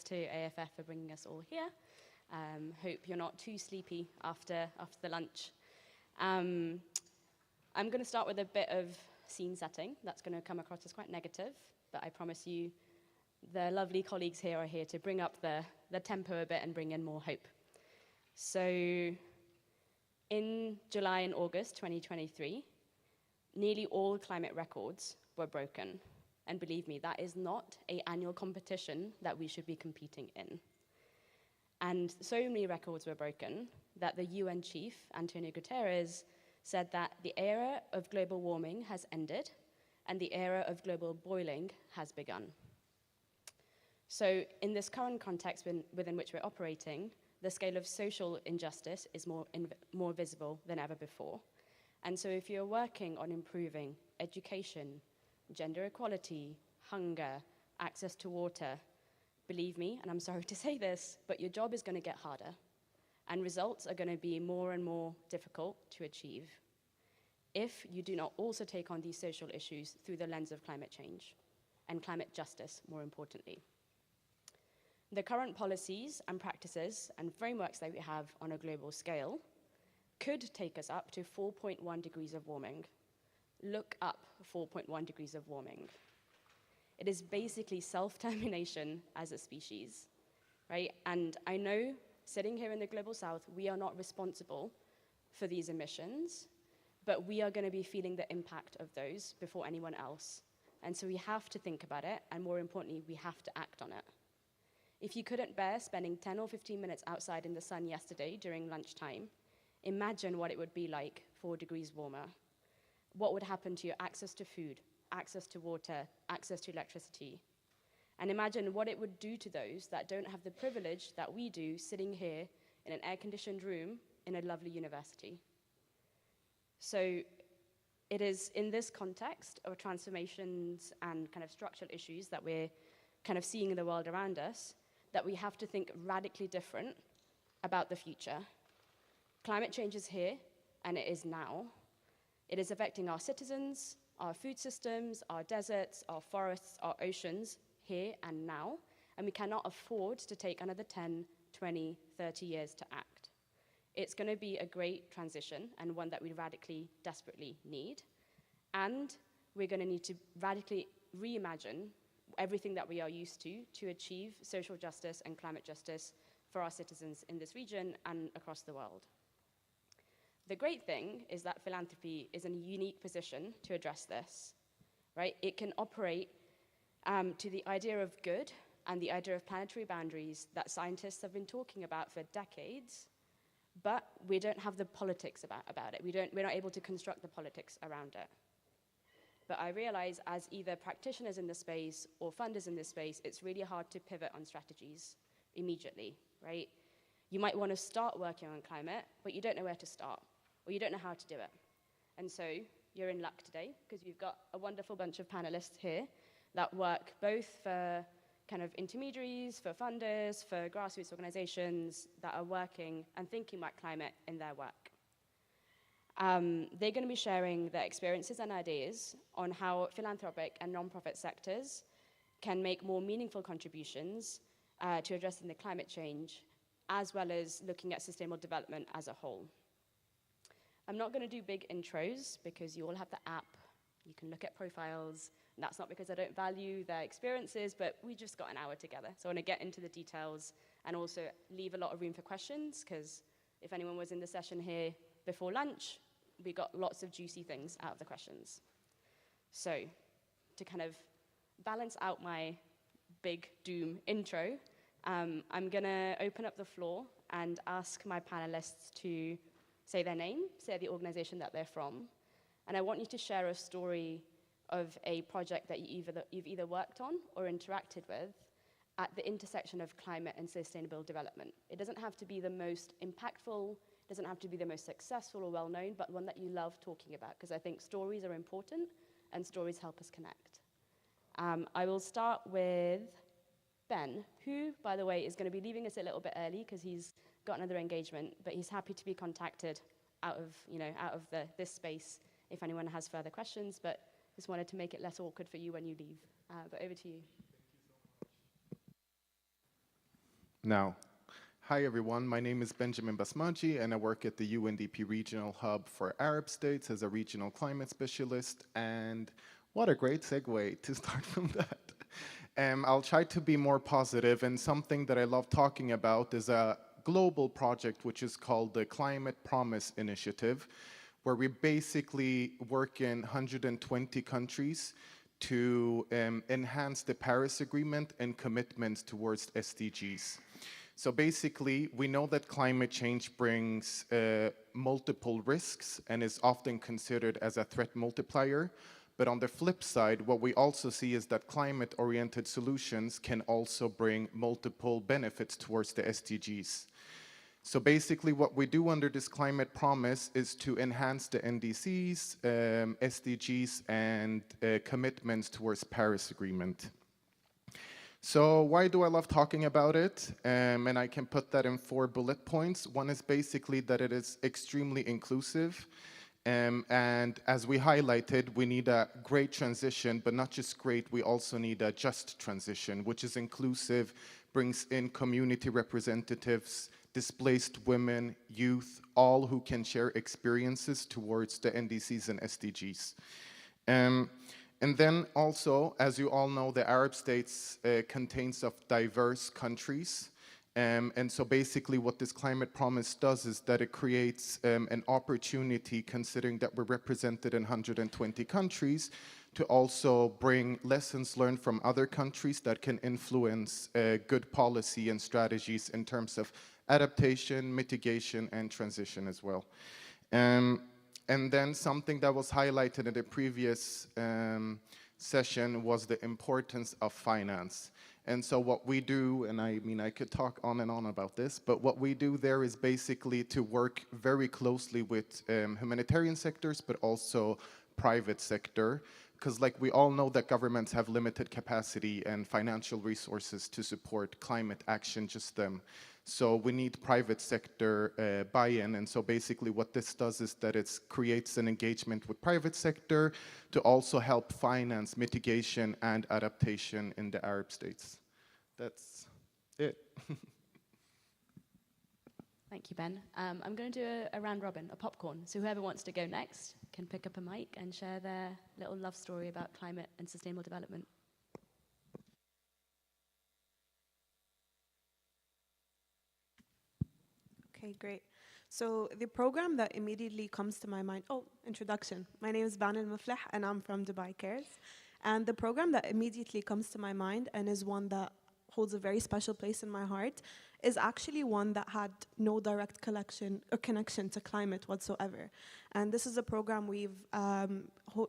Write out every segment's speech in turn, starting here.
to AFF for bringing us all here. Hope you're not too sleepy after the lunch. I'm going to start with a bit of scene setting. That's going to come across as quite negative, but I promise you the lovely colleagues here are here to bring up the tempo a bit and bring in more hope. So in July and August 2023, nearly all climate records were broken. And believe me, that is not an annual competition that we should be competing in. And so many records were broken that the UN chief, Antonio Guterres, said that the era of global warming has ended and the era of global boiling has begun. So in this current context within which we're operating, the scale of social injustice is more visible than ever before. And so if you're working on improving education, gender equality, hunger, access to water, believe me, and I'm sorry to say this, but your job is going to get harder, and results are going to be more and more difficult to achieve if you do not also take on these social issues through the lens of climate change and climate justice, more importantly. The current policies and practices and frameworks that we have on a global scale could take us up to 4.1 degrees of warming. Look up 4.1 degrees of warming. It is basically self-termination as a species, right? And I know, sitting here in the Global South, we are not responsible for these emissions, but we are going to be feeling the impact of those before anyone else. And so we have to think about it, and more importantly, we have to act on it. If you couldn't bear spending 10 or 15 minutes outside in the sun yesterday during lunchtime, imagine what it would be like 4 degrees warmer. What would happen to your access to food, access to water, access to electricity? And imagine what it would do to those that don't have the privilege that we do sitting here in an air-conditioned room in a lovely university. So it is in this context of transformations and kind of structural issues that we're kind of seeing in the world around us that we have to think radically different about the future. Climate change is here, and it is now. It is affecting our citizens, our food systems, our deserts, our forests, our oceans, here and now, and we cannot afford to take another 10, 20, 30 years to act. It's going to be a great transition, and one that we radically, desperately need, and we're going to need to radically reimagine everything that we are used to achieve social justice and climate justice for our citizens in this region and across the world. The great thing is that philanthropy is in a unique position to address this, right? It can operate to the idea of good and the idea of planetary boundaries that scientists have been talking about for decades, but we don't have the politics about it. We're not able to construct the politics around it. But I realize as either practitioners in the space or funders in this space, it's really hard to pivot on strategies immediately, right? You might want to start working on climate, but you don't know where to start, or you don't know how to do it. And so you're in luck today, because we've got a wonderful bunch of panelists here that work both for kind of intermediaries, for funders, for grassroots organizations that are working and thinking about climate in their work. They're going to be sharing their experiences and ideas on how philanthropic and nonprofit sectors can make more meaningful contributions to addressing the climate change, as well as looking at sustainable development as a whole. I'm not going to do big intros because you all have the app. You can look at profiles. And that's not because I don't value their experiences, but we just got an hour together. So I want to get into the details and also leave a lot of room for questions, because if anyone was in the session here before lunch, we got lots of juicy things out of the questions. So to kind of balance out my big doom intro, I'm going to open up the floor and ask my panelists to say their name, say the organization that they're from, and I want you to share a story of a project that you've either worked on or interacted with at the intersection of climate and sustainable development. It doesn't have to be the most impactful, it doesn't have to be the most successful or well-known, but one that you love talking about, because I think stories are important and stories help us connect. I will start with Ben, who, by the way, is going to be leaving us a little bit early because he's got another engagement, but he's happy to be contacted out of this space if anyone has further questions, but just wanted to make it less awkward for you when you leave. But over to you. Now, hi everyone, my name is Benjamin Basmaji and I work at the UNDP Regional Hub for Arab States as a regional climate specialist, and what a great segue to start from that. I'll try to be more positive, and something that I love talking about is a global project which is called the Climate Promise Initiative, where we basically work in 120 countries to enhance the Paris Agreement and commitments towards SDGs. So basically, we know that climate change brings multiple risks and is often considered as a threat multiplier. But on the flip side, what we also see is that climate-oriented solutions can also bring multiple benefits towards the SDGs. So basically what we do under this climate promise is to enhance the NDCs, SDGs, and commitments towards Paris Agreement. So why do I love talking about it? And I can put that in 4 bullet points. One is basically that it is extremely inclusive. And as we highlighted, we need a great transition, but not just great, we also need a just transition, which is inclusive, brings in community representatives, displaced women, youth, all who can share experiences towards the NDCs and SDGs. And then also, as you all know, the Arab states contains of diverse countries. And so basically what this climate promise does is that it creates an opportunity, considering that we're represented in 120 countries, to also bring lessons learned from other countries that can influence good policy and strategies in terms of adaptation, mitigation, and transition as well. And then something that was highlighted in the previous session was the importance of finance. And so what we do, and I mean, I could talk on and on about this, but what we do there is basically to work very closely with humanitarian sectors, but also private sector, because like we all know that governments have limited capacity and financial resources to support climate action, just them. So we need private sector buy-in, and so basically what this does is that it creates an engagement with private sector to also help finance mitigation and adaptation in the Arab states. That's it. Thank you, Ben. I'm going to do a round robin, a popcorn. So whoever wants to go next can pick up a mic and share their little love story about climate and sustainable development. Okay, great. So the program that immediately comes to my mind, introduction. My name is Ban Al-Muflih and I'm from Dubai Cares. And the program that immediately comes to my mind and is one that holds a very special place in my heart is actually one that had no direct connection to climate whatsoever. And this is a program we've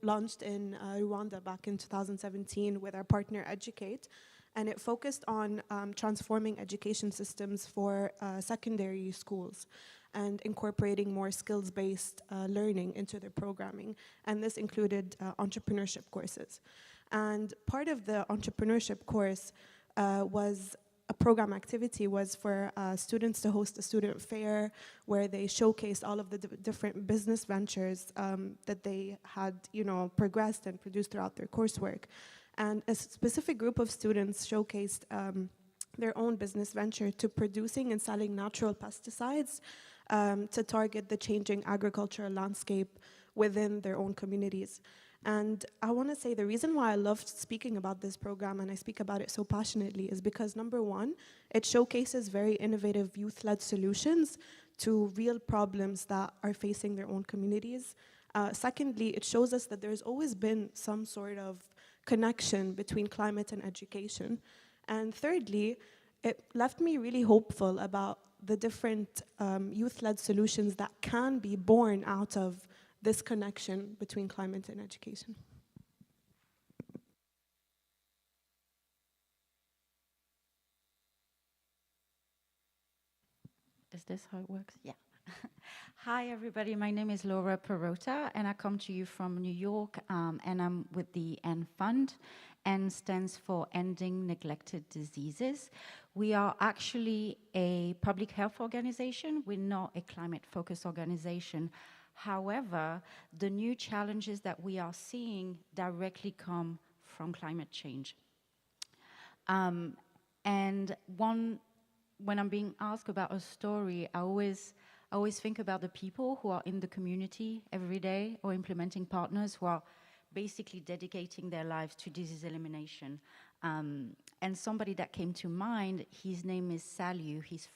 launched in Rwanda back in 2017 with our partner Educate. And it focused on transforming education systems for secondary schools and incorporating more skills-based learning into their programming. And this included entrepreneurship courses. And part of the entrepreneurship course was a program activity was for students to host a student fair where they showcased all of the different business ventures that they had, progressed and produced throughout their coursework. And a specific group of students showcased their own business venture to producing and selling natural pesticides to target the changing agricultural landscape within their own communities. And I want to say the reason why I loved speaking about this program and I speak about it so passionately is because, number one, it showcases very innovative youth-led solutions to real problems that are facing their own communities. Secondly, it shows us that there's always been some sort of connection between climate and education. And thirdly, it left me really hopeful about the different youth-led solutions that can be born out of this connection between climate and education. Is this how it works? Yeah. Hi, everybody. My name is Laura Perota, and I come to you from New York, and I'm with the N Fund. N stands for Ending Neglected Diseases. We are actually a public health organization. We're not a climate-focused organization. However, the new challenges that we are seeing directly come from climate change. And one when I'm being asked about a story, I always think about the people who are in the community every day, or implementing partners who are basically dedicating their lives to disease elimination. And somebody that came to mind, his name is Saliu. He's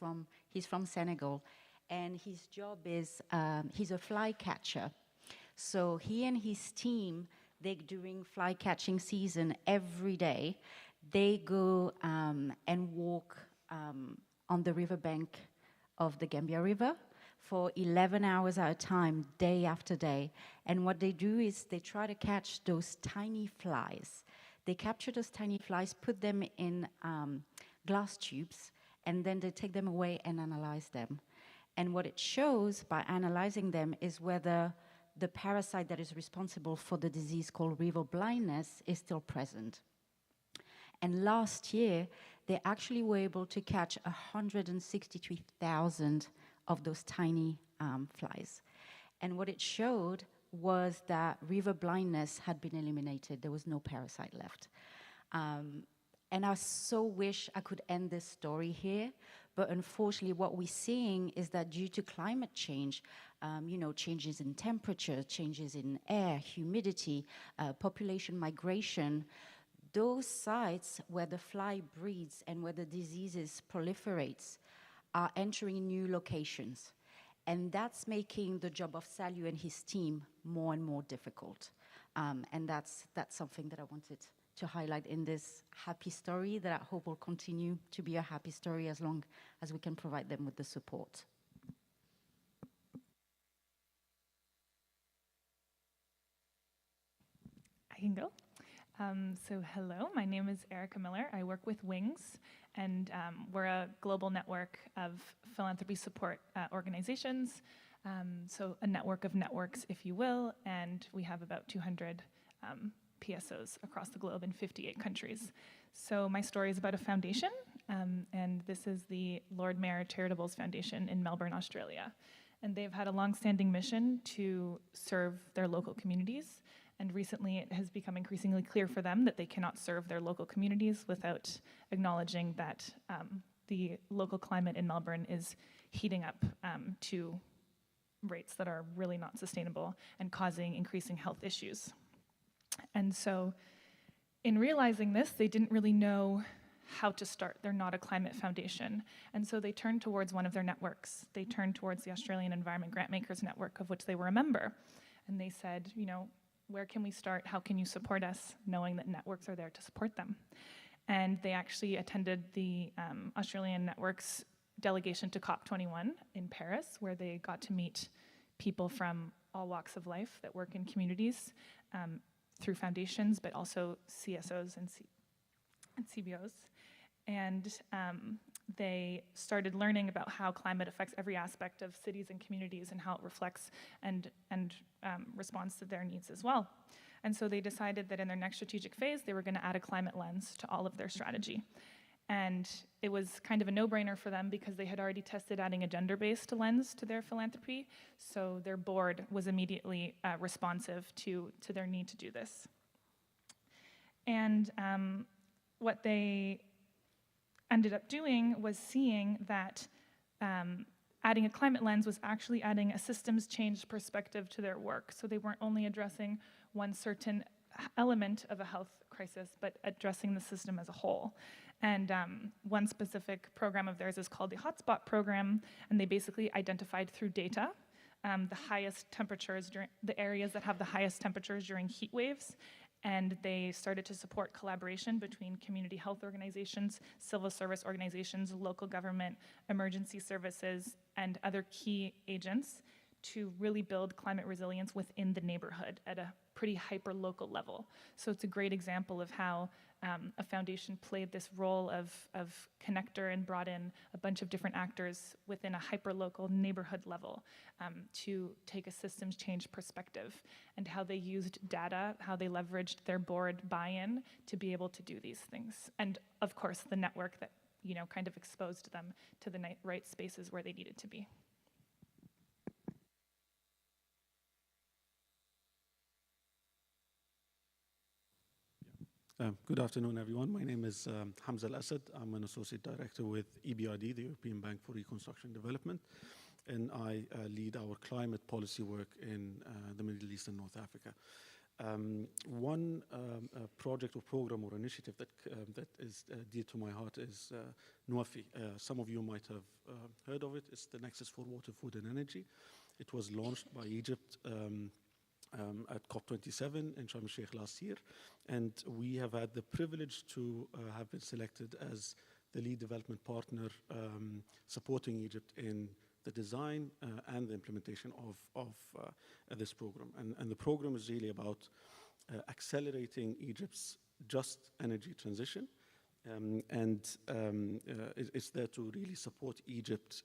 from Senegal, and his job is he's a fly catcher. So he and his team, during fly catching season every day, they go and walk on the riverbank of the Gambia River for 11 hours at a time, day after day. And what they do is they try to catch those tiny flies. They capture those tiny flies, put them in glass tubes, and then they take them away and analyze them. And what it shows by analyzing them is whether the parasite that is responsible for the disease called river blindness is still present. And last year, they actually were able to catch 163,000 of those tiny flies. And what it showed was that river blindness had been eliminated. There was no parasite left. And I so wish I could end this story here, but unfortunately what we're seeing is that due to climate change, changes in temperature, changes in air, humidity, population migration, those sites where the fly breeds and where the diseases proliferates are entering new locations. And that's making the job of Saliu and his team more and more difficult. And that's something that I wanted to highlight in this happy story that I hope will continue to be a happy story as long as we can provide them with the support. I can go. So hello, my name is Erica Miller. I work with Wings, and we're a global network of philanthropy support organizations. So a network of networks, if you will, and we have about 200 PSOs across the globe in 58 countries. So my story is about a foundation, and this is the Lord Mayor Charitables Foundation in Melbourne, Australia. And they've had a long-standing mission to serve their local communities. And recently it has become increasingly clear for them that they cannot serve their local communities without acknowledging that the local climate in Melbourne is heating up to rates that are really not sustainable and causing increasing health issues. And so in realizing this, they didn't really know how to start. They're not a climate foundation. And so they turned towards one of their networks. They turned towards the Australian Environment Grantmakers Network, of which they were a member. And they said, where can we start? How can you support us? Knowing that networks are there to support them. And they actually attended the Australian Network's delegation to COP21 in Paris, where they got to meet people from all walks of life that work in communities through foundations, but also CSOs and CBOs. And they started learning about how climate affects every aspect of cities and communities and how it reflects and responds to their needs as well. And so they decided that in their next strategic phase, they were going to add a climate lens to all of their strategy. And it was kind of a no-brainer for them because they had already tested adding a gender-based lens to their philanthropy. So their board was immediately responsive to their need to do this. And what they ended up doing was seeing that adding a climate lens was actually adding a systems change perspective to their work. So they weren't only addressing one certain element of a health crisis, but addressing the system as a whole. And one specific program of theirs is called the Hotspot Program, and they basically identified through data the highest temperatures, the areas that have the highest temperatures during heat waves. And they started to support collaboration between community health organizations, civil service organizations, local government, emergency services, and other key agents to really build climate resilience within the neighborhood at a pretty hyper-local level. So it's a great example of how a foundation played this role of connector and brought in a bunch of different actors within a hyper-local neighborhood level to take a systems change perspective, and how they used data, how they leveraged their board buy-in to be able to do these things. And of course, the network that kind of exposed them to the right spaces where they needed to be. Good afternoon, everyone. My name is Hamza Al-Assad. I'm an associate director with EBRD, the European Bank for Reconstruction and Development, and I lead our climate policy work in the Middle East and North Africa. One project or program or initiative that is dear to my heart is NUAFI. Some of you might have heard of it. It's the Nexus for Water, Food and Energy. It was launched by Egypt at COP27 in Sharm el-Sheikh last year, and we have had the privilege to have been selected as the lead development partner supporting Egypt in the design and the implementation of this program. And the program is really about accelerating Egypt's just energy transition, it's there to really support Egypt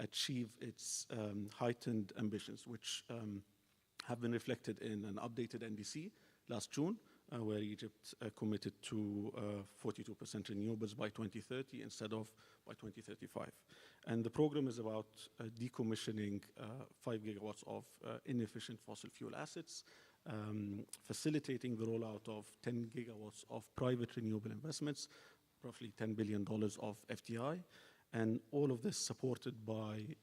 achieve its heightened ambitions, which have been reflected in an updated NDC last June, where Egypt committed to 42% renewables by 2030 instead of by 2035. And the program is about decommissioning 5 gigawatts of inefficient fossil fuel assets, facilitating the rollout of 10 gigawatts of private renewable investments, roughly $10 billion of FDI, and all of this supported by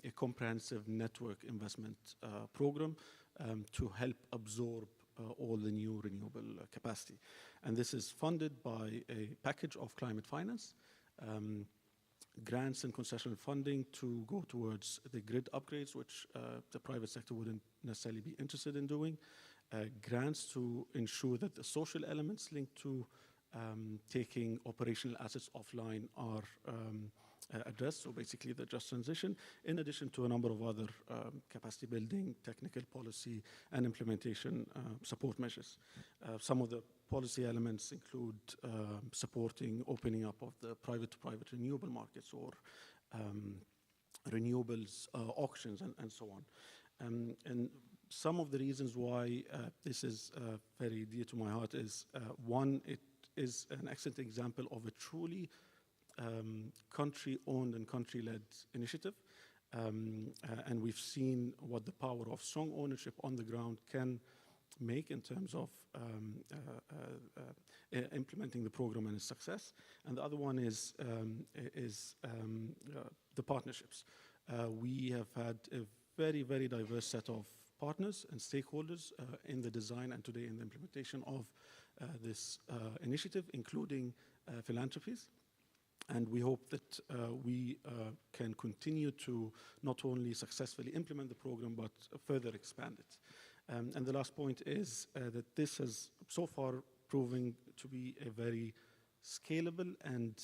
a comprehensive network investment program to help absorb all the new renewable capacity. And this is funded by a package of climate finance, grants and concessional funding to go towards the grid upgrades, which the private sector wouldn't necessarily be interested in doing, grants to ensure that the social elements linked to taking operational assets offline are addressed, so basically the just transition, in addition to a number of other capacity building, technical policy, and implementation support measures. Some of the policy elements include supporting opening up of the private-to-private renewable markets or renewables auctions and so on. And some of the reasons why this is very dear to my heart is, one, it is an excellent example of a truly country-owned and country-led initiative. And we've seen what the power of strong ownership on the ground can make in terms of implementing the program and its success. And the other one is the partnerships. We have had a very, very diverse set of partners and stakeholders in the design and today in the implementation of this initiative, including philanthropies. And we hope that we can continue to not only successfully implement the program, but further expand it. And the last point is that this has so far proven to be a very scalable and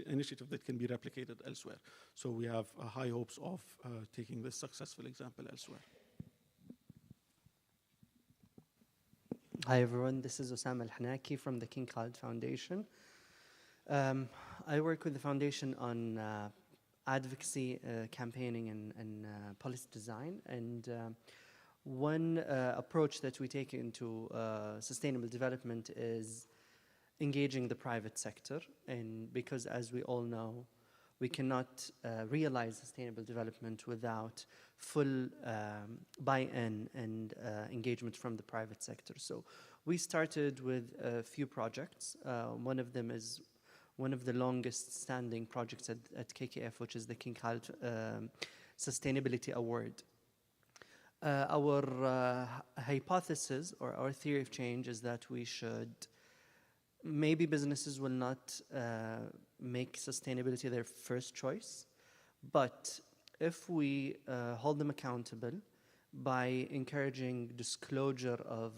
initiative that can be replicated elsewhere. So we have high hopes of taking this successful example elsewhere. Hi everyone, this is Osama Al-Hanaki from the King Khalid Foundation. I work with the foundation on advocacy, campaigning, and policy design. And one approach that we take into sustainable development is engaging the private sector. And because, as we all know, we cannot realize sustainable development without full buy-in and engagement from the private sector. So we started with a few projects. One of them is one of the longest standing projects at KKF, which is the King Khalid Sustainability Award. Our hypothesis or our theory of change is that we should, maybe businesses will not make sustainability their first choice, but if we hold them accountable by encouraging disclosure of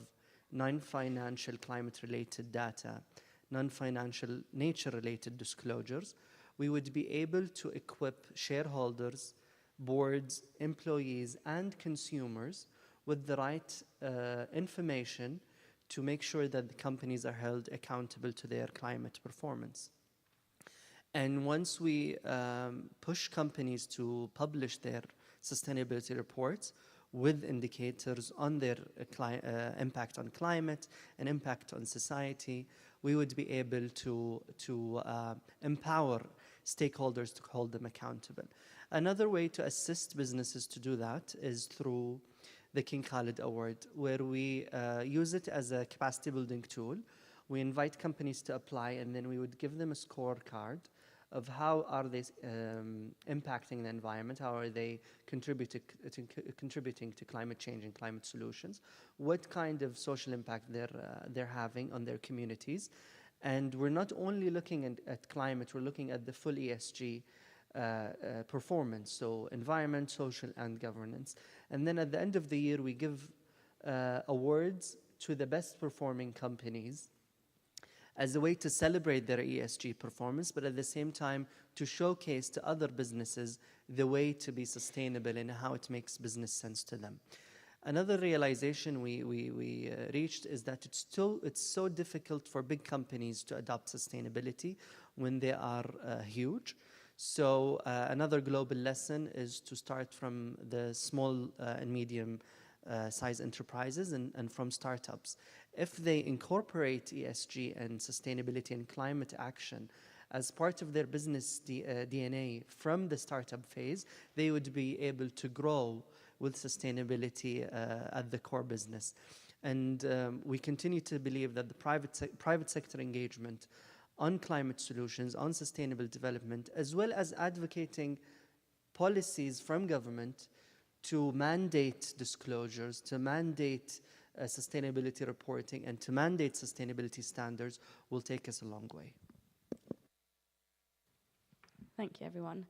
non-financial climate-related data, non-financial nature-related disclosures, we would be able to equip shareholders, boards, employees, and consumers with the right information to make sure that the companies are held accountable to their climate performance. And once we push companies to publish their sustainability reports with indicators on their impact on climate and impact on society, we would be able to empower stakeholders to hold them accountable. Another way to assist businesses to do that is through the King Khalid Award, where we use it as a capacity building tool. We invite companies to apply, and then we would give them a scorecard of how are they impacting the environment, how are they contributing to climate change and climate solutions, what kind of social impact they're having on their communities. And we're not only looking at climate, we're looking at the full ESG performance, so environment, social, and governance. And then at the end of the year, we give awards to the best performing companies as a way to celebrate their ESG performance, but at the same time to showcase to other businesses the way to be sustainable and how it makes business sense to them. Another realization we reached is that it's so difficult for big companies to adopt sustainability when they are huge. So another global lesson is to start from the small and medium size enterprises and from startups. If they incorporate ESG and sustainability and climate action as part of their business DNA from the startup phase, they would be able to grow with sustainability at the core business. And we continue to believe that the private sector engagement on climate solutions, on sustainable development, as well as advocating policies from government to mandate disclosures, to mandate sustainability reporting, and to mandate sustainability standards will take us a long way. Thank you, everyone.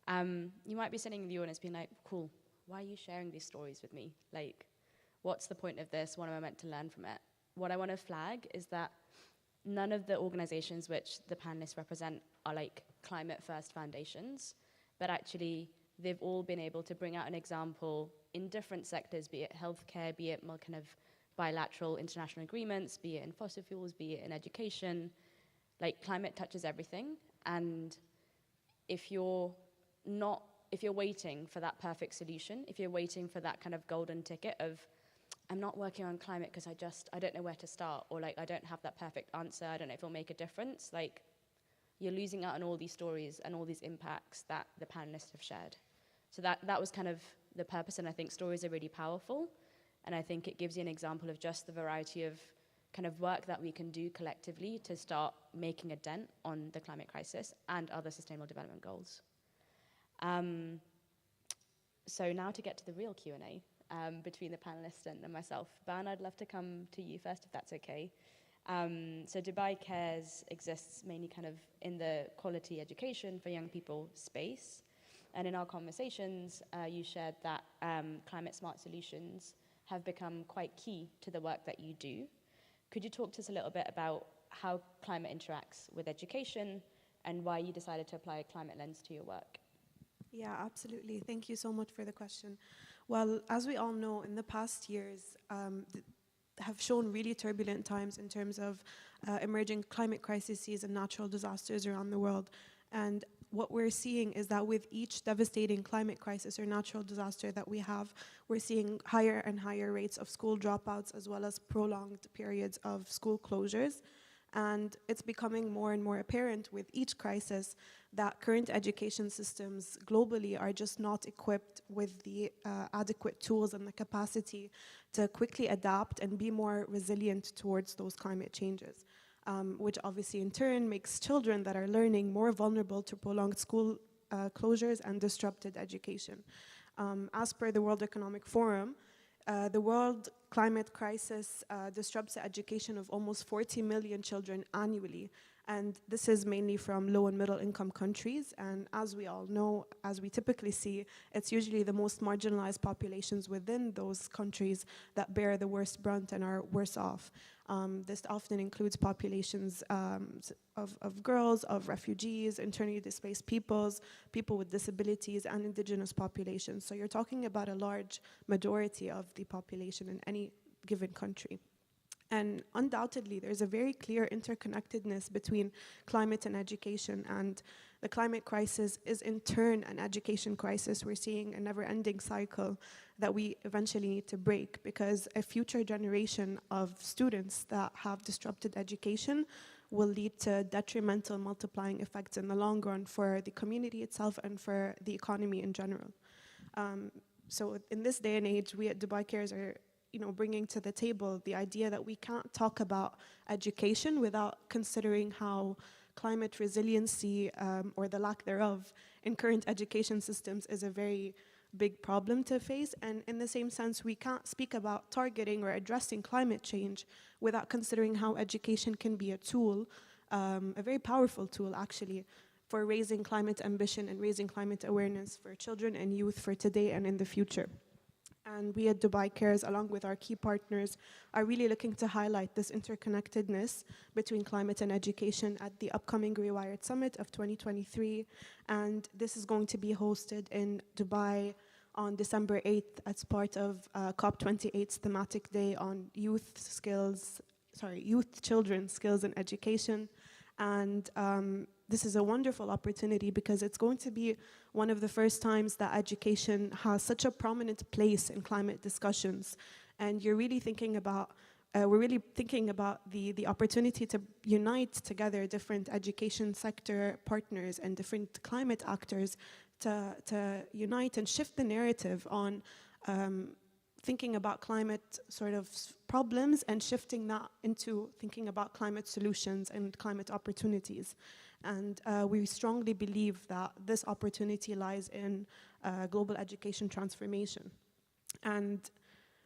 You might be sitting in the audience being like, cool, why are you sharing these stories with me? Like, what's the point of this? What am I meant to learn from it? What I want to flag is that none of the organizations which the panelists represent are like climate first foundations, but actually they've all been able to bring out an example in different sectors, be it healthcare, be it more kind of bilateral international agreements, be it in fossil fuels, be it in education. Like, climate touches everything, and if you're waiting for that perfect solution, if you're waiting for that kind of golden ticket of, I'm not working on climate because I don't know where to start, or like I don't have that perfect answer, I don't know if it'll make a difference, like you're losing out on all these stories and all these impacts that the panelists have shared. So that was kind of the purpose, and I think stories are really powerful, and I think it gives you an example of just the variety of kind of work that we can do collectively to start making a dent on the climate crisis and other sustainable development goals. So now to get to the real Q&A between the panelists and myself. Ban, I'd love to come to you first, if that's okay. So Dubai Cares exists mainly kind of in the quality education for young people space. And in our conversations, you shared that climate smart solutions have become quite key to the work that you do. Could you talk to us a little bit about how climate interacts with education and why you decided to apply a climate lens to your work? Yeah, absolutely. Thank you so much for the question. Well, as we all know, in the past years have shown really turbulent times in terms of emerging climate crises and natural disasters around the world. And what we're seeing is that with each devastating climate crisis or natural disaster that we have, we're seeing higher and higher rates of school dropouts as well as prolonged periods of school closures. And it's becoming more and more apparent with each crisis that current education systems globally are just not equipped with the adequate tools and the capacity to quickly adapt and be more resilient towards those climate changes, which obviously in turn makes children that are learning more vulnerable to prolonged school closures and disrupted education. As per the World Economic Forum, the world climate crisis disrupts the education of almost 40 million children annually. And this is mainly from low and middle income countries. And as we all know, as we typically see, it's usually the most marginalized populations within those countries that bear the worst brunt and are worse off. This often includes populations of girls, of refugees, internally displaced peoples, people with disabilities, and indigenous populations. So you're talking about a large majority of the population in any given country. And undoubtedly, there's a very clear interconnectedness between climate and education, and the climate crisis is in turn an education crisis. We're seeing a never-ending cycle that we eventually need to break, because a future generation of students that have disrupted education will lead to detrimental multiplying effects in the long run for the community itself and for the economy in general. So in this day and age, we at Dubai Cares are, bringing to the table the idea that we can't talk about education without considering how climate resiliency, or the lack thereof, in current education systems is a very big problem to face. And in the same sense, we can't speak about targeting or addressing climate change without considering how education can be a tool, a very powerful tool actually, for raising climate ambition and raising climate awareness for children and youth for today and in the future. And we at Dubai Cares, along with our key partners, are really looking to highlight this interconnectedness between climate and education at the upcoming Rewired Summit of 2023. And this is going to be hosted in Dubai on December 8th as part of COP28's thematic day on youth, children, skills and education. And this is a wonderful opportunity because it's going to be one of the first times that education has such a prominent place in climate discussions. And you're really thinking about, we're really thinking about the opportunity to unite together different education sector partners and different climate actors to unite and shift the narrative on thinking about climate sort of problems and shifting that into thinking about climate solutions and climate opportunities. And we strongly believe that this opportunity lies in global education transformation. And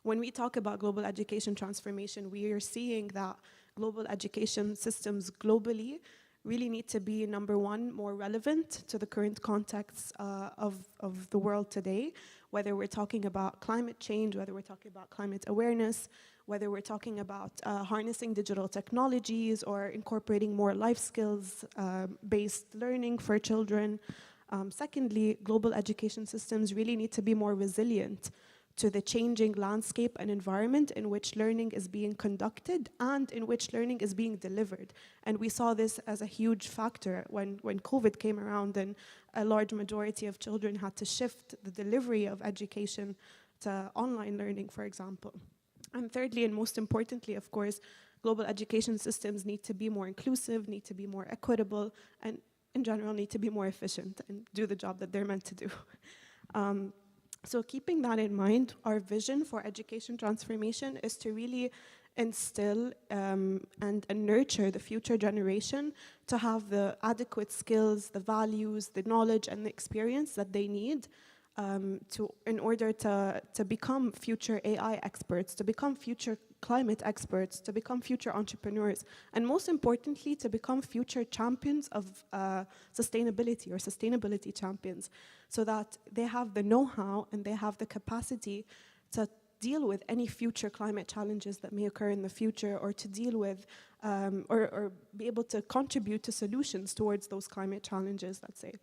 when we talk about global education transformation, we are seeing that global education systems globally really need to be, number one, more relevant to the current context of the world today, whether we're talking about climate change, whether we're talking about climate awareness, whether we're talking about harnessing digital technologies or incorporating more life skills based learning for children. Secondly, global education systems really need to be more resilient to the changing landscape and environment in which learning is being conducted and in which learning is being delivered. And we saw this as a huge factor when COVID came around and a large majority of children had to shift the delivery of education to online learning, for example. And thirdly, and most importantly, of course, global education systems need to be more inclusive, need to be more equitable, and in general need to be more efficient and do the job that they're meant to do. So keeping that in mind, our vision for education transformation is to really instill and nurture the future generation to have the adequate skills, the values, the knowledge, and the experience that they need in order to become future AI experts, to become future climate experts, to become future entrepreneurs, and most importantly, to become future champions of sustainability or sustainability champions, so that they have the know-how and they have the capacity to deal with any future climate challenges that may occur in the future, or to deal with or be able to contribute to solutions towards those climate challenges, let's say.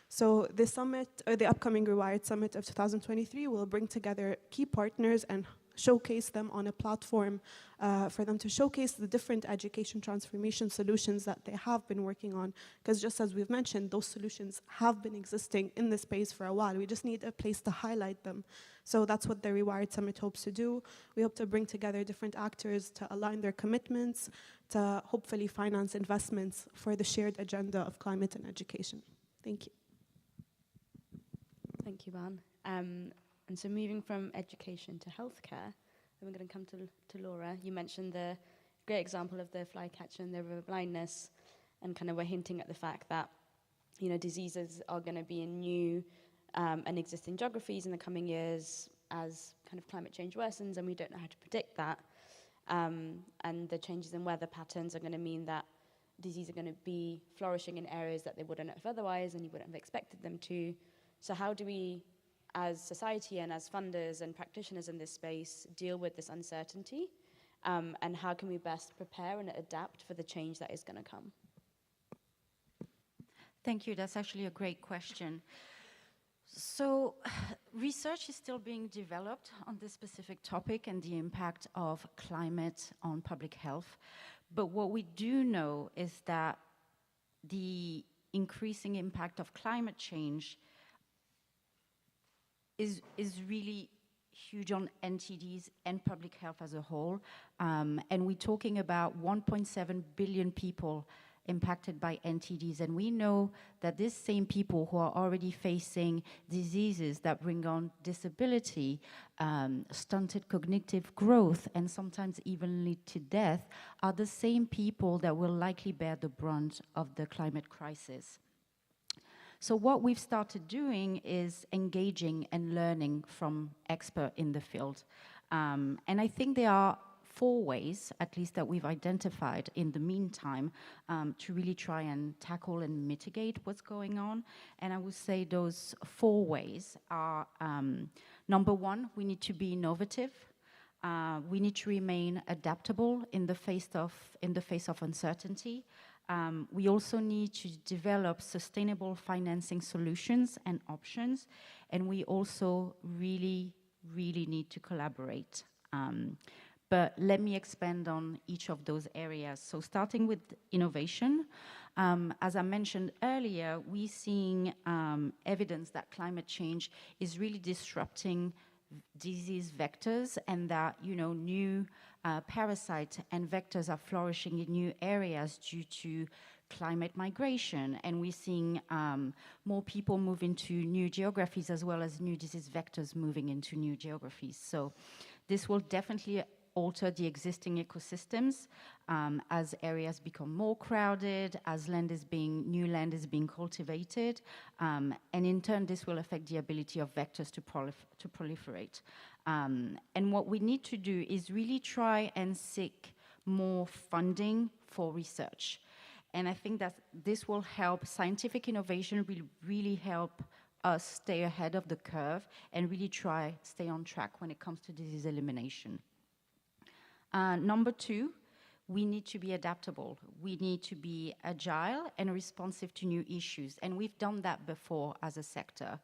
So the summit, or the upcoming Rewired Summit of 2023, will bring together key partners and showcase them on a platform for them to showcase the different education transformation solutions that they have been working on. Because just as we've mentioned, those solutions have been existing in the space for a while. We just need a place to highlight them. So that's what the Rewired Summit hopes to do. We hope to bring together different actors to align their commitments, to hopefully finance investments for the shared agenda of climate and education. Thank you. Thank you, Ban. And so moving from education to healthcare, then we're going to come to Laura. You mentioned the great example of the flycatcher and the river blindness, and kind of we're hinting at the fact that, you know, diseases are going to be in new and existing geographies in the coming years as kind of climate change worsens, and we don't know how to predict that. And the changes in weather patterns are going to mean that diseases are going to be flourishing in areas that they wouldn't have otherwise, and you wouldn't have expected them to. So how do we, as society and as funders and practitioners in this space, deal with this uncertainty? And how can we best prepare and adapt for the change that is going to come? Thank you. That's actually a great question. So research is still being developed on this specific topic and the impact of climate on public health. But what we do know is that the increasing impact of climate change is really huge on NTDs and public health as a whole. And we're talking about 1.7 billion people impacted by NTDs. And we know that these same people who are already facing diseases that bring on disability, stunted cognitive growth, and sometimes even lead to death, are the same people that will likely bear the brunt of the climate crisis. So what we've started doing is engaging and learning from experts in the field. And I think there are 4 ways, at least, that we've identified in the meantime to really try and tackle and mitigate what's going on. And I would say those 4 ways are, number 1, we need to be innovative. We need to remain adaptable in the face of uncertainty. We also need to develop sustainable financing solutions and options, and we also really need to collaborate. But let me expand on each of those areas. So starting with innovation, as I mentioned earlier, we're seeing evidence that climate change is really disrupting disease vectors, and that new parasites and vectors are flourishing in new areas due to climate migration, and we're seeing more people move into new geographies, as well as new disease vectors moving into new geographies. So this will definitely alter the existing ecosystems as areas become more crowded, as new land is being cultivated, and in turn this will affect the ability of vectors to proliferate. And what we need to do is really try and seek more funding for research. And I think that this will help. Scientific innovation will really help us stay ahead of the curve and really stay on track when it comes to disease elimination. Number 2, we need to be adaptable. We need to be agile and responsive to new issues. And we've done that before as a sector.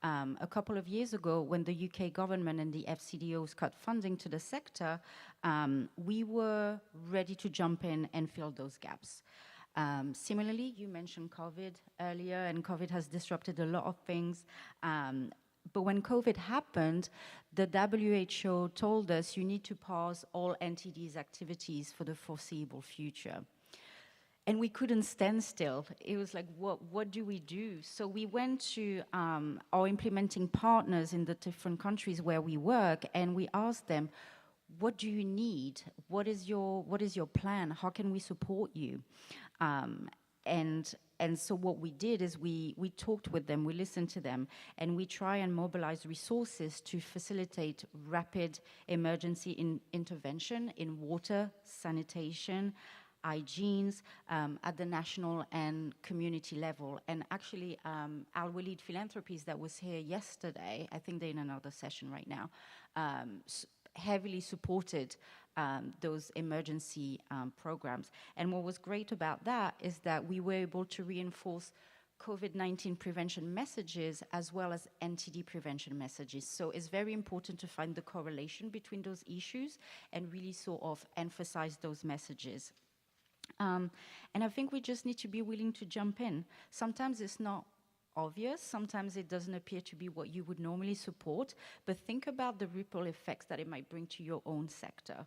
A couple of years ago, when the UK government and the FCDOs cut funding to the sector, we were ready to jump in and fill those gaps. Similarly, you mentioned COVID earlier, and COVID has disrupted a lot of things. But when COVID happened, the WHO told us you need to pause all NTD's activities for the foreseeable future. And we couldn't stand still. It was like, what do we do? So we went to our implementing partners in the different countries where we work, and we asked them, what do you need? What is your plan? How can we support you? And so what we did is we talked with them, we listened to them, and we try and mobilize resources to facilitate rapid emergency intervention in water, sanitation, hygienes at the national and community level. And actually, Arab Philanthropy that was here yesterday, I think they're in another session right now, heavily supported those emergency programs. And what was great about that is that we were able to reinforce COVID-19 prevention messages as well as NTD prevention messages. So it's very important to find the correlation between those issues and really sort of emphasize those messages. And I think we just need to be willing to jump in. Sometimes it's not obvious, sometimes it doesn't appear to be what you would normally support, but think about the ripple effects that it might bring to your own sector.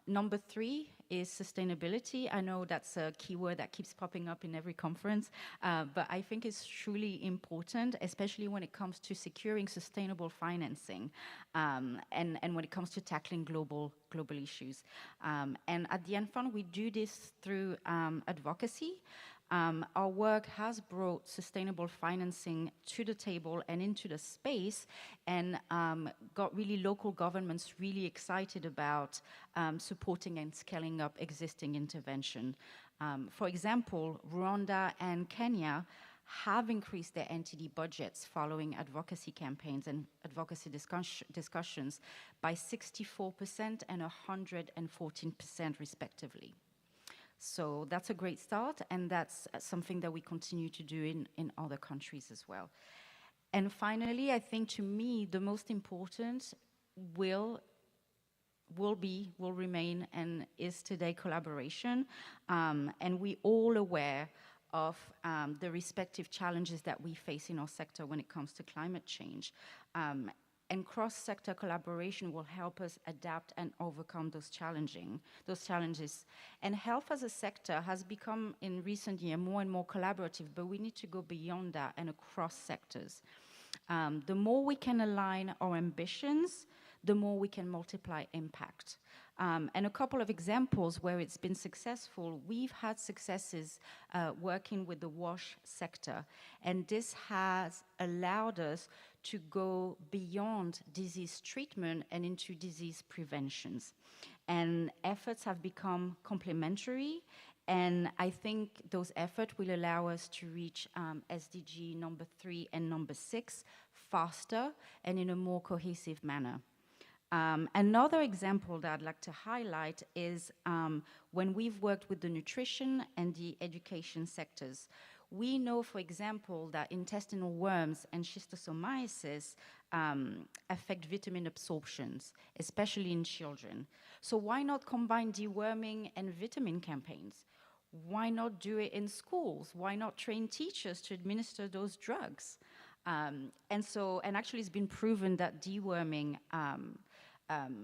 Number 3 is sustainability. I know that's a keyword that keeps popping up in every conference, but I think it's truly important, especially when it comes to securing sustainable financing and when it comes to tackling global issues. And at the End Fund, we do this through advocacy. Our work has brought sustainable financing to the table and into the space, and got really local governments really excited about supporting and scaling up existing intervention. For example, Rwanda and Kenya have increased their NTD budgets following advocacy campaigns and advocacy discussions by 64% and 114% respectively. So that's a great start, and that's something that we continue to do in other countries as well. And finally, I think to me, the most important will remain and is today collaboration. And we're all aware of the respective challenges that we face in our sector when it comes to climate change. and cross-sector collaboration will help us adapt and overcome those challenges. And health as a sector has become, in recent years, more and more collaborative, but we need to go beyond that and across sectors. The more we can align our ambitions, the more we can multiply impact. And a couple of examples where it's been successful, we've had successes working with the WASH sector, and this has allowed us to go beyond disease treatment and into disease preventions. And efforts have become complementary, and I think those efforts will allow us to reach SDG number 3 and number 6 faster and in a more cohesive manner. Another example that I'd like to highlight is when we've worked with the nutrition and the education sectors. We know, for example, that intestinal worms and schistosomiasis affect vitamin absorptions, especially in children. So why not combine deworming and vitamin campaigns? Why not do it in schools? Why not train teachers to administer those drugs? And actually it's been proven that deworming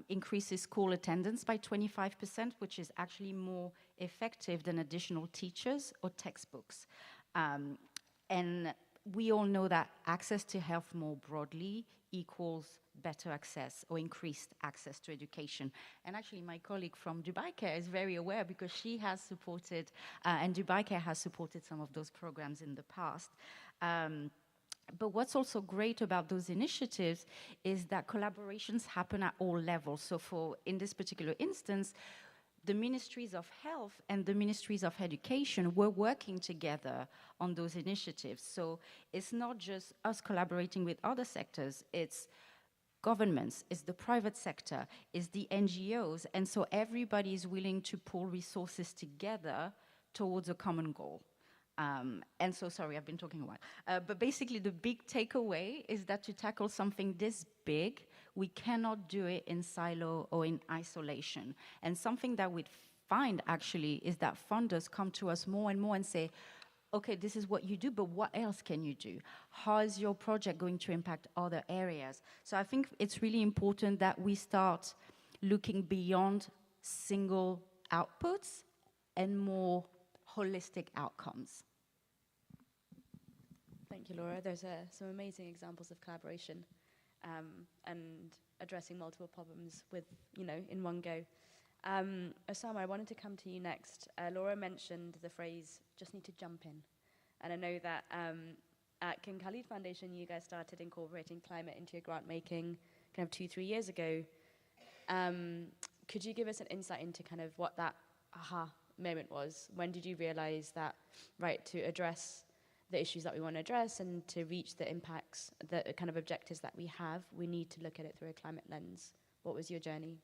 increases school attendance by 25%, which is actually more effective than additional teachers or textbooks. And we all know that access to health more broadly equals better access or increased access to education. And actually my colleague from Dubai Care is very aware because she has supported, and Dubai Care has supported some of those programs in the past. But what's also great about those initiatives is that collaborations happen at all levels. So in this particular instance, the ministries of health and the ministries of education were working together on those initiatives. So it's not just us collaborating with other sectors, it's governments, it's the private sector, it's the NGOs, and so everybody is willing to pull resources together towards a common goal. And so, sorry, I've been talking a while. But basically, the big takeaway is that to tackle something this big, we cannot do it in silo or in isolation. And something that we find, actually, is that funders come to us more and more and say, okay, this is what you do, but what else can you do? How is your project going to impact other areas? So I think it's really important that we start looking beyond single outputs and more holistic outcomes. Thank you, Laura. There's some amazing examples of collaboration and addressing multiple problems with, in one go. Osama, I wanted to come to you next. Laura mentioned the phrase, just need to jump in. And I know that at King Khalid Foundation, you guys started incorporating climate into your grant making kind of 2-3 years ago. Could you give us an insight into kind of what that aha moment was? When did you realize that, right, to address the issues that we want to address and to reach the impacts, the kind of objectives that we have, we need to look at it through a climate lens? What was your journey?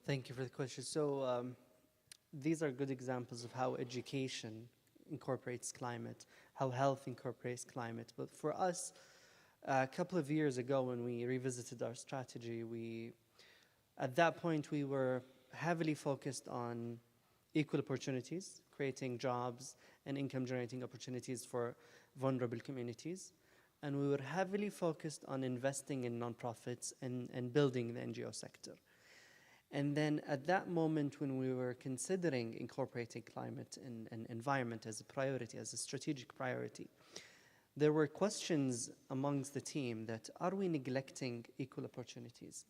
Thank you for the question. So these are good examples of how education incorporates climate, how health incorporates climate. But for us, a couple of years ago when we revisited our strategy, at that point we were heavily focused on equal opportunities, creating jobs and income-generating opportunities for vulnerable communities. And we were heavily focused on investing in nonprofits and building the NGO sector. And then at that moment when we were considering incorporating climate and environment as a priority, as a strategic priority, there were questions amongst the team that, are we neglecting equal opportunities?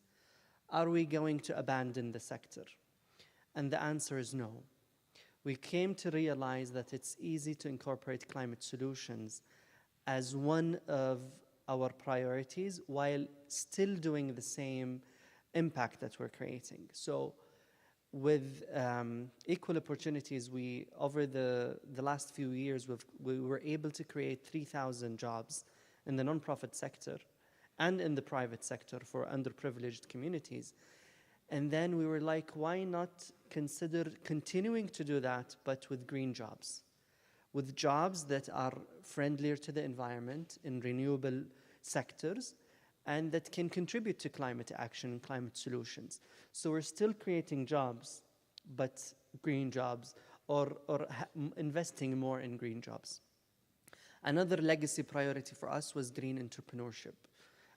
Are we going to abandon the sector? And the answer is no. We came to realize that it's easy to incorporate climate solutions as one of our priorities while still doing the same impact that we're creating. So with equal opportunities, over the last few years, we were able to create 3,000 jobs in the nonprofit sector and in the private sector for underprivileged communities. And then we were like, why not consider continuing to do that, but with green jobs, with jobs that are friendlier to the environment in renewable sectors and that can contribute to climate action and climate solutions. So we're still creating jobs, but green jobs, or investing more in green jobs. Another legacy priority for us was green entrepreneurship,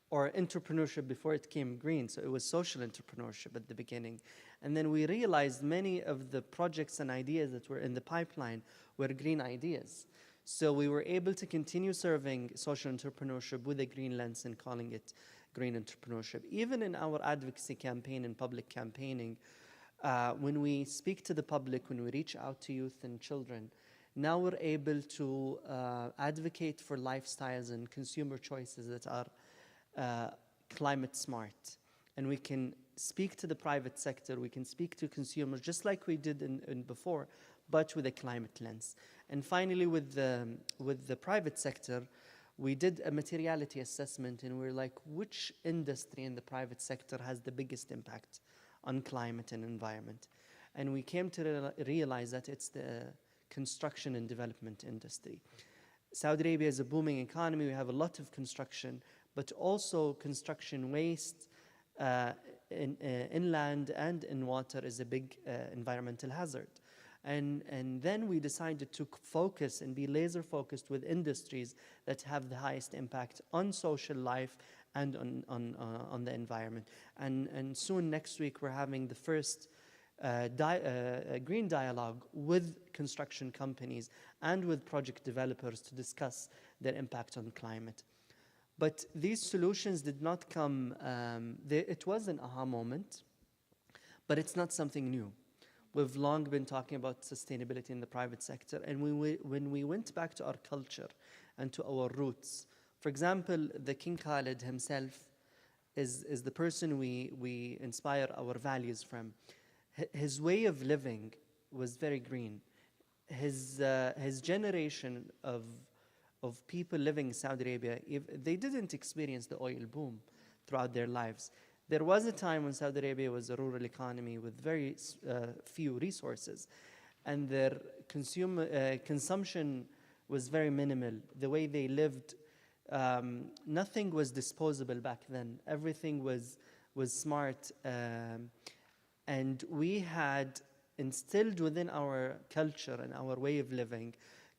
or entrepreneurship before it came green. So it was social entrepreneurship at the beginning. And then we realized many of the projects and ideas that were in the pipeline were green ideas. So we were able to continue serving social entrepreneurship with a green lens and calling it green entrepreneurship. Even in our advocacy campaign and public campaigning, when we speak to the public, when we reach out to youth and children, now we're able to advocate for lifestyles and consumer choices that are climate smart. And we can speak to the private sector, we can speak to consumers just like we did in before, but with a climate lens. And finally, with the private sector, we did a materiality assessment, and we're like, which industry in the private sector has the biggest impact on climate and environment? And we came to realize that it's the construction and development industry. Saudi Arabia is a booming economy. We have a lot of construction, but also construction waste inland and in water is a big environmental hazard. And then we decided to focus and be laser focused with industries that have the highest impact on social life and on the environment. And soon next week we're having the first green dialogue with construction companies and with project developers to discuss their impact on climate. But these solutions did not come, it was an aha moment, but it's not something new. We've long been talking about sustainability in the private sector, and when we went back to our culture and to our roots, for example, the King Khalid himself is the person we inspire our values from. His way of living was very green. His generation of people living in Saudi Arabia, they didn't experience the oil boom throughout their lives. There was a time when Saudi Arabia was a rural economy with very few resources, and their consumption was very minimal. The way they lived, nothing was disposable back then. Everything was smart, and we had instilled within our culture and our way of living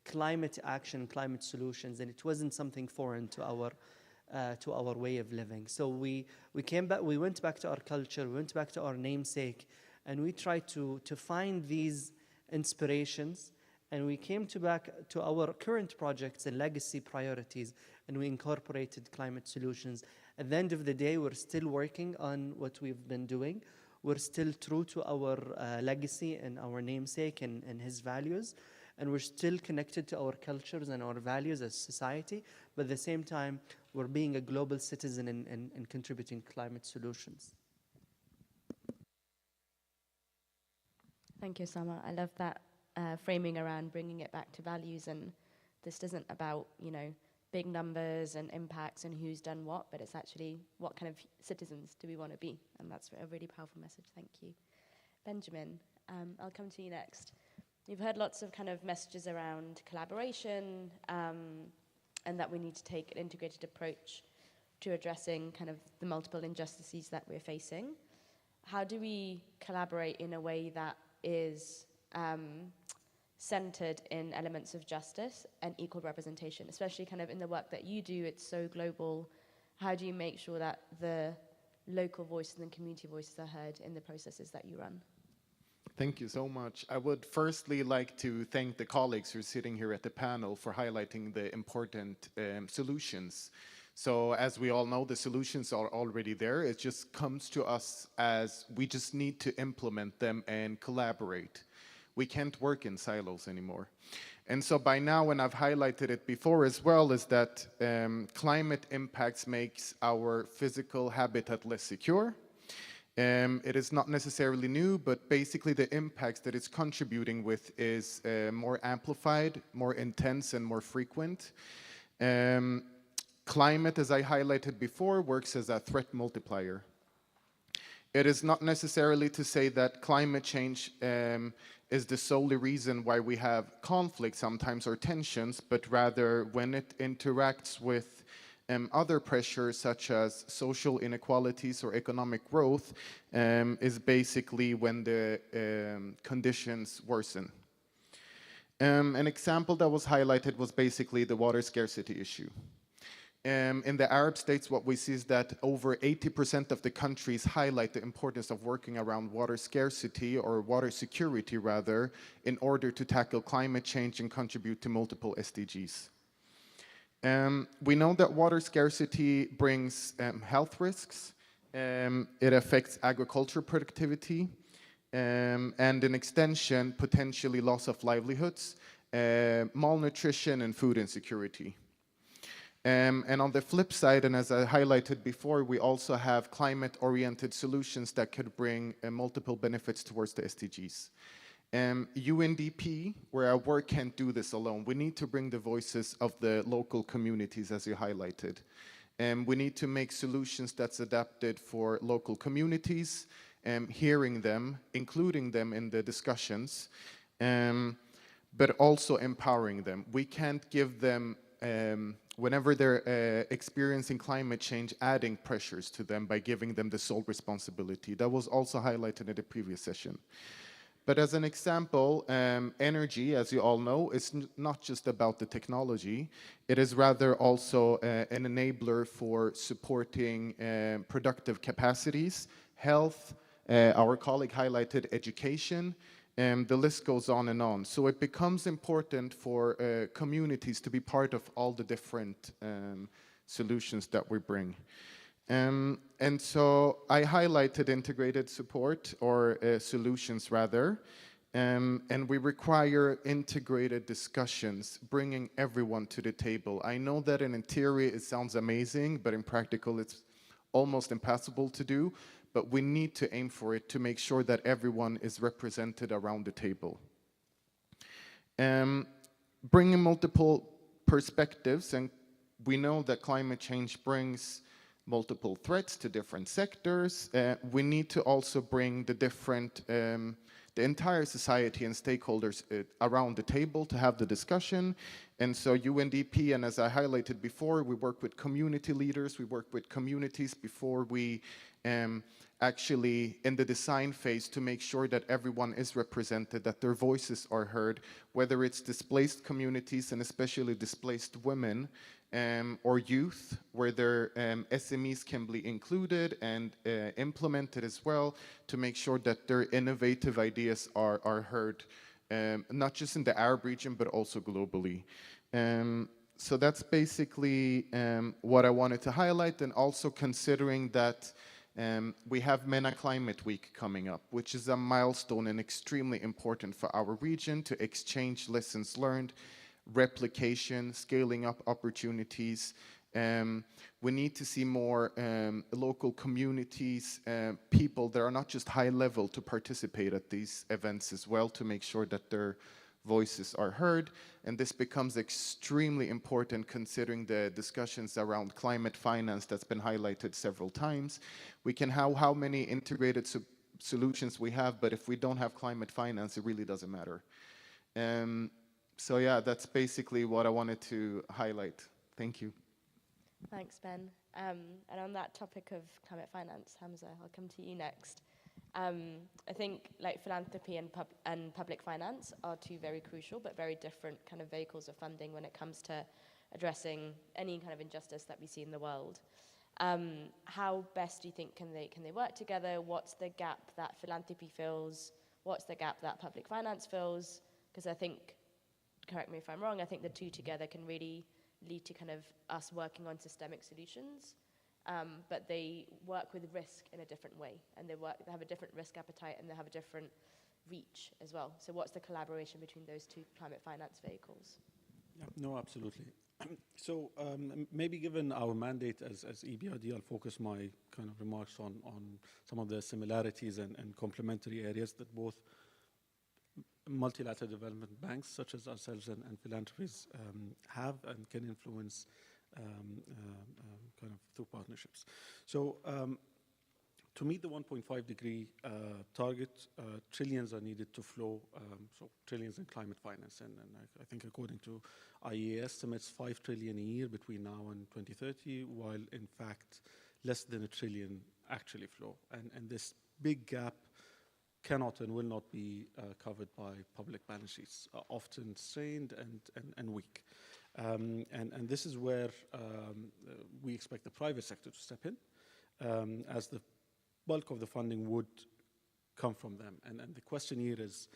climate action, climate solutions, and it wasn't something foreign to our way of living. So we came back, we went back to our culture, we went back to our namesake, and we tried to find these inspirations, and we came back to our current projects and legacy priorities, and we incorporated climate solutions. At the end of the day, we're still working on what we've been doing. We're still true to our legacy and our namesake and his values, and we're still connected to our cultures and our values as society, but at the same time, we're being a global citizen and contributing climate solutions. Thank you, Sama. I love that framing around bringing it back to values, and this isn't about, big numbers and impacts and who's done what, but it's actually what kind of citizens do we want to be, and that's a really powerful message. Thank you. Benjamin, I'll come to you next. You've heard lots of kind of messages around collaboration, and that we need to take an integrated approach to addressing kind of the multiple injustices that we're facing. How do we collaborate in a way that is centered in elements of justice and equal representation, especially kind of in the work that you do? It's so global. How do you make sure that the local voices and community voices are heard in the processes that you run? Thank you so much. I would firstly like to thank the colleagues who are sitting here at the panel for highlighting the important solutions. So as we all know, the solutions are already there. It just comes to us as we just need to implement them and collaborate. We can't work in silos anymore. And so by now, and I've highlighted it before as well, is that climate impacts makes our physical habitat less secure. It is not necessarily new, but basically the impacts that it's contributing with is more amplified, more intense, and more frequent. Climate, as I highlighted before, works as a threat multiplier. It is not necessarily to say that climate change is the solely reason why we have conflict sometimes or tensions, but rather when it interacts with other pressures such as social inequalities or economic growth is basically when the conditions worsen. An example that was highlighted was basically the water scarcity issue. In the Arab states, what we see is that over 80% of the countries highlight the importance of working around water scarcity, or water security rather, in order to tackle climate change and contribute to multiple SDGs. We know that water scarcity brings health risks. It affects agricultural productivity, and in extension, potentially loss of livelihoods, malnutrition, and food insecurity. And on the flip side, and as I highlighted before, we also have climate-oriented solutions that could bring multiple benefits towards the SDGs. UNDP, where I work, can't do this alone. We need to bring the voices of the local communities, as you highlighted. We need to make solutions that's adapted for local communities, hearing them, including them in the discussions, but also empowering them. We can't give them, whenever they're experiencing climate change, adding pressures to them by giving them the sole responsibility. That was also highlighted in the previous session. But as an example, energy, as you all know, is not just about the technology. It is rather also an enabler for supporting productive capacities, health, our colleague highlighted education, and the list goes on and on. So it becomes important for communities to be part of all the different solutions that we bring. And so I highlighted integrated support, or solutions rather, and we require integrated discussions, bringing everyone to the table. I know that in theory it sounds amazing, but in practical it's almost impossible to do, but we need to aim for it to make sure that everyone is represented around the table. Bringing multiple perspectives, and we know that climate change brings multiple threats to different sectors. We need to also bring the different, the entire society and stakeholders around the table to have the discussion. And so UNDP, and as I highlighted before, we work with community leaders, we work with communities before we actually in the design phase to make sure that everyone is represented, that their voices are heard, whether it's displaced communities and especially displaced women, or youth, where their SMEs can be included and implemented as well, to make sure that their innovative ideas are heard, not just in the Arab region, but also globally. So that's basically what I wanted to highlight, and also considering that we have MENA Climate Week coming up, which is a milestone and extremely important for our region to exchange lessons learned, replication, scaling up opportunities. We need to see more local communities, people that are not just high level, to participate at these events as well, to make sure that their voices are heard. And this becomes extremely important considering the discussions around climate finance that's been highlighted several times. We can have how many integrated solutions we have, but if we don't have climate finance, it really doesn't matter. So yeah, that's basically what I wanted to highlight. Thank you. Thanks, Ben. And on that topic of climate finance, Hamza, I'll come to you next. I think like philanthropy and public finance are two very crucial but very different kind of vehicles of funding when it comes to addressing any kind of injustice that we see in the world. How best do you think can they work together? What's the gap that philanthropy fills? What's the gap that public finance fills? Because I think, correct me if I'm wrong, I think the two together can really lead to kind of us working on systemic solutions, but they work with risk in a different way, and they have a different risk appetite, and they have a different reach as well. So what's the collaboration between those two climate finance vehicles? Yeah, no, absolutely. So maybe given our mandate as EBRD, I'll focus my kind of remarks on some of the similarities and complementary areas that both multilateral development banks, such as ourselves and philanthropies, have and can influence kind of through partnerships. So to meet the 1.5 degree target, trillions are needed to flow, so trillions in climate finance. And I think according to IEA estimates, 5 trillion a year between now and 2030, while in fact less than $1 trillion actually flow. And this big gap cannot and will not be covered by public balance sheets, often strained and weak. And this is where we expect the private sector to step in, as the bulk of the funding would come from them. And the question here is,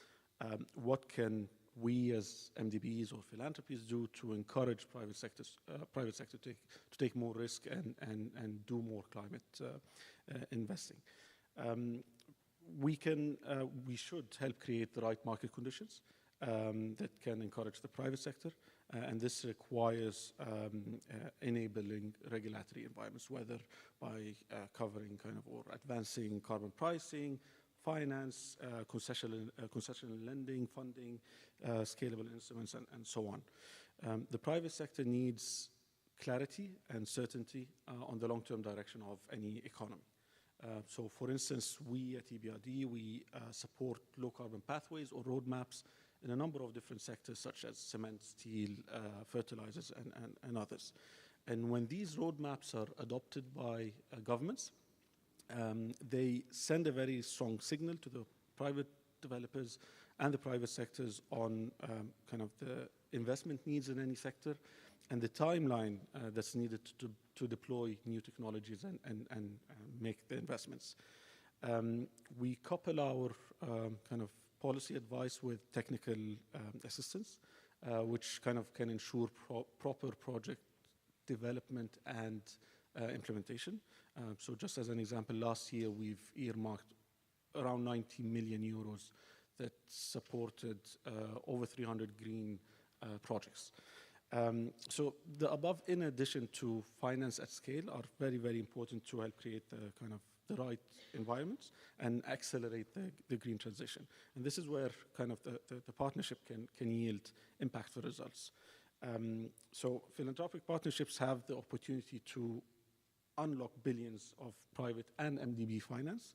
what can we as MDBs or philanthropies do to encourage private sector to take more risk and do more climate investing? We should help create the right market conditions that can encourage the private sector, and this requires enabling regulatory environments, whether by covering or advancing carbon pricing, finance, concessional lending, funding, scalable instruments, and so on. The private sector needs clarity and certainty on the long-term direction of any economy. So for instance, we at EBRD, we support low-carbon pathways or roadmaps in a number of different sectors, such as cement, steel, fertilizers, and others. And when these roadmaps are adopted by governments, they send a very strong signal to the private developers and the private sectors on the investment needs in any sector and the timeline that's needed to deploy new technologies and make the investments. We couple our policy advice with technical assistance, which can ensure proper project development and implementation. So just as an example, last year we've earmarked around 90 million euros that supported over 300 green projects. So the above, in addition to finance at scale, are very, very important to help create the right environments and accelerate the green transition. And this is where the partnership can yield impactful results. So philanthropic partnerships have the opportunity to unlock billions of private and MDB finance.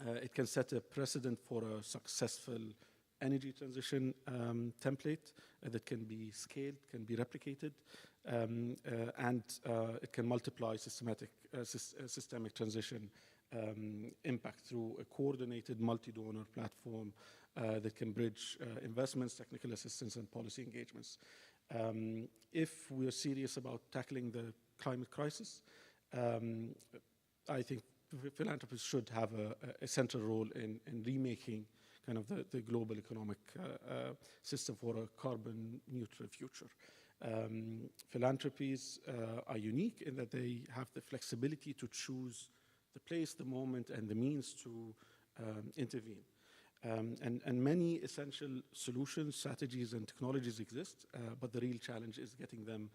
It can set a precedent for a successful energy transition template that can be scaled, can be replicated, and it can multiply systemic transition impact through a coordinated multi-donor platform that can bridge investments, technical assistance, and policy engagements. If we are serious about tackling the climate crisis, I think philanthropists should have a central role in remaking the global economic system for a carbon neutral future. Philanthropies are unique in that they have the flexibility to choose the place, the moment, and the means to intervene. And many essential solutions, strategies, and technologies exist, but the real challenge is getting them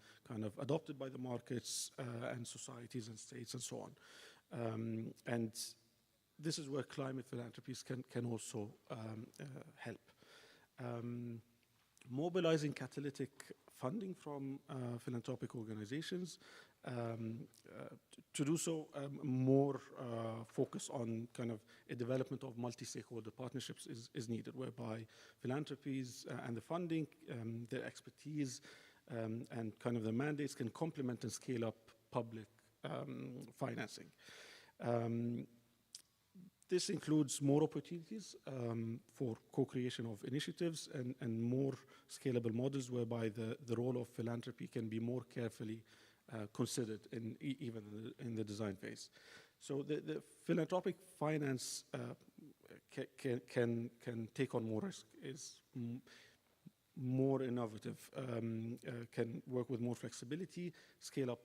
adopted by the markets and societies and states and so on. And this is where climate philanthropies can also help. Mobilizing catalytic funding from philanthropic organizations. To do so, more focus on a development of multi-stakeholder partnerships is needed, whereby philanthropies and the funding, their expertise, and the mandates can complement and scale up public financing. This includes more opportunities for co-creation of initiatives and more scalable models whereby the role of philanthropy can be more carefully considered even in the design phase. So the philanthropic finance can take on more risk, is more innovative, can work with more flexibility, scale up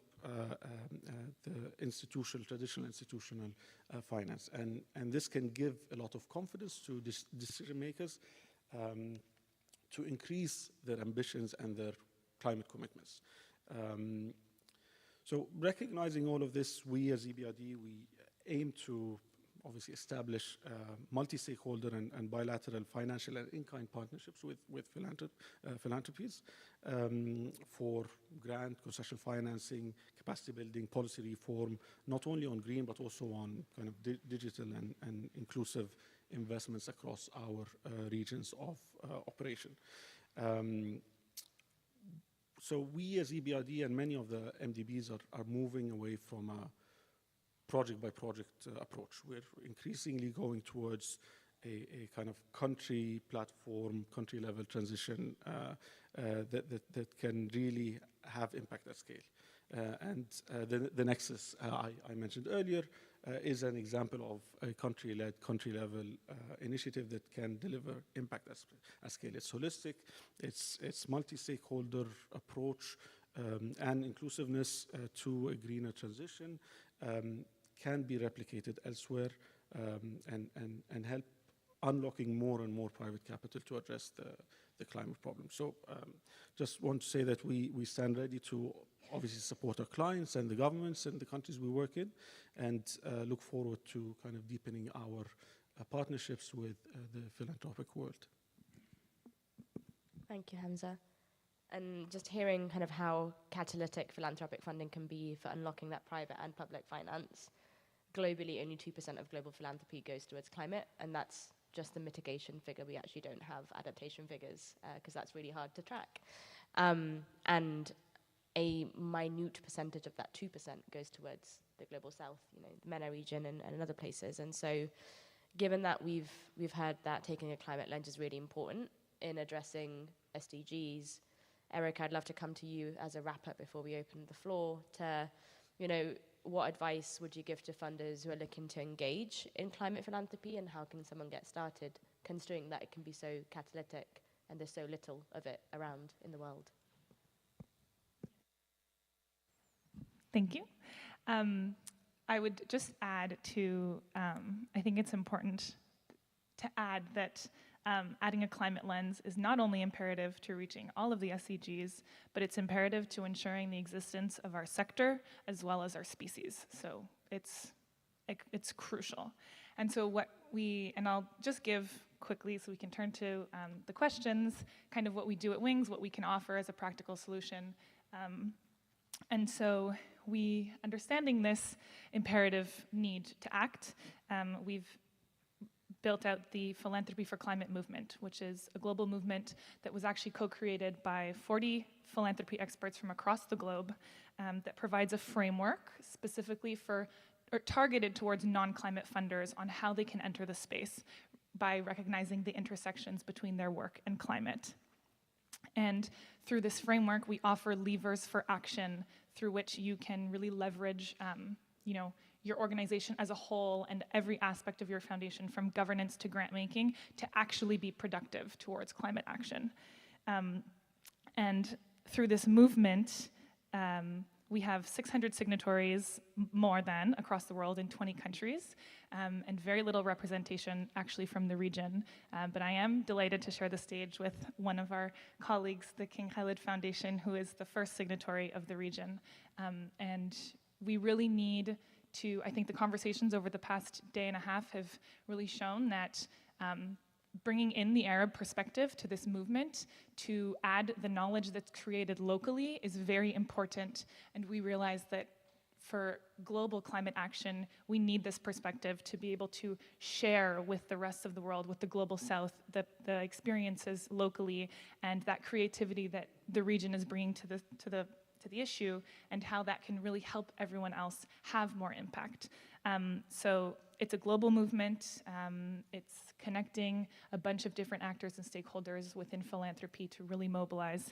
the traditional institutional finance. And this can give a lot of confidence to decision makers to increase their ambitions and their climate commitments. So recognizing all of this, we as EBRD, we aim to obviously establish multi-stakeholder and bilateral financial and in-kind partnerships with philanthropies for grant, concession financing, capacity building, policy reform, not only on green, but also on digital and inclusive investments across our regions of operation. So we as EBRD and many of the MDBs are moving away from a project-by-project approach. We're increasingly going towards a kind of country platform, country level transition that can really have impact at scale. The Nexus I mentioned earlier is an example of a country-led, country-level initiative that can deliver impact at scale. It's holistic, it's multi-stakeholder approach, and inclusiveness to a greener transition can be replicated elsewhere and help unlocking more and more private capital to address the climate problem. So just want to say that we stand ready to obviously support our clients and the governments and the countries we work in, and look forward to kind of deepening our partnerships with the philanthropic world. Thank you, Hamza. And just hearing kind of how catalytic philanthropic funding can be for unlocking that private and public finance. Globally, only 2% of global philanthropy goes towards climate, and that's just the mitigation figure. We actually don't have adaptation figures because that's really hard to track. And a minute percentage of that 2% goes towards the global south, the MENA region and other places. And so given that we've heard that taking a climate lens is really important in addressing SDGs, Erica, I'd love to come to you as a wrap-up before we open the floor to, what advice would you give to funders who are looking to engage in climate philanthropy, and how can someone get started, considering that it can be so catalytic and there's so little of it around in the world? Thank you. I would just add to, I think it's important to add that adding a climate lens is not only imperative to reaching all of the SDGs, but it's imperative to ensuring the existence of our sector as well as our species. So it's crucial. And so and I'll just give quickly so we can turn to the questions, kind of what we do at Wings, what we can offer as a practical solution. And so understanding this imperative need to act, we've built out the Philanthropy for Climate movement, which is a global movement that was actually co-created by 40 philanthropy experts from across the globe that provides a framework specifically targeted towards non-climate funders on how they can enter the space by recognizing the intersections between their work and climate. And through this framework, we offer levers for action through which you can really leverage your organization as a whole and every aspect of your foundation, from governance to grant making, to actually be productive towards climate action. And through this movement, we have 600 signatories more than across the world in 20 countries, and very little representation actually from the region. But I am delighted to share the stage with one of our colleagues, the King Khalid Foundation, who is the first signatory of the region. And we really need to, I think the conversations over the past day and a half have really shown that bringing in the Arab perspective to this movement to add the knowledge that's created locally is very important. And we realize that for global climate action, we need this perspective to be able to share with the rest of the world, with the global south, the experiences locally and that creativity that the region is bringing to the issue, and how that can really help everyone else have more impact. So it's a global movement. It's connecting a bunch of different actors and stakeholders within philanthropy to really mobilize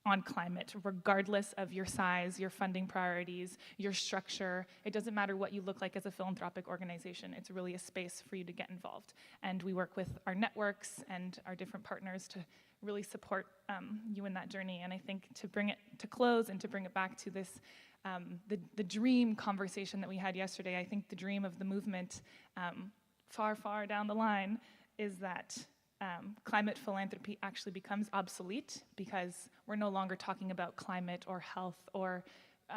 on climate, regardless of your size, your funding priorities, your structure. It doesn't matter what you look like as a philanthropic organization. It's really a space for you to get involved. And we work with our networks and our different partners to really support you in that journey. And I think to bring it to close and to bring it back to this, the dream conversation that we had yesterday, I think the dream of the movement far, far down the line is that climate philanthropy actually becomes obsolete, because we're no longer talking about climate or health or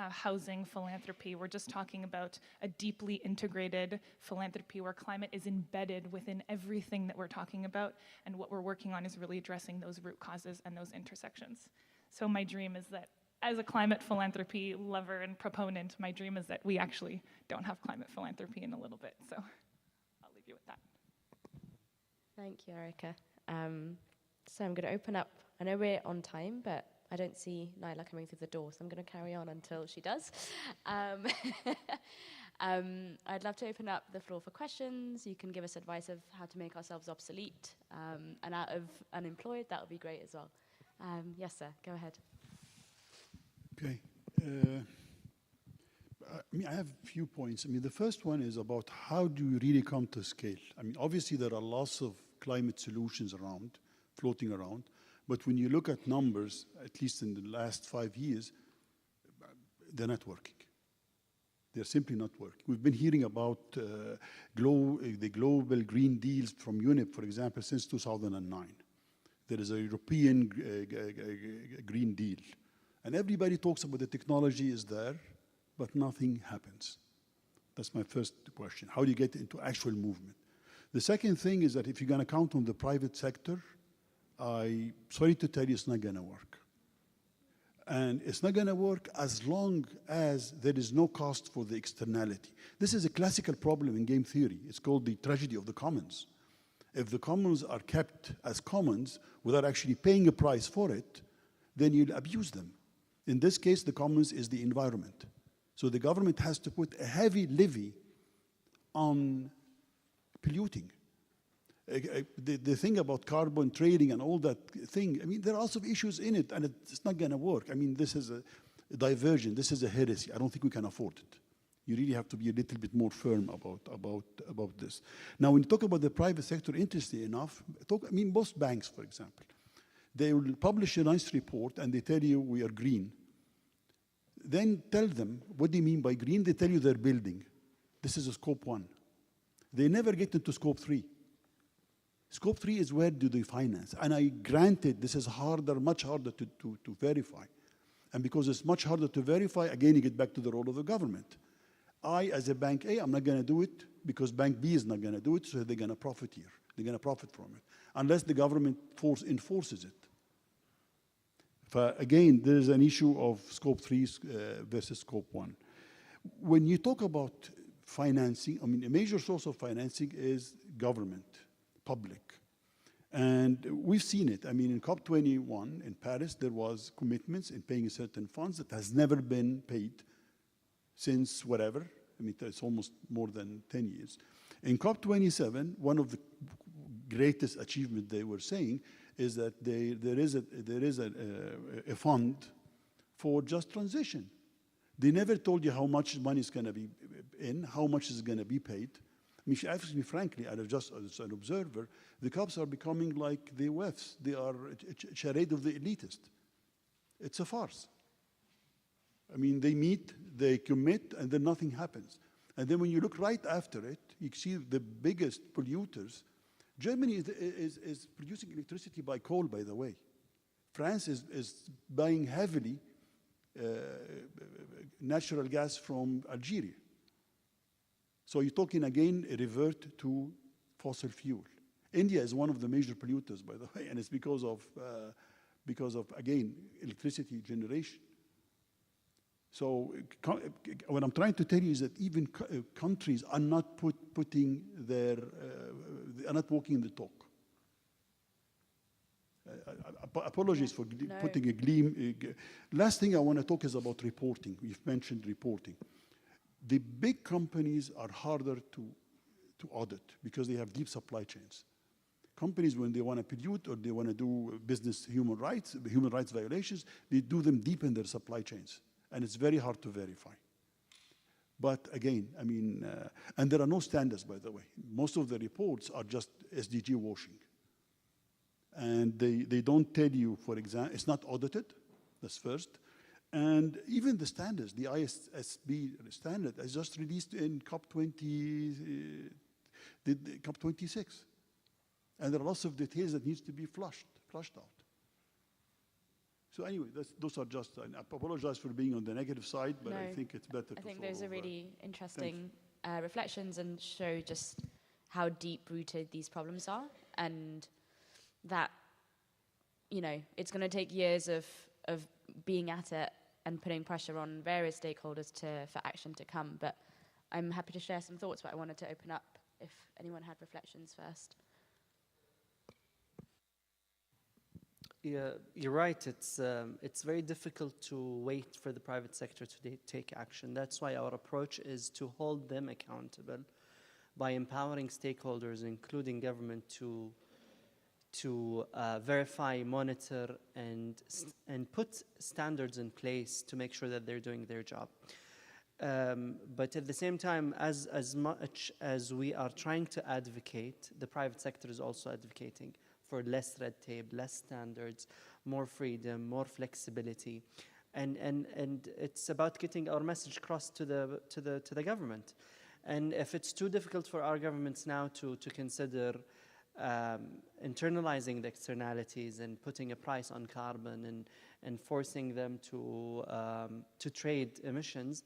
housing philanthropy. We're just talking about a deeply integrated philanthropy where climate is embedded within everything that we're talking about, and what we're working on is really addressing those root causes and those intersections. So my dream is that, as a climate philanthropy lover and proponent, my dream is that we actually don't have climate philanthropy in a little bit. So I'll leave you with that. Thank you, Erica. So I'm going to open up. I know we're on time, but I don't see Naila coming through the door, so I'm going to carry on until she does. I'd love to open up the floor for questions. You can give us advice of how to make ourselves obsolete and out of unemployed. That would be great as well. Yes, sir, go ahead. Okay. I have a few points. The first one is about how do you really come to scale? Obviously there are lots of climate solutions around, floating around, but when you look at numbers, at least in the last 5 years, they're not working. They're simply not working. We've been hearing about the global green deals from UNEP, for example, since 2009. There is a European Green Deal. And everybody talks about the technology is there, but nothing happens. That's my first question. How do you get into actual movement? The second thing is that if you're going to count on the private sector, sorry to tell you, it's not going to work. And it's not going to work as long as there is no cost for the externality. This is a classical problem in game theory. It's called the tragedy of the commons. If the commons are kept as commons without actually paying a price for it, then you'll abuse them. In this case, the commons is the environment. So the government has to put a heavy levy on polluting. The thing about carbon trading and all that thing, there are lots of issues in it, and it's not going to work. This is a diversion. This is a heresy. I don't think we can afford it. You really have to be a little bit more firm about this. Now, when you talk about the private sector, interestingly enough, most banks, for example, they will publish a nice report, and they tell you we are green. Then tell them, what do you mean by green? They tell you they're building. This is a scope 1. They never get into scope 3. Scope 3 is where do they finance? And I granted this is harder, much harder to verify. And because it's much harder to verify, again, you get back to the role of the government. I, as a bank A, I'm not going to do it because bank B is not going to do it, so they're going to profit here. They're going to profit from it, unless the government enforces it. Again, there is an issue of scope 3 versus scope 1. When you talk about financing, a major source of financing is government. Public. And we've seen it. In COP21 in Paris, there was commitments in paying certain funds that has never been paid since whatever. It's almost more than 10 years. In COP27, one of the greatest achievements they were saying is that there is a fund for just transition. They never told you how much money is going to be in, how much is going to be paid. If you ask me frankly, just as an observer, the COPs are becoming like the WEFs. They are a charade of the elitist. It's a farce. They meet, they commit, and then nothing happens. And then when you look right after it, you see the biggest polluters. Germany is producing electricity by coal, by the way. France is buying heavily natural gas from Algeria. So you're talking again a revert to fossil fuel. India is one of the major polluters, by the way, and it's because of again electricity generation. So what I'm trying to tell you is that even countries are not putting their are not walking the talk. Apologies for putting a gleam. Last thing I want to talk is about reporting. We've mentioned reporting. The big companies are harder to audit because they have deep supply chains. Companies, when they want to pollute or they want to do business human rights violations, they do them deep in their supply chains. And it's very hard to verify. But again, and there are no standards, by the way. Most of the reports are just SDG washing. And they don't tell you, for example, it's not audited, that's first. And even the standards, the ISSB standard is just released in COP26. And there are lots of details that needs to be flushed out. So anyway, those are just, I apologize for being on the negative side, but I think it's better to I think those are really interesting reflections and show just how deep-rooted these problems are, and that, it's going to take years of being at it and putting pressure on various stakeholders for action to come. But I'm happy to share some thoughts, but I wanted to open up if anyone had reflections first. Yeah, you're right. It's very difficult to wait for the private sector to take action. That's why our approach is to hold them accountable by empowering stakeholders, including government, to verify, monitor, and put standards in place to make sure that they're doing their job. But at the same time, as much as we are trying to advocate, the private sector is also advocating for less red tape, less standards, more freedom, more flexibility, and it's about getting our message across to the government. And if it's too difficult for our governments now to consider internalizing the externalities and putting a price on carbon and forcing them to trade emissions,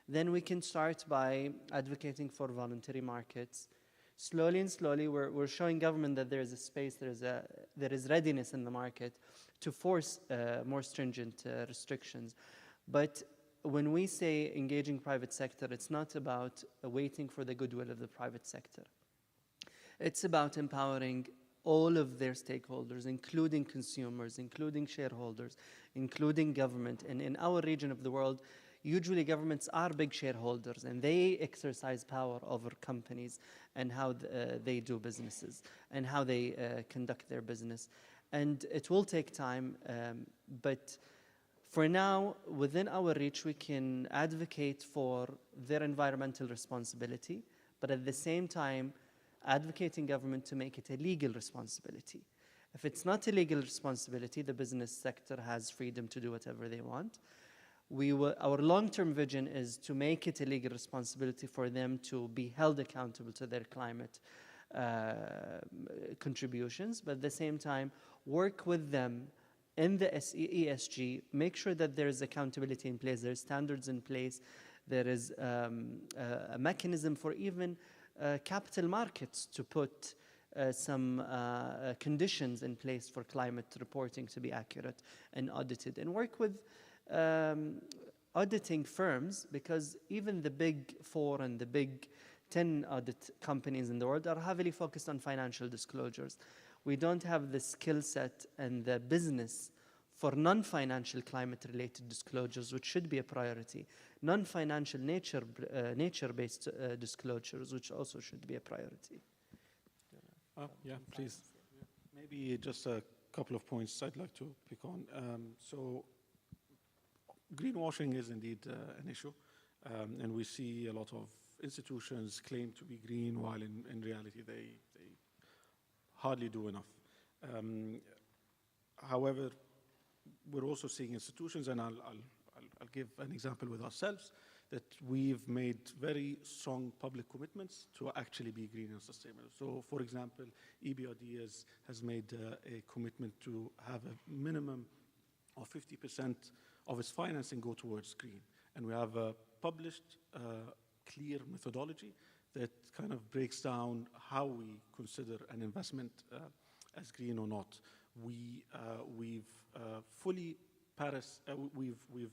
then we can start by advocating for voluntary markets. Slowly and slowly, we're showing government that there is a space, there is readiness in the market to force more stringent restrictions. But when we say engaging private sector, it's not about waiting for the goodwill of the private sector. It's about empowering all of their stakeholders, including consumers, including shareholders, including government. And in our region of the world, usually governments are big shareholders and they exercise power over companies and how they do businesses and how they conduct their business. And it will take time, but for now, within our reach, we can advocate for their environmental responsibility, but at the same time, advocating government to make it a legal responsibility. If it's not a legal responsibility, the business sector has freedom to do whatever they want. Our long-term vision is to make it a legal responsibility for them to be held accountable to their climate contributions, but at the same time, work with them in the ESG, make sure that there is accountability in place, there's standards in place, there is a mechanism for even capital markets to put some conditions in place for climate reporting to be accurate and audited, and work with auditing firms, because even the big 4 and the big 10 audit companies in the world are heavily focused on financial disclosures. We don't have the skill set and the business for non-financial climate-related disclosures, which should be a priority. Non-financial nature-based disclosures, which also should be a priority. Yeah, please. Maybe just a couple of points I'd like to pick on. So greenwashing is indeed an issue, and we see a lot of institutions claim to be green while in reality they hardly do enough. However, we're also seeing institutions, and I'll give an example with ourselves, that we've made very strong public commitments to actually be green and sustainable. So, for example, EBRD has made a commitment to have a minimum of 50% of its financing go towards green. And we have a published, clear methodology that kind of breaks down how we consider an investment as green or not. We've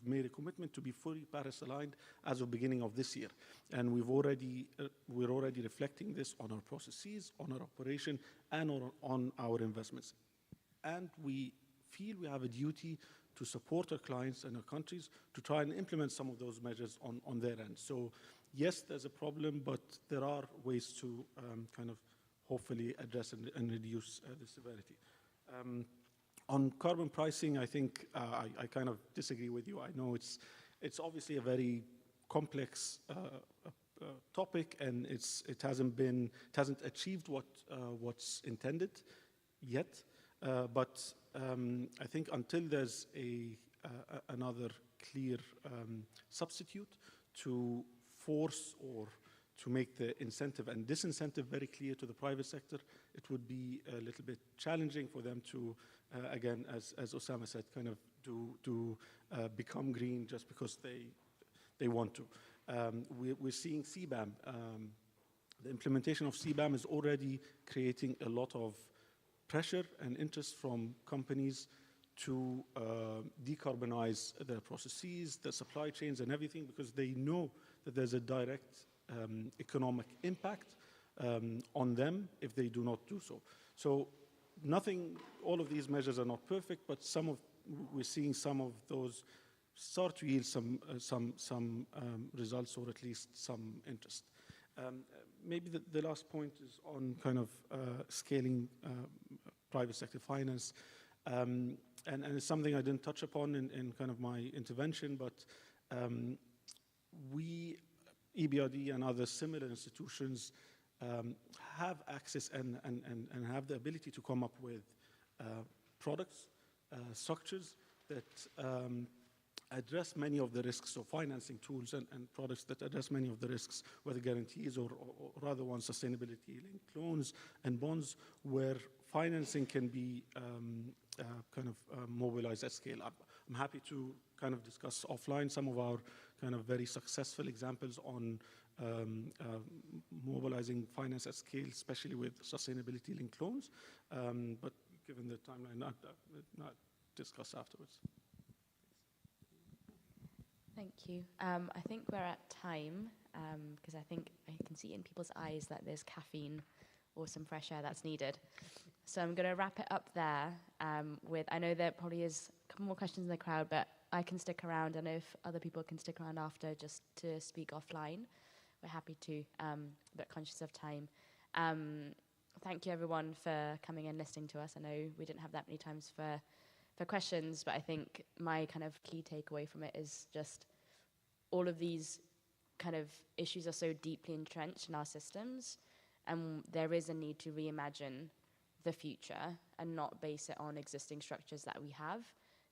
made a commitment to be fully Paris aligned as of beginning of this year, and we're already reflecting this on our processes, on our operation, and on our investments. And we feel we have a duty to support our clients and our countries to try and implement some of those measures on their end. So yes, there's a problem, but there are ways to kind of hopefully address and reduce the severity. On carbon pricing, I think I kind of disagree with you. I know it's obviously a very complex topic, and it hasn't achieved what's intended yet. But I think until there's another clear substitute to force or to make the incentive and disincentive very clear to the private sector, it would be a little bit challenging for them to, again, as Osama said, kind of to become green just because they want to. We're seeing CBAM. The implementation of CBAM is already creating a lot of pressure and interest from companies to decarbonize their processes, their supply chains and everything, because they know that there's a direct economic impact on them if they do not do so. So all of these measures are not perfect, but we're seeing some of those start to yield some results, or at least some interest. Maybe the last point is on kind of scaling private sector finance. And it's something I didn't touch upon in kind of my intervention, but we, EBRD and other similar institutions, have access and have the ability to come up with products, structures that address many of the risks, so financing tools and products that address many of the risks, whether guarantees or other ones, sustainability-linked loans and bonds, where financing can be kind of mobilized at scale. I'm happy to kind of discuss offline some of our kind of very successful examples on mobilizing finance at scale, especially with sustainability-linked loans. But given the timeline, not discuss afterwards. Thank you. I think we're at time, because I think I can see in people's eyes that there's caffeine or some fresh air that's needed. So I'm going to wrap it up there with, I know there probably is a couple more questions in the crowd, but I can stick around. I know if other people can stick around after just to speak offline, we're happy to, but conscious of time. Thank you everyone for coming and listening to us. I know we didn't have that many times for questions, but I think my kind of key takeaway from it is just all of these kind of issues are so deeply entrenched in our systems, and there is a need to reimagine the future and not base it on existing structures that we have.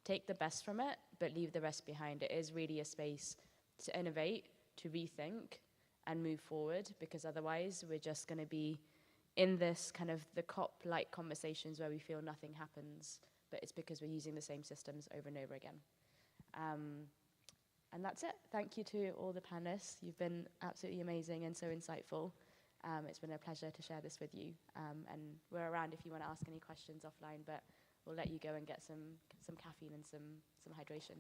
Take the best from it, but leave the rest behind. It is really a space to innovate, to rethink, and move forward, because otherwise we're just going to be in this kind of the COP-like conversations where we feel nothing happens, but it's because we're using the same systems over and over again. And that's it. Thank you to all the panelists. You've been absolutely amazing and so insightful. It's been a pleasure to share this with you. And we're around if you want to ask any questions offline, but we'll let you go and get some caffeine and some hydration.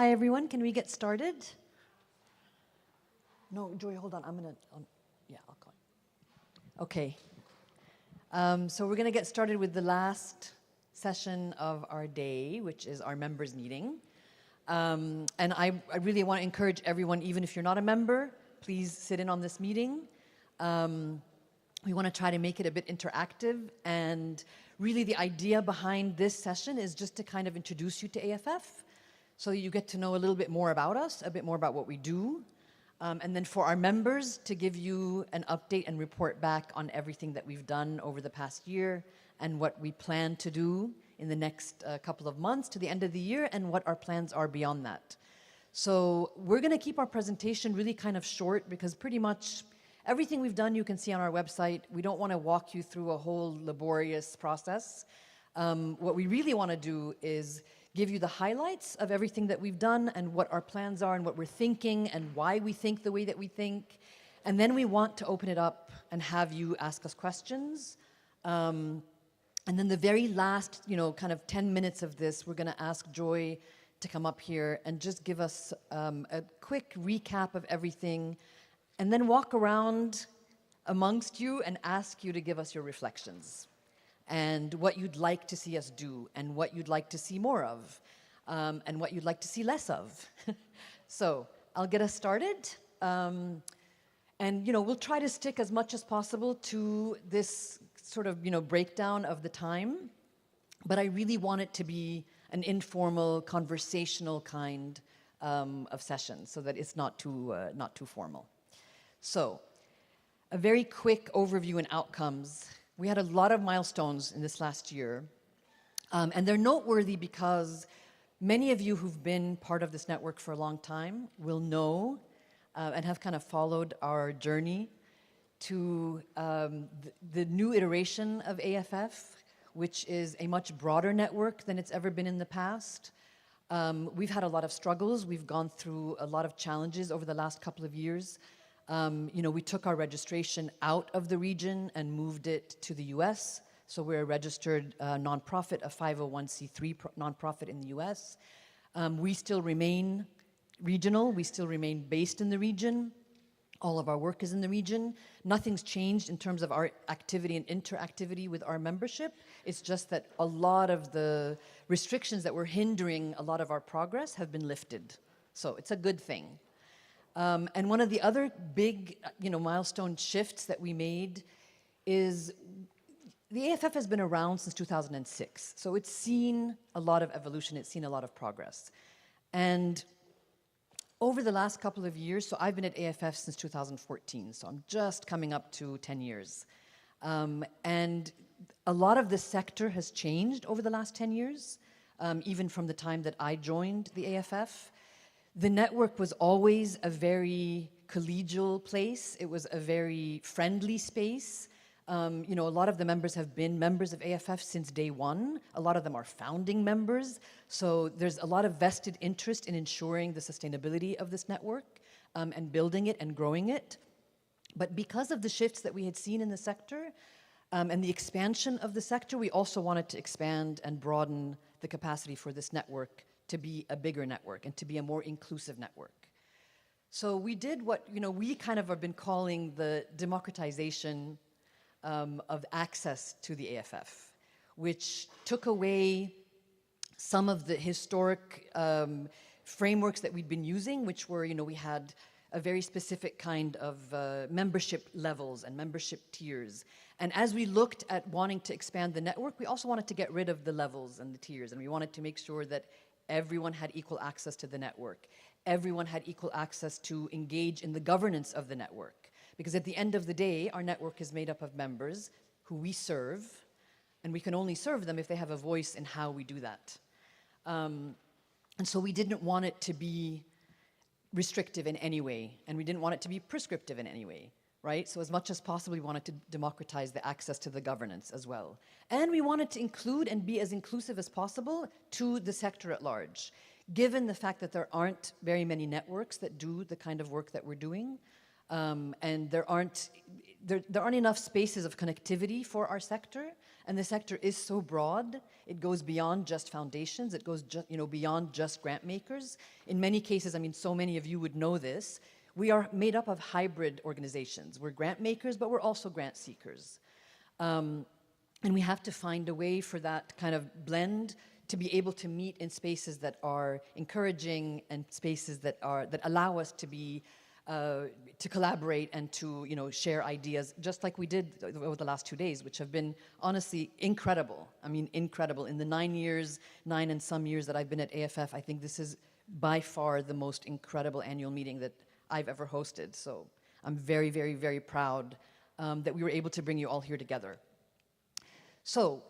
Hi, everyone. Can we get started? No, Joy, hold on. Yeah, I'll call you. Okay. So we're going to get started with the last session of our day, which is our members meeting. And I really want to encourage everyone, even if you're not a member, please sit in on this meeting. We want to try to make it a bit interactive, and really the idea behind this session is just to kind of introduce you to AFF, so you get to know a little bit more about us, a bit more about what we do, and then for our members to give you an update and report back on everything that we've done over the past year and what we plan to do in the next couple of months to the end of the year, and what our plans are beyond that. So we're going to keep our presentation really kind of short, because pretty much everything we've done you can see on our website. We don't want to walk you through a whole laborious process. What we really want to do is give you the highlights of everything that we've done and what our plans are and what we're thinking and why we think the way that we think. And then we want to open it up and have you ask us questions. And then the very last, kind of 10 minutes of this, we're going to ask Joy to come up here and just give us a quick recap of everything, and then walk around amongst you and ask you to give us your reflections and what you'd like to see us do and what you'd like to see more of, and what you'd like to see less of. So I'll get us started. And we'll try to stick as much as possible to this sort of breakdown of the time, but I really want it to be an informal, conversational kind of session, so that it's not too formal. So, a very quick overview and outcomes. We had a lot of milestones in this last year, and they're noteworthy because many of you who've been part of this network for a long time will know and have kind of followed our journey to the new iteration of AFF, which is a much broader network than it's ever been in the past. We've had a lot of struggles. We've gone through a lot of challenges over the last couple of years. We took our registration out of the region and moved it to the US. So we're a registered nonprofit, a 501c3 nonprofit in the US. We still remain regional. We still remain based in the region. All of our work is in the region. Nothing's changed in terms of our activity and interactivity with our membership. It's just that a lot of the restrictions that were hindering a lot of our progress have been lifted. So it's a good thing. And one of the other big, milestone shifts that we made is the AFF has been around since 2006. So it's seen a lot of evolution. It's seen a lot of progress. And over the last couple of years, so I've been at AFF since 2014, so I'm just coming up to 10 years. And a lot of the sector has changed over the last 10 years, even from the time that I joined the AFF. The network was always a very collegial place. It was a very friendly space. A lot of the members have been members of AFF since day one. A lot of them are founding members. So there's a lot of vested interest in ensuring the sustainability of this network and building it and growing it. But because of the shifts that we had seen in the sector and the expansion of the sector, we also wanted to expand and broaden the capacity for this network to be a bigger network and to be a more inclusive network. So we did what we kind of have been calling the democratization of access to the AFF, which took away some of the historic frameworks that we'd been using, which were, we had a very specific kind of membership levels and membership tiers. And as we looked at wanting to expand the network, we also wanted to get rid of the levels and the tiers, and we wanted to make sure that everyone had equal access to the network. Everyone had equal access to engage in the governance of the network. Because at the end of the day, our network is made up of members who we serve, and we can only serve them if they have a voice in how we do that. And so we didn't want it to be restrictive in any way, and we didn't want it to be prescriptive in any way, right? So as much as possible, we wanted to democratize the access to the governance as well. And we wanted to include and be as inclusive as possible to the sector at large, given the fact that there aren't very many networks that do the kind of work that we're doing. And there aren't enough spaces of connectivity for our sector, And the sector is so broad, it goes beyond just foundations, it goes beyond just grant makers. In many cases, I mean, so many of you would know this, we are made up of hybrid organizations. We're grant makers, but we're also grant seekers. And we have to find a way for that kind of blend to be able to meet in spaces that are encouraging and spaces that allow us to be to collaborate and to share ideas, just like we did over the last 2 days, which have been honestly incredible. I mean, incredible. In the 9 and some years that I've been at AFF, I think this is by far the most incredible annual meeting that I've ever hosted. So I'm very, very, very proud that we were able to bring you all here together. So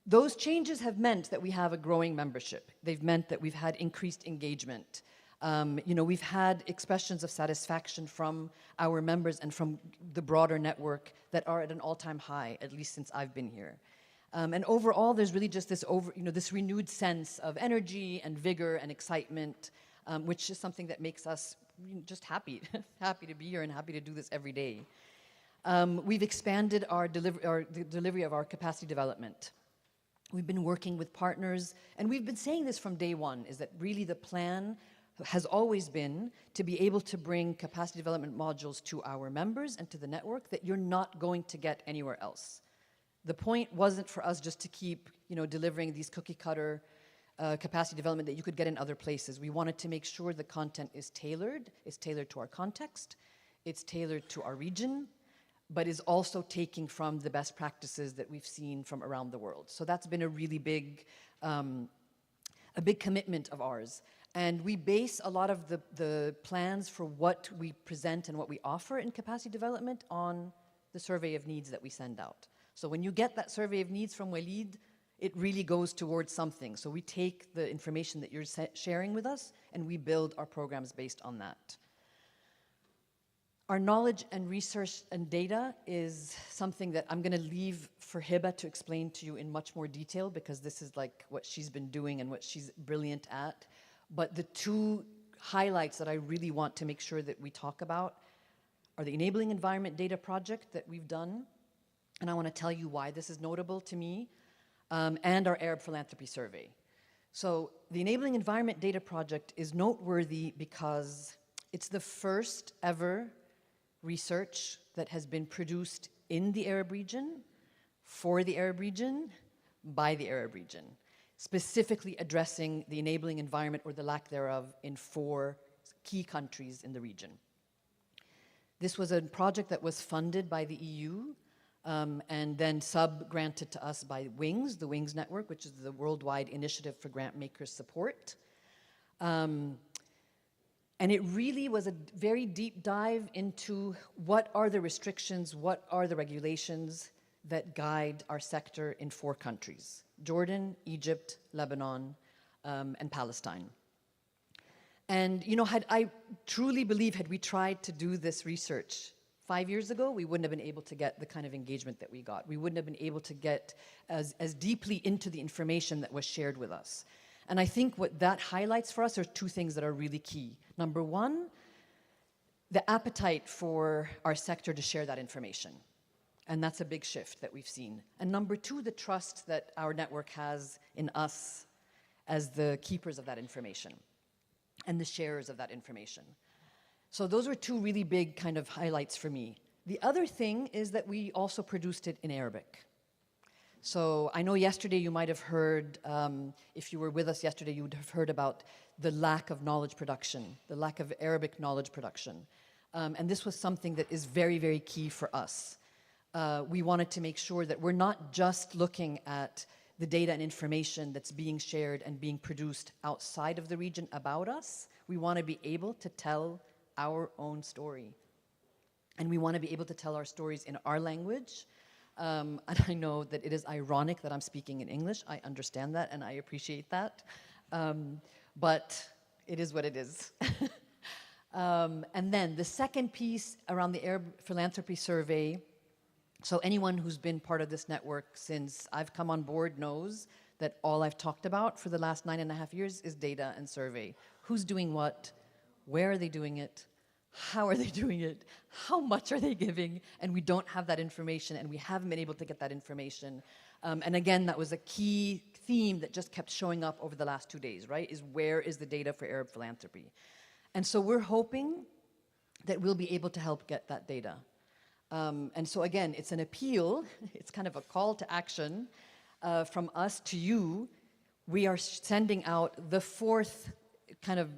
those changes have meant that we have a growing membership. They've meant that we've had increased engagement. We've had expressions of satisfaction from our members and from the broader network that are at an all-time high, at least since I've been here. And overall, there's really just this renewed sense of energy and vigor and excitement, which is something that makes us just happy, happy to be here and happy to do this every day. We've expanded the delivery of our capacity development. We've been working with partners, and we've been saying this from day one, is that really the plan has always been to be able to bring capacity development modules to our members and to the network that you're not going to get anywhere else. The point wasn't for us just to keep, delivering these cookie-cutter capacity development that you could get in other places. We wanted to make sure the content is tailored. It's tailored to our context. It's tailored to our region, but is also taking from the best practices that we've seen from around the world. So that's been a really big commitment of ours. And we base a lot of the plans for what we present and what we offer in capacity development on the survey of needs that we send out. So when you get that survey of needs from Walid, it really goes towards something. So we take the information that you're sharing with us and we build our programs based on that. Our knowledge and research and data is something that I'm going to leave for Hiba to explain to you in much more detail, because this is like what she's been doing and what she's brilliant at. But the two highlights that I really want to make sure that we talk about are the Enabling Environment Data Project that we've done, and I want to tell you why this is notable to me, and our Arab Philanthropy Survey. So the Enabling Environment Data Project is noteworthy because it's the first ever research that has been produced in the Arab region, for the Arab region, by the Arab region, specifically addressing the enabling environment or the lack thereof in 4 key countries in the region. This was a project that was funded by the EU and then sub-granted to us by WINGS, the WINGS Network, which is the worldwide initiative for grant makers support. And it really was a very deep dive into what are the restrictions, what are the regulations that guide our sector in 4 countries: Jordan, Egypt, Lebanon, and Palestine. And I truly believe had we tried to do this research 5 years ago, we wouldn't have been able to get the kind of engagement that we got. We wouldn't have been able to get as deeply into the information that was shared with us. And I think what that highlights for us are 2 things that are really key. Number 1, the appetite for our sector to share that information. And that's a big shift that we've seen. And number 2, the trust that our network has in us as the keepers of that information and the sharers of that information. So those were 2 really big kind of highlights for me. The other thing is that we also produced it in Arabic. So I know yesterday you might have heard, if you were with us yesterday, you would have heard about the lack of knowledge production, the lack of Arabic knowledge production. And this was something that is very, very key for us. We wanted to make sure that we're not just looking at the data and information that's being shared and being produced outside of the region about us. We want to be able to tell our own story. And we want to be able to tell our stories in our language. And I know that it is ironic that I'm speaking in English. I understand that and I appreciate that. But it is what it is. And then the second piece around the Arab Philanthropy Survey. So anyone who's been part of this network since I've come on board knows that all I've talked about for the last 9.5 years is data and survey. Who's doing what? Where are they doing it? How are they doing it? How much are they giving? And we don't have that information, and we haven't been able to get that information. And again, that was a key theme that just kept showing up over the last 2 days, right? Is where is the data for Arab philanthropy? And so we're hoping that we'll be able to help get that data. And so again, it's an appeal, it's kind of a call to action from us to you. We are sending out the 4th kind of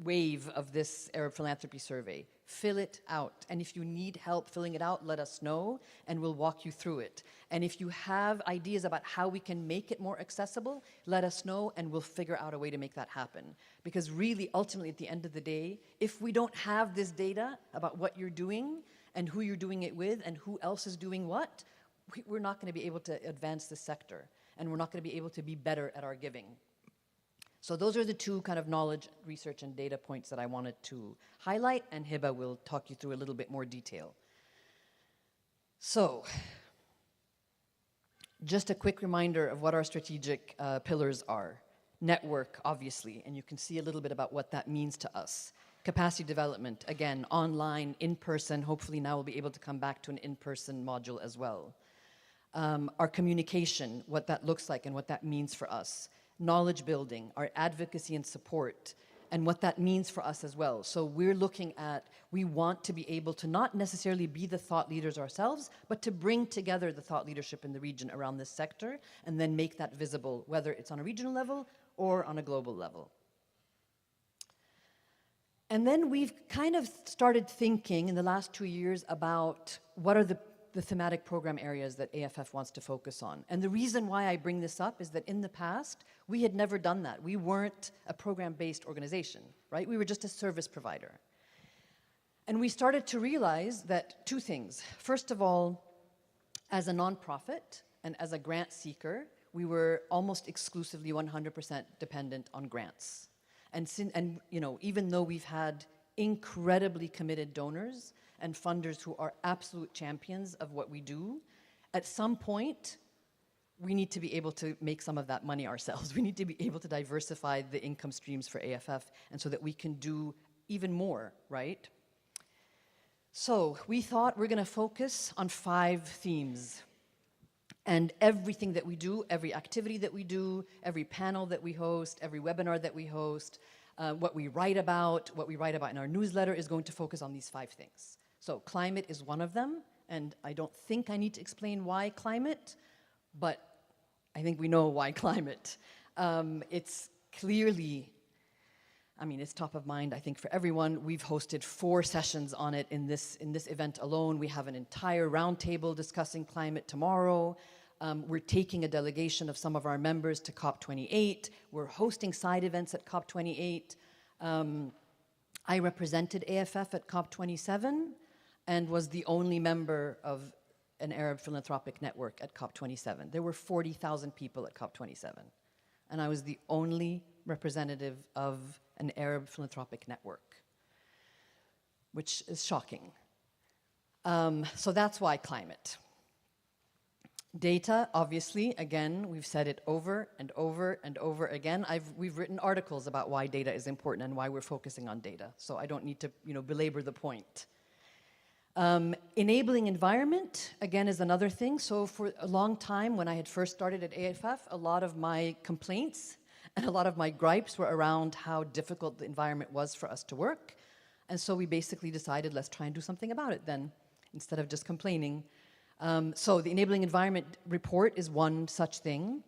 wave of this Arab philanthropy survey. Fill it out. And if you need help filling it out, let us know, and we'll walk you through it. And if you have ideas about how we can make it more accessible, let us know, and we'll figure out a way to make that happen. Because really, ultimately, at the end of the day, if we don't have this data about what you're doing and who you're doing it with and who else is doing what, we're not going to be able to advance this sector, and we're not going to be able to be better at our giving. So those are the 2 kind of knowledge, research, and data points that I wanted to highlight, and Hiba will talk you through a little bit more detail. So, just a quick reminder of what our strategic pillars are. Network, obviously, and you can see a little bit about what that means to us. Capacity development, again, online, in-person. Hopefully now we'll be able to come back to an in-person module as well. Our communication, what that looks like and what that means for us. Knowledge building, our advocacy and support, and what that means for us as well. So we're looking at, we want to be able to not necessarily be the thought leaders ourselves, but to bring together the thought leadership in the region around this sector, and then make that visible, whether it's on a regional level or on a global level. And then we've kind of started thinking in the last 2 years about what are the thematic program areas that AFF wants to focus on. And the reason why I bring this up is that in the past, we had never done that. We weren't a program-based organization, right? We were just a service provider. And we started to realize that 2 things. First of all, as a nonprofit and as a grant seeker, we were almost exclusively 100% dependent on grants. And you know, even though we've had incredibly committed donors and funders who are absolute champions of what we do, at some point, we need to be able to make some of that money ourselves. We need to be able to diversify the income streams for AFF, and so that we can do even more, right? So we thought we're gonna focus on 5 themes. And everything that we do, every activity that we do, every panel that we host, every webinar that we host, what we write about in our newsletter is going to focus on these 5 things. So climate is one of them, and I don't think I need to explain why climate, but I think we know why climate. It's clearly, I mean, it's top of mind, I think, for everyone. We've hosted 4 sessions on it in this event alone. We have an entire roundtable discussing climate tomorrow. We're taking a delegation of some of our members to COP28. We're hosting side events at COP28. I represented AFF at COP27 and was the only member of an Arab philanthropic network at COP27. There were 40,000 people at COP27, and I was the only representative of an Arab philanthropic network, which is shocking. So that's why climate. Data, obviously, again, we've said it over and over and over again. We've written articles about why data is important and why we're focusing on data, so I don't need to, belabor the point. Enabling environment, again, is another thing. So for a long time, when I had first started at AFF, a lot of my complaints and a lot of my gripes were around how difficult the environment was for us to work. And so we basically decided, let's try and do something about it then, instead of just complaining. So the Enabling Environment report is one such thing.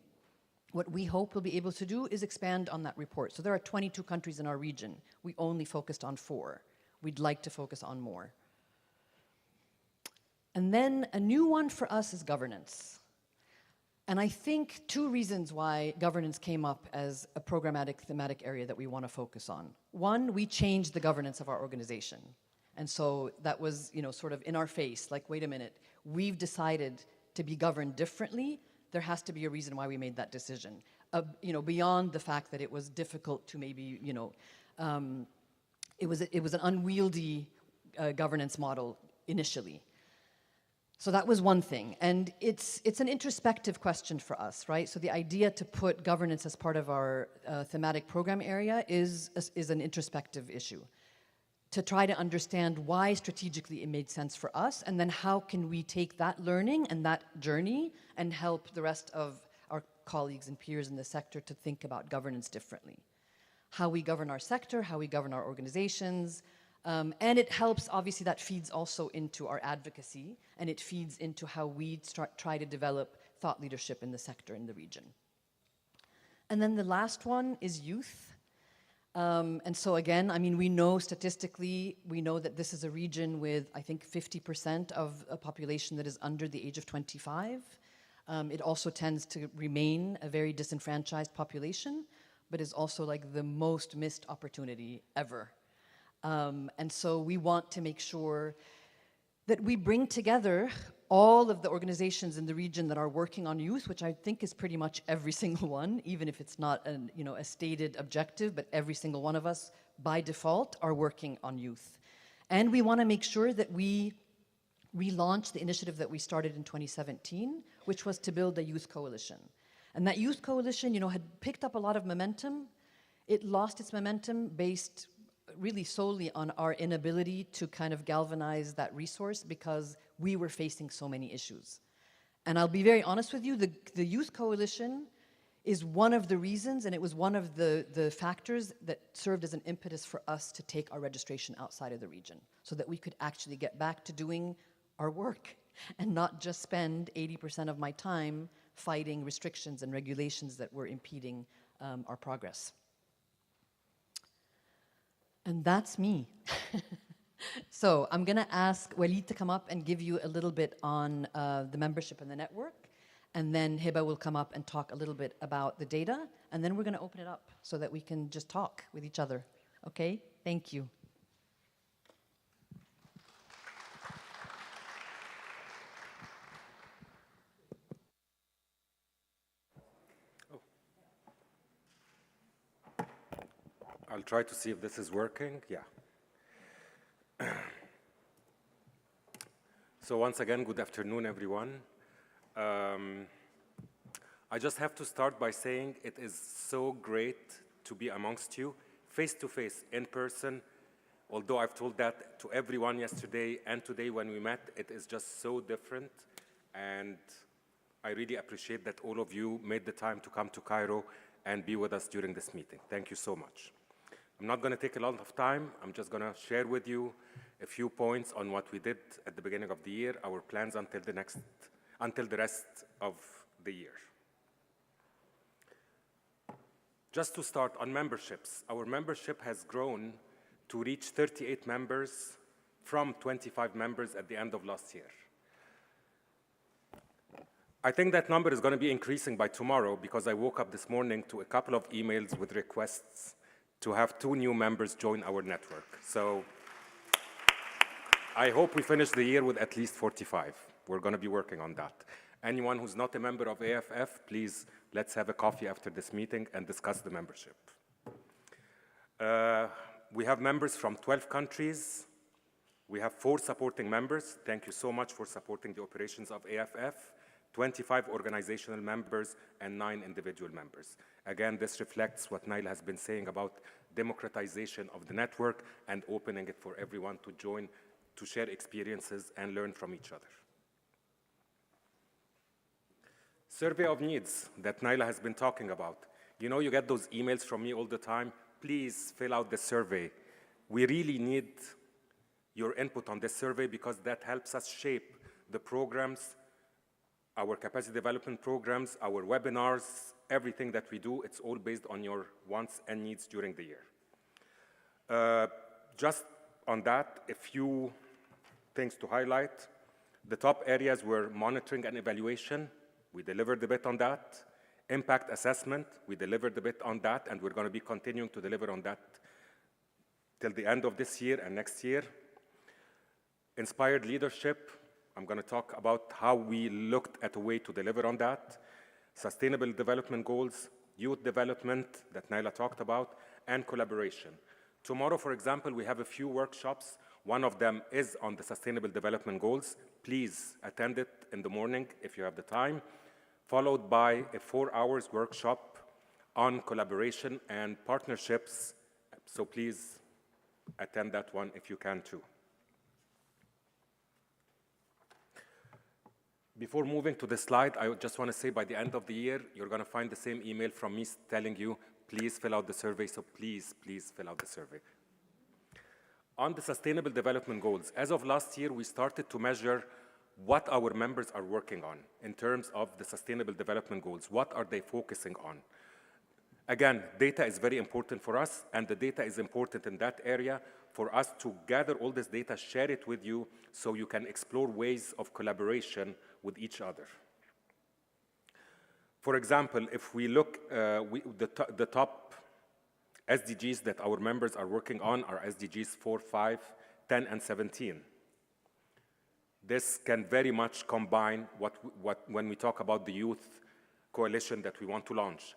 What we hope we'll be able to do is expand on that report. So there are 22 countries in our region. We only focused on 4. We'd like to focus on more. And then a new one for us is governance. And I think 2 reasons why governance came up as a programmatic thematic area that we want to focus on. One, we changed the governance of our organization. And so that was, sort of in our face, like, wait a minute, we've decided to be governed differently. There has to be a reason why we made that decision. Beyond the fact that it was difficult to maybe, it was an unwieldy governance model initially. So that was one thing, and it's an introspective question for us, right? So the idea to put governance as part of our thematic program area is an introspective issue. to try to understand why strategically it made sense for us, and then how can we take that learning and that journey and help the rest of our colleagues and peers in the sector to think about governance differently. How we govern our sector, how we govern our organizations, and it helps, obviously that feeds also into our advocacy, and it feeds into how we try to develop thought leadership in the sector in the region. And then the last one is youth. And so again, I mean, we know statistically, we know that this is a region with, I think, 50% of a population that is under the age of 25. It also tends to remain a very disenfranchised population, but is also like the most missed opportunity ever. And so we want to make sure that we bring together all of the organizations in the region that are working on youth, which I think is pretty much every single one, even if it's not a stated objective, but every single one of us by default are working on youth. And we want to make sure that we relaunch the initiative that we started in 2017, which was to build a youth coalition. And that youth coalition, had picked up a lot of momentum. It lost its momentum based really solely on our inability to kind of galvanize that resource because we were facing so many issues. And I'll be very honest with you, the Youth Coalition is one of the reasons, and it was one of the factors that served as an impetus for us to take our registration outside of the region, so that we could actually get back to doing our work and not just spend 80% of my time fighting restrictions and regulations that were impeding our progress. And that's me. So I'm going to ask Walid to come up and give you a little bit on the membership and the network. And then Hiba will come up and talk a little bit about the data. And then we're going to open it up so that we can just talk with each other. Okay? Thank you. I'll try to see if this is working. Yeah. So once again, good afternoon, everyone. I just have to start by saying it is so great to be amongst you, face-to-face, in person. Although I've told that to everyone yesterday and today when we met, it is just so different. And I really appreciate that all of you made the time to come to Cairo and be with us during this meeting. Thank you so much. I'm not going to take a lot of time. I'm just going to share with you a few points on what we did at the beginning of the year, our plans until the rest of the year. Just to start on memberships, our membership has grown to reach 38 members from 25 members at the end of last year. I think that number is going to be increasing by tomorrow because I woke up this morning to a couple of emails with requests to have 2 new members join our network. So I hope we finish the year with at least 45. We're going to be working on that. Anyone who's not a member of AFF, please, let's have a coffee after this meeting and discuss the membership. We have members from 12 countries. We have 4 supporting members. Thank you so much for supporting the operations of AFF. 25 organizational members and 9 individual members. Again, this reflects what Naila has been saying about democratization of the network and opening it for everyone to join, to share experiences and learn from each other. Survey of needs that Naila has been talking about. You know, you get those emails from me all the time. Please fill out the survey. We really need your input on this survey because that helps us shape the programs, our capacity development programs, our webinars, everything that we do, it's all based on your wants and needs during the year. Just on that, a few things to highlight. The top areas were monitoring and evaluation. We delivered a bit on that. Impact assessment, we delivered a bit on that, and we're going to be continuing to deliver on that till the end of this year and next year. Inspired leadership, I'm going to talk about how we looked at a way to deliver on that. Sustainable development goals, youth development that Naila talked about, and collaboration. Tomorrow, for example, we have a few workshops. One of them is on the sustainable development goals. Please attend it in the morning if you have the time, followed by a 4-hour workshop on collaboration and partnerships. So please attend that one if you can too. Before moving to the slide, I just want to say by the end of the year, you're going to find the same email from me telling you, please fill out the survey. So please, please fill out the survey. On the Sustainable Development Goals, as of last year, we started to measure what our members are working on in terms of the Sustainable Development Goals. What are they focusing on? Again, data is very important for us, and the data is important in that area for us to gather all this data, share it with you, so you can explore ways of collaboration with each other. For example, if we look, the top SDGs that our members are working on are SDGs 4, 5, 10, and 17. This can very much combine when we talk about the youth coalition that we want to launch.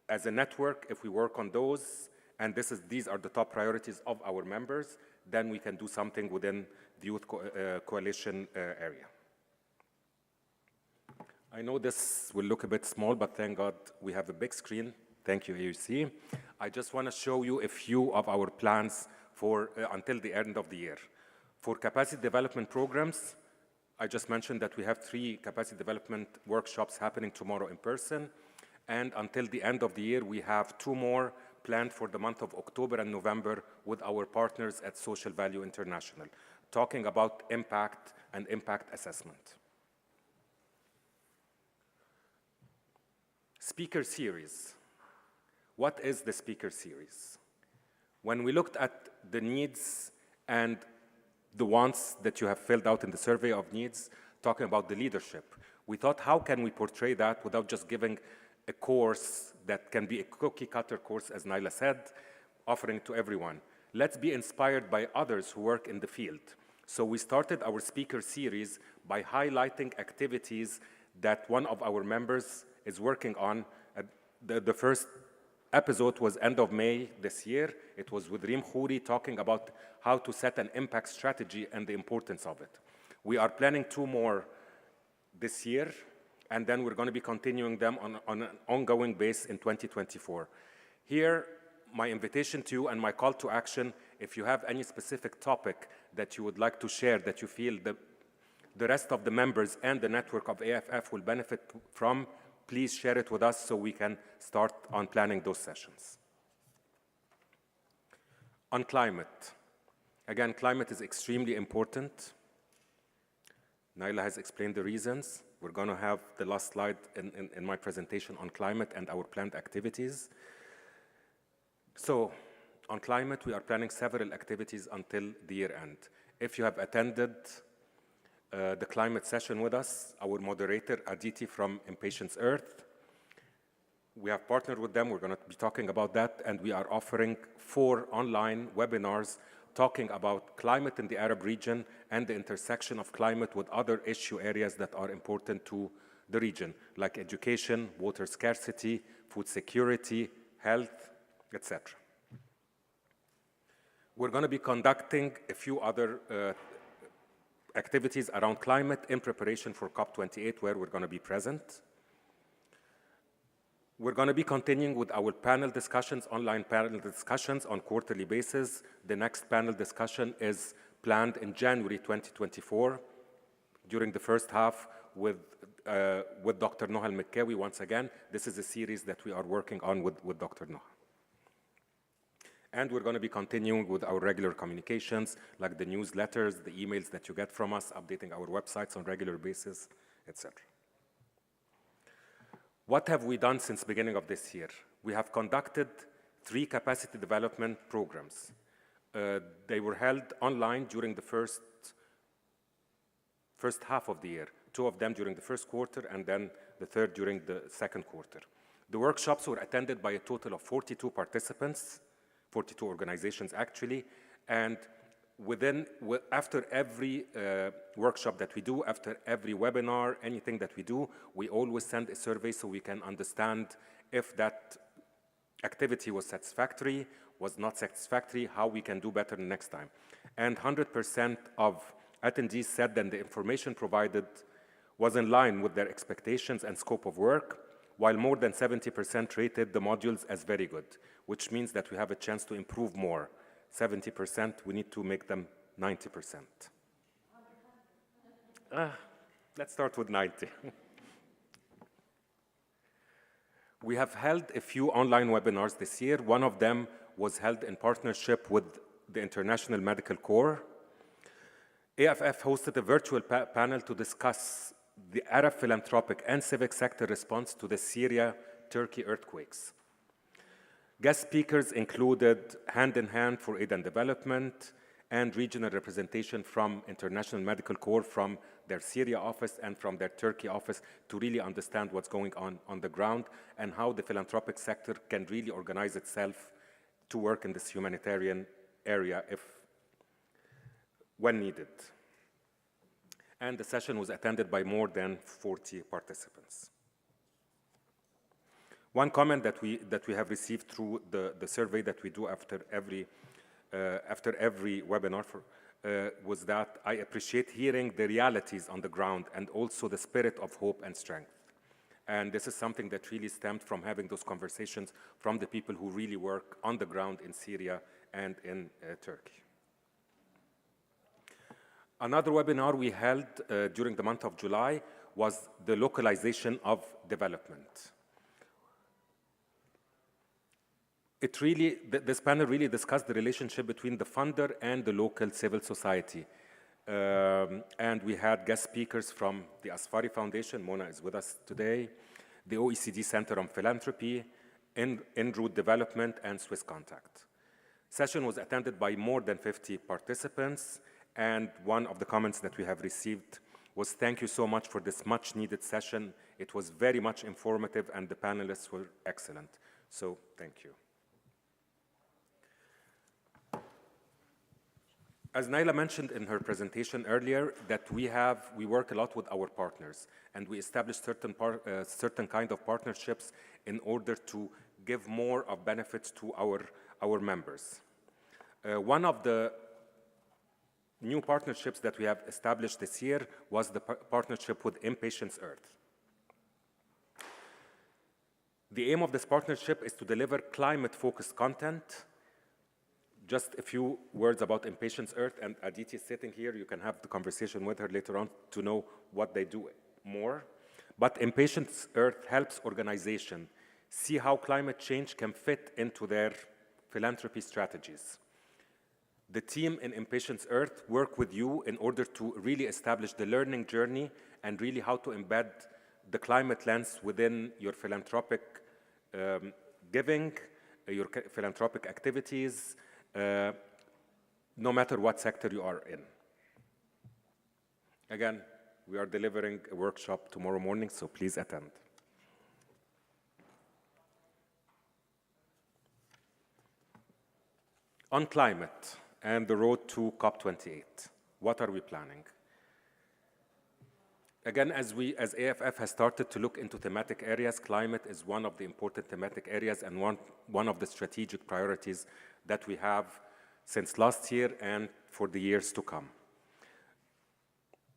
As a network, if we work on those, and these are the top priorities of our members, then we can do something within the youth coalition area. I know this will look a bit small, but thank God we have a big screen. Thank you, AUC. I just want to show you a few of our plans for until the end of the year. For capacity development programs, I just mentioned that we have 3 capacity development workshops happening tomorrow in person. And until the end of the year, we have 2 more planned for the month of October and November with our partners at Social Value International, talking about impact and impact assessment. Speaker series. What is the speaker series? When we looked at the needs and the wants that you have filled out in the survey of needs, talking about the leadership, we thought, how can we portray that without just giving a course that can be a cookie-cutter course, as Naila said, offering to everyone? Let's be inspired by others who work in the field. So we started our speaker series by highlighting activities that one of our members is working on. The first episode was end of May this year. It was with Reem Khouri talking about how to set an impact strategy and the importance of it. We are planning 2 more this year, and then we're going to be continuing them on an ongoing basis in 2024. Here, my invitation to you and my call to action, if you have any specific topic that you would like to share that you feel the rest of the members and the network of AFF will benefit from, please share it with us so we can start on planning those sessions. On climate. Again, climate is extremely important. Naila has explained the reasons. We're going to have the last slide in my presentation on climate and our planned activities. So, on climate, we are planning several activities until the year end. If you have attended the climate session with us, our moderator, Aditi from Impatience Earth, we have partnered with them. We're going to be talking about that, and we are offering 4 online webinars talking about climate in the Arab region and the intersection of climate with other issue areas that are important to the region, like education, water scarcity, food security, health, etc. We're going to be conducting a few other activities around climate in preparation for COP28, where we're going to be present. We're going to be continuing with our panel discussions, online panel discussions on quarterly basis. The next panel discussion is planned in January 2024 during the first half with Dr. Noha Al-Mekkawi once again. This is a series that we are working on with Dr. Noha. And we're going to be continuing with our regular communications, like the newsletters, the emails that you get from us, updating our websites on regular basis, etc. What have we done since the beginning of this year? We have conducted 3 capacity development programs. They were held online during the first half of the year, 2 of them during the first quarter, and then the 3rd during the second quarter. The workshops were attended by a total of 42 participants, 42 organizations actually, and after every workshop that we do, after every webinar, anything that we do, we always send a survey so we can understand if that activity was satisfactory, was not satisfactory, how we can do better next time. And 100% of attendees said that the information provided was in line with their expectations and scope of work, while more than 70% rated the modules as very good, which means that we have a chance to improve more. 70%, we need to make them 90%. Let's start with 90. We have held a few online webinars this year. One of them was held in partnership with the International Medical Corps. AFF hosted a virtual panel to discuss the Arab philanthropic and civic sector response to the Syria-Turkey earthquakes. Guest speakers included Hand in Hand for Aid and Development and regional representation from International Medical Corps, from their Syria office and from their Turkey office, to really understand what's going on the ground and how the philanthropic sector can really organize itself to work in this humanitarian area when needed. And the session was attended by more than 40 participants. One comment that we have received through the survey that we do after every webinar was that I appreciate hearing the realities on the ground and also the spirit of hope and strength. And this is something that really stemmed from having those conversations from the people who really work on the ground in Syria and in Turkey. Another webinar we held during the month of July was the localization of development. This panel really discussed the relationship between the funder and the local civil society. And we had guest speakers from the Asfari Foundation, Mona is with us today, the OECD Center on Philanthropy, En-Route Development, and Swiss Contact. Session was attended by more than 50 participants, and one of the comments that we have received was, "Thank you so much for this much needed session. It was very much informative and the panelists were excellent." So thank you. As Naila mentioned in her presentation earlier, that we work a lot with our partners, and we establish certain kind of partnerships in order to give more of benefits to our members. One of the new partnerships that we have established this year was the partnership with Impatience Earth. The aim of this partnership is to deliver climate-focused content. Just a few words about Impatience Earth, and Aditi is sitting here. You can have the conversation with her later on to know what they do more. But Impatience Earth helps organizations see how climate change can fit into their philanthropy strategies. The team in Impatience Earth work with you in order to really establish the learning journey and really how to embed the climate lens within your philanthropic giving, your philanthropic activities, no matter what sector you are in. Again, we are delivering a workshop tomorrow morning, so please attend. On climate and the road to COP28, what are we planning? Again, as AFF has started to look into thematic areas, climate is one of the important thematic areas and one of the strategic priorities that we have since last year and for the years to come.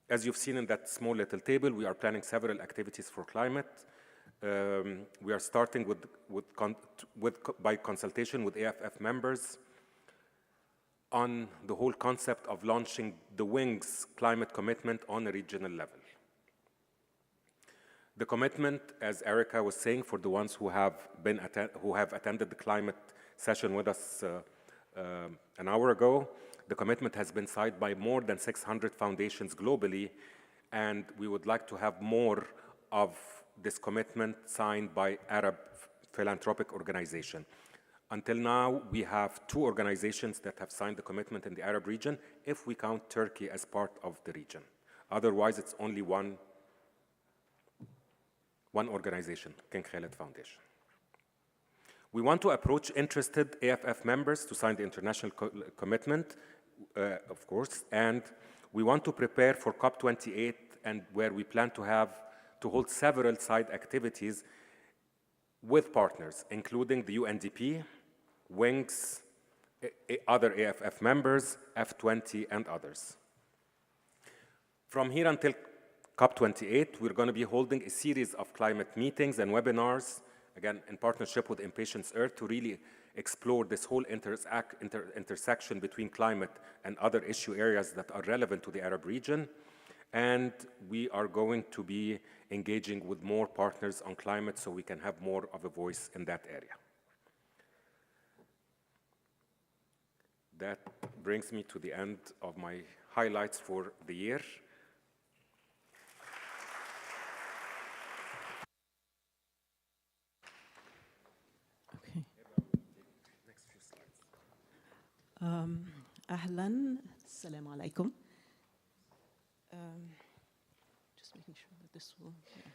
As you've seen in that small little table, we are planning several activities for climate. We are starting by consultation with AFF members on the whole concept of launching the WINGS climate commitment on a regional level. The commitment, as Erica was saying, for the ones who have attended the climate session with us an hour ago, the commitment has been signed by more than 600 foundations globally, and we would like to have more of this commitment signed by Arab Philanthropic Organization. Until now, we have 2 organizations that have signed the commitment in the Arab region, if we count Turkey as part of the region. Otherwise, it's only one organization, King Khaled Foundation. We want to approach interested AFF members to sign the international commitment, of course, and we want to prepare for COP28, and where we plan to hold several side activities with partners, including the UNDP, WINGS, other AFF members, F20, and others. From here until COP28, we're going to be holding a series of climate meetings and webinars again, in partnership with Impatience Earth, to really explore this whole intersection between climate and other issue areas that are relevant to the Arab region. And we are going to be engaging with more partners on climate so we can have more of a voice in that area. That brings me to the end of my highlights for the year. Okay. Next few slides. Ahlan, assalamu alaikum. Just making sure that this will. Yeah.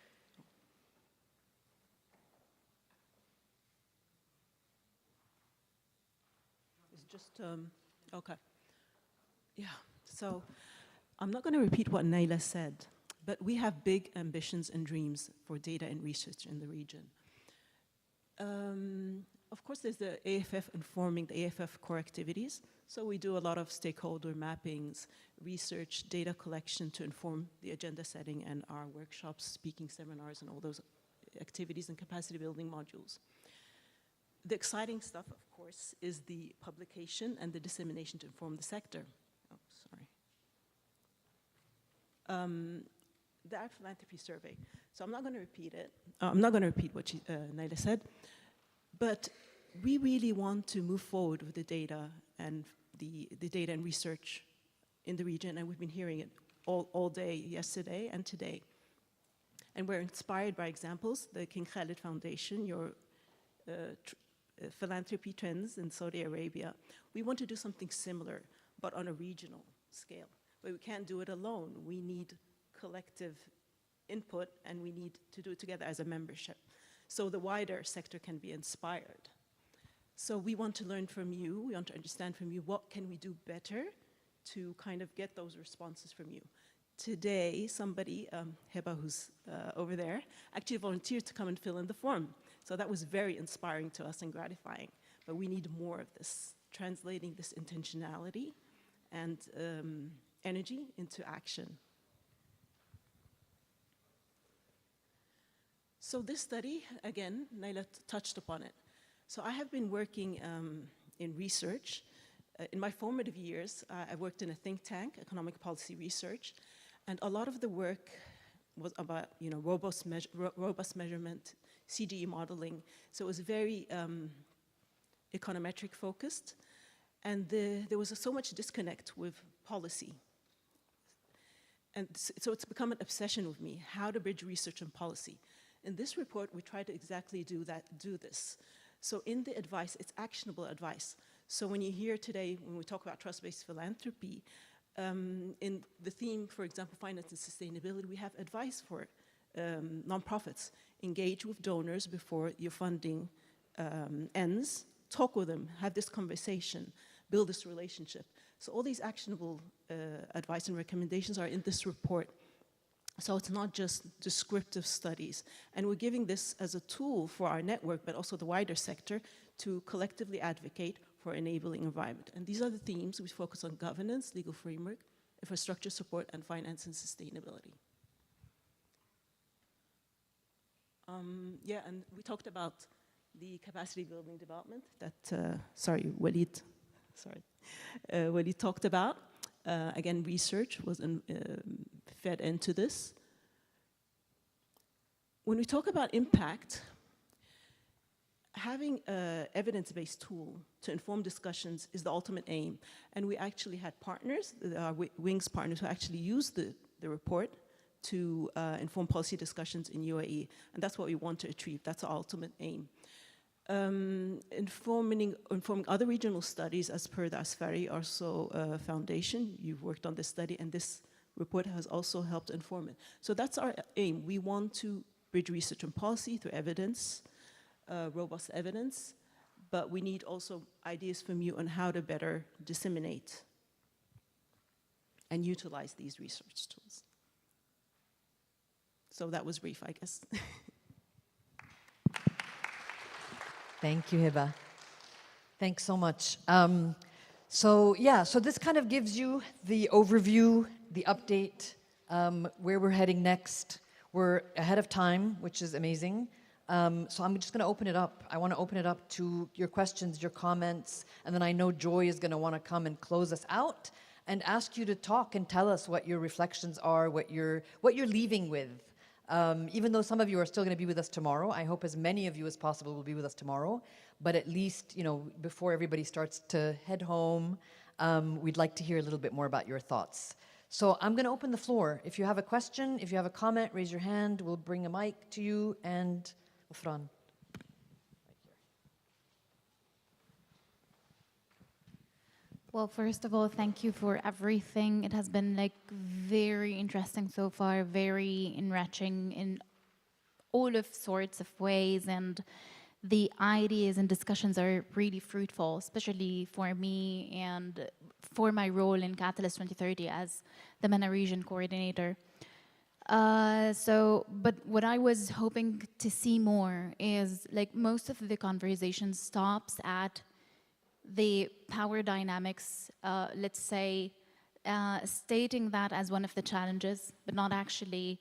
It's just okay. Yeah. So I'm not going to repeat what Naila said, but we have big ambitions and dreams for data and research in the region. Of course, there's the AFF informing the AFF core activities. So we do a lot of stakeholder mappings, research, data collection to inform the agenda setting and our workshops, speaking seminars, and all those activities and capacity building modules. The exciting stuff, of course, is the publication and the dissemination to inform the sector. Oh, sorry. The Arab Philanthropy Survey. So I'm not going to repeat it. I'm not going to repeat what Naila said, but we really want to move forward with the data and the data and research in the region, and we've been hearing it all day, yesterday and today. And we're inspired by examples, the King Khalid Foundation, your philanthropy trends in Saudi Arabia. We want to do something similar, but on a regional scale, but we can't do it alone. We need collective input, and we need to do it together as a membership, so the wider sector can be inspired. So we want to learn from you, we want to understand from you, what can we do better to kind of get those responses from you. Today, somebody, Heba, who's over there, actually volunteered to come and fill in the form. So that was very inspiring to us and gratifying. But we need more of this, translating this intentionality and energy into action. So this study, again, Naila touched upon it. So I have been working in research. In my formative years, I worked in a think tank, economic policy research, and a lot of the work was about robust measurement, CGE modeling. So it was very econometric focused, and there was so much disconnect with policy. And so it's become an obsession with me, how to bridge research and policy. In this report, we try to exactly do this. So in the advice, it's actionable advice. So when you hear today, when we talk about trust-based philanthropy, in the theme, for example, finance and sustainability, we have advice for nonprofits. Engage with donors before your funding ends. Talk with them, have this conversation, build this relationship. So all these actionable advice and recommendations are in this report. So it's not just descriptive studies. And we're giving this as a tool for our network, but also the wider sector, to collectively advocate for enabling environment. And these are the themes. We focus on governance, legal framework, infrastructure support, and finance and sustainability. Yeah, and we talked about the capacity building development that, Walid talked about. Again, research was fed into this. When we talk about impact, having an evidence-based tool to inform discussions is the ultimate aim. And we actually had partners, our WINGS partners, who actually used the report to inform policy discussions in UAE. And that's what we want to achieve. That's our ultimate aim. Informing other regional studies as per the Asfari Foundation. You've worked on this study, and this report has also helped inform it. So that's our aim. We want to bridge research and policy through evidence, robust evidence, but we need also ideas from you on how to better disseminate and utilize these research tools. So that was brief, I guess. Thank you, Hiba. Thanks so much. So this kind of gives you the overview, the update, where we're heading next. We're ahead of time, which is amazing. So I'm just going to open it up. I want to open it up to your questions, your comments, and then I know Joy is going to want to come and close us out and ask you to talk and tell us what your reflections are, what you're leaving with. Even though some of you are still going to be with us tomorrow, I hope as many of you as possible will be with us tomorrow. But at least, you know, before everybody starts to head home, we'd like to hear a little bit more about your thoughts. So I'm going to open the floor. If you have a question, if you have a comment, raise your hand. We'll bring a mic to you. And Fran. Well, first of all, thank you for everything. It has been like very interesting so far, very enriching in all of sorts of ways, and the ideas and discussions are really fruitful, especially for me and for my role in Catalyst 2030 as the MENA region coordinator. But what I was hoping to see more is like most of the conversation stops at the power dynamics, let's say, stating that as one of the challenges, but not actually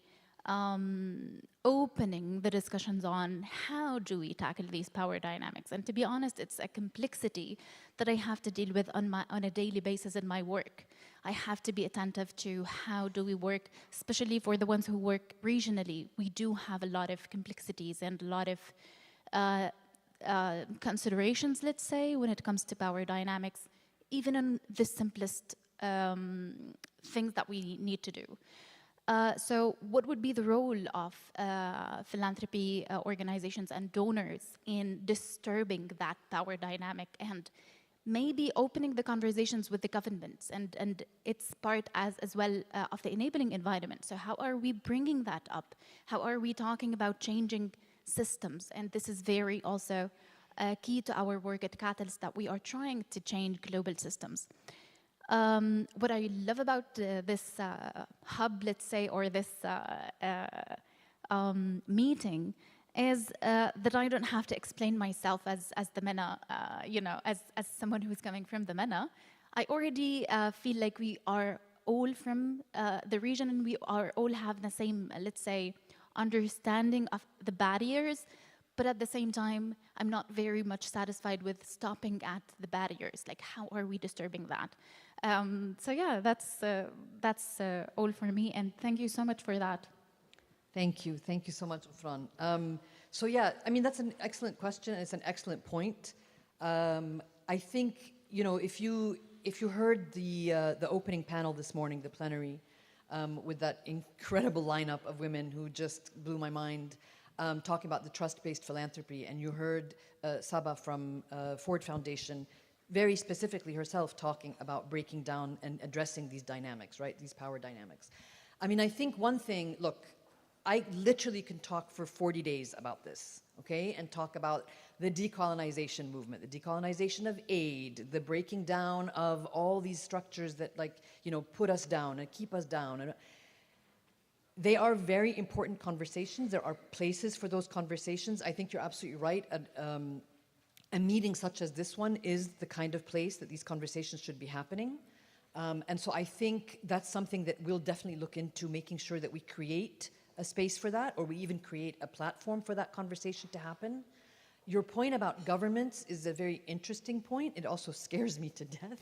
opening the discussions on how do we tackle these power dynamics. And to be honest, it's a complexity that I have to deal with on a daily basis in my work. I have to be attentive to how do we work, especially for the ones who work regionally. We do have a lot of complexities and a lot of considerations, let's say, when it comes to power dynamics, even in the simplest things that we need to do. So what would be the role of philanthropy organizations and donors in disturbing that power dynamic and maybe opening the conversations with the governments, and it's part as well of the enabling environment. So how are we bringing that up? How are we talking about changing systems? And this is very also key to our work at Catalyst, that we are trying to change global systems. What I love about this hub, let's say, or this meeting is that I don't have to explain myself as the MENA, as someone who's coming from the MENA. I already feel like we are all from the region, and we are all have the same, let's say, understanding of the barriers, but at the same time, I'm not very much satisfied with stopping at the barriers. Like, how are we disturbing that? So yeah, that's all for me, and thank you so much for that. Thank you so much, Ufran. So yeah, I mean, that's an excellent question. It's an excellent point. I think, you know, if you heard the opening panel this morning, the plenary, with that incredible lineup of women who just blew my mind, talking about the trust-based philanthropy, and you heard Saba from Ford Foundation, very specifically herself talking about breaking down and addressing these dynamics, right? These power dynamics. I mean, I think one thing, look, I literally can talk for 40 days about this, okay? And talk about the decolonization movement, the decolonization of aid, the breaking down of all these structures that, like, you know, put us down and keep us down. And they are very important conversations. There are places for those conversations. I think you're absolutely right. A meeting such as this one is the kind of place that these conversations should be happening. And so I think that's something that we'll definitely look into, making sure that we create a space for that, or we even create a platform for that conversation to happen. Your point about governments is a very interesting point. It also scares me to death.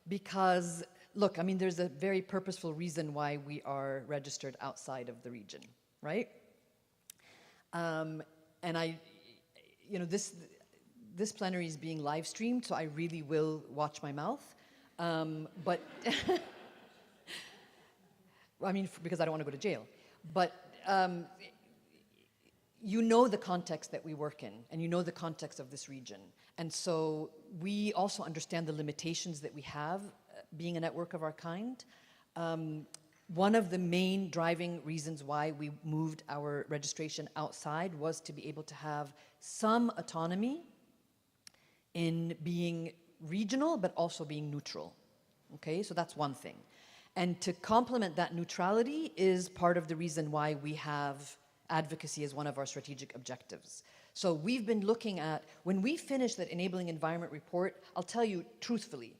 Because, look, I mean, there's a very purposeful reason why we are registered outside of the region, right? And you know, this plenary is being live streamed, so I really will watch my mouth. But I mean, because I don't want to go to jail. But you know the context that we work in, and you know the context of this region. And so we also understand the limitations that we have being a network of our kind. One of the main driving reasons why we moved our registration outside was to be able to have some autonomy in being regional, but also being neutral. Okay, so that's one thing. And to complement that neutrality is part of the reason why we have advocacy as one of our strategic objectives. So we've been looking at, when we finished that Enabling Environment report, I'll tell you truthfully,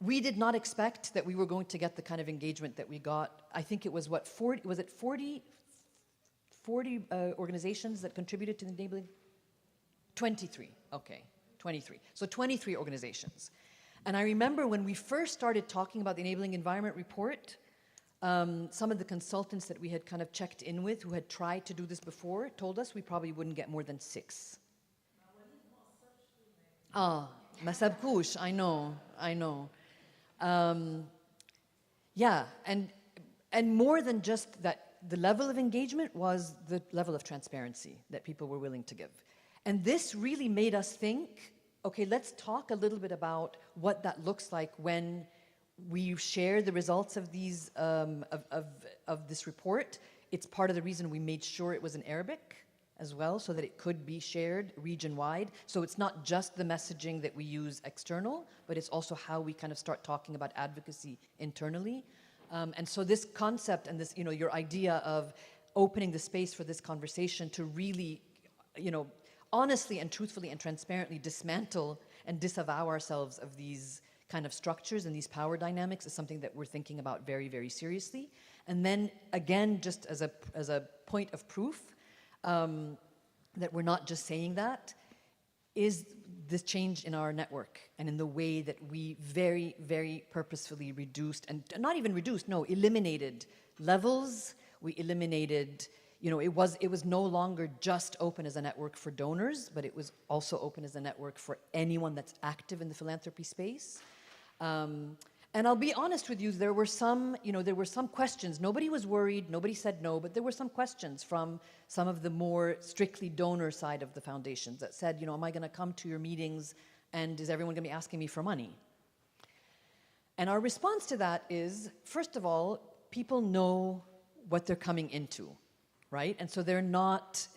we did not expect that we were going to get the kind of engagement that we got. I think it was what, 40 40 organizations that contributed to the enabling? 23, okay, 23. So 23 organizations. And I remember when we first started talking about the Enabling Environment Report, some of the consultants that we had kind of checked in with who had tried to do this before told us we probably wouldn't get more than 6. Ah, ma sabkoush, I know. Yeah, and more than just that, the level of engagement was the level of transparency that people were willing to give. And this really made us think, okay, let's talk a little bit about what that looks like when we share the results of these of this report. It's part of the reason we made sure it was in Arabic as well, so that it could be shared region-wide. So it's not just the messaging that we use external, but it's also how we kind of start talking about advocacy internally. And so this concept and this, your idea of opening the space for this conversation to really, honestly and truthfully and transparently dismantle and disavow ourselves of these kind of structures and these power dynamics is something that we're thinking about very, very seriously. And then again, just as a point of proof that we're not just saying that, is this change in our network and in the way that we very, very purposefully reduced, and not even reduced, no, eliminated levels. We eliminated, it was no longer just open as a network for donors, but it was also open as a network for anyone that's active in the philanthropy space. And I'll be honest with you, there were some questions. Nobody was worried, nobody said no, but there were some questions from some of the more strictly donor side of the foundations that said, am I gonna come to your meetings and is everyone gonna be asking me for money? And our response to that is, first of all, people know what they're coming into, right? And so they're not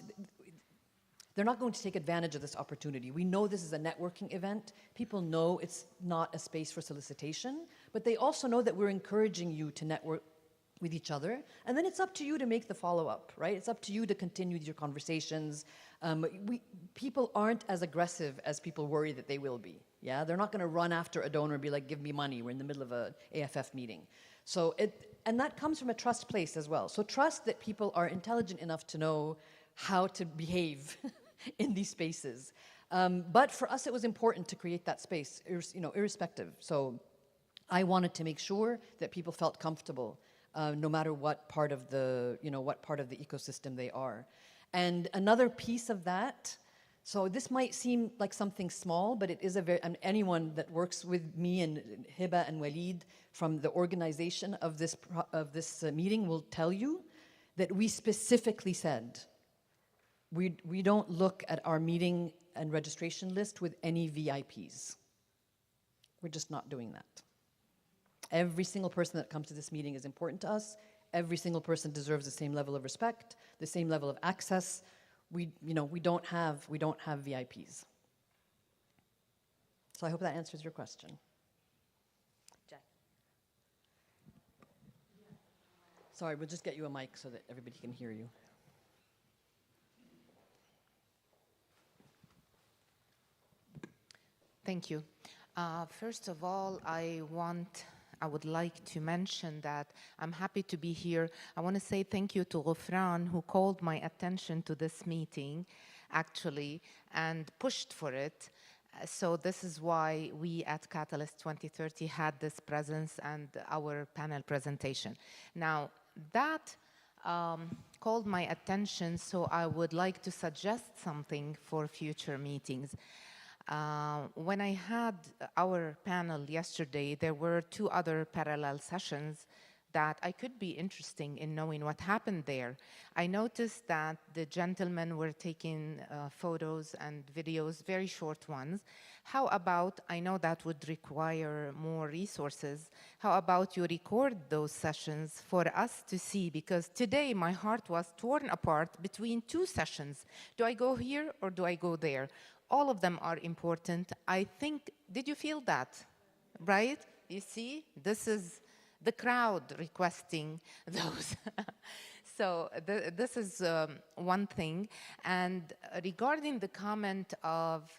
going to take advantage of this opportunity. We know this is a networking event. People know it's not a space for solicitation, but they also know that we're encouraging you to network with each other. And then it's up to you to make the follow-up, right? It's up to you to continue your conversations. People aren't as aggressive as people worry that they will be, yeah? They're not gonna run after a donor and be like, give me money, we're in the middle of an AFF meeting. And that comes from a trust place as well. So trust that people are intelligent enough to know how to behave in these spaces. But for us, it was important to create that space, irrespective. So I wanted to make sure that people felt comfortable, no matter what part of the, ecosystem they are. And another piece of that, so this might seem like something small, but it is anyone that works with me and Hiba and Walid from the organization of this meeting will tell you that we specifically said, we don't look at our meeting and registration list with any VIPs. We're just not doing that. Every single person that comes to this meeting is important to us. Every single person deserves the same level of respect, the same level of access. We don't have VIPs. So I hope that answers your question. Jack. Sorry, we'll just get you a mic so that everybody can hear you. Thank you. First of all, I would like to mention that I'm happy to be here. I want to say thank you to Ghufran, who called my attention to this meeting, actually, and pushed for it. So this is why we at Catalyst 2030 had this presence and our panel presentation. Now, that called my attention, so I would like to suggest something for future meetings. When I had our panel yesterday, there were 2 other parallel sessions that I could be interested in knowing what happened there. I noticed that the gentlemen were taking photos and videos, very short ones. How about, I know that would require more resources, how about you record those sessions for us to see? Because today my heart was torn apart between 2 sessions. Do I go here or do I go there? All of them are important. I think, did you feel that, right? You see, this is the crowd requesting those. So this is one thing. And regarding the comment of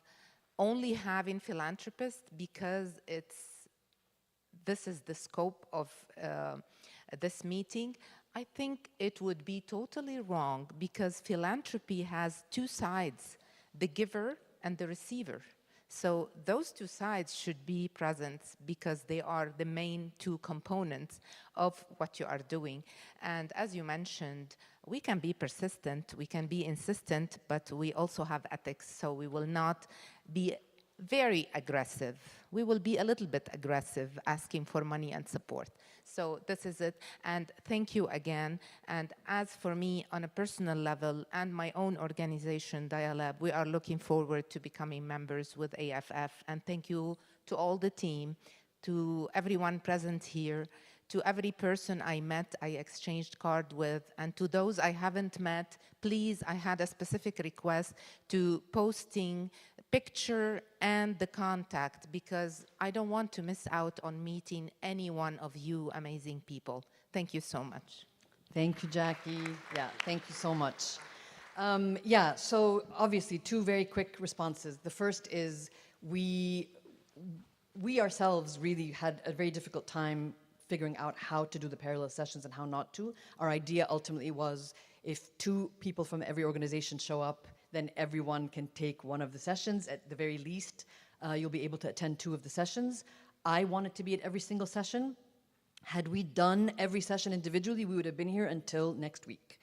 only having philanthropists because this is the scope of this meeting, I think it would be totally wrong because philanthropy has two sides, the giver and the receiver. So those two sides should be present because they are the main two components of what you are doing. And as you mentioned, we can be persistent, we can be insistent, but we also have ethics, so we will not be very aggressive. We will be a little bit aggressive, asking for money and support. So this is it, and thank you again. And as for me, on a personal level, and my own organization, Dialab, we are looking forward to becoming members with AFF. And thank you to all the team, to everyone present here, to every person I met, I exchanged card with, and to those I haven't met, please, I had a specific request to posting picture and the contact because I don't want to miss out on meeting any one of you amazing people. Thank you so much. Thank you, Jackie. Yeah, thank you so much. Yeah, so obviously two very quick responses. The first is we ourselves really had a very difficult time figuring out how to do the parallel sessions and how not to. Our idea ultimately was if 2 people from every organization show up, then everyone can take one of the sessions. At the very least, you'll be able to attend 2 of the sessions. I wanted to be at every single session. Had we done every session individually, we would have been here until next week,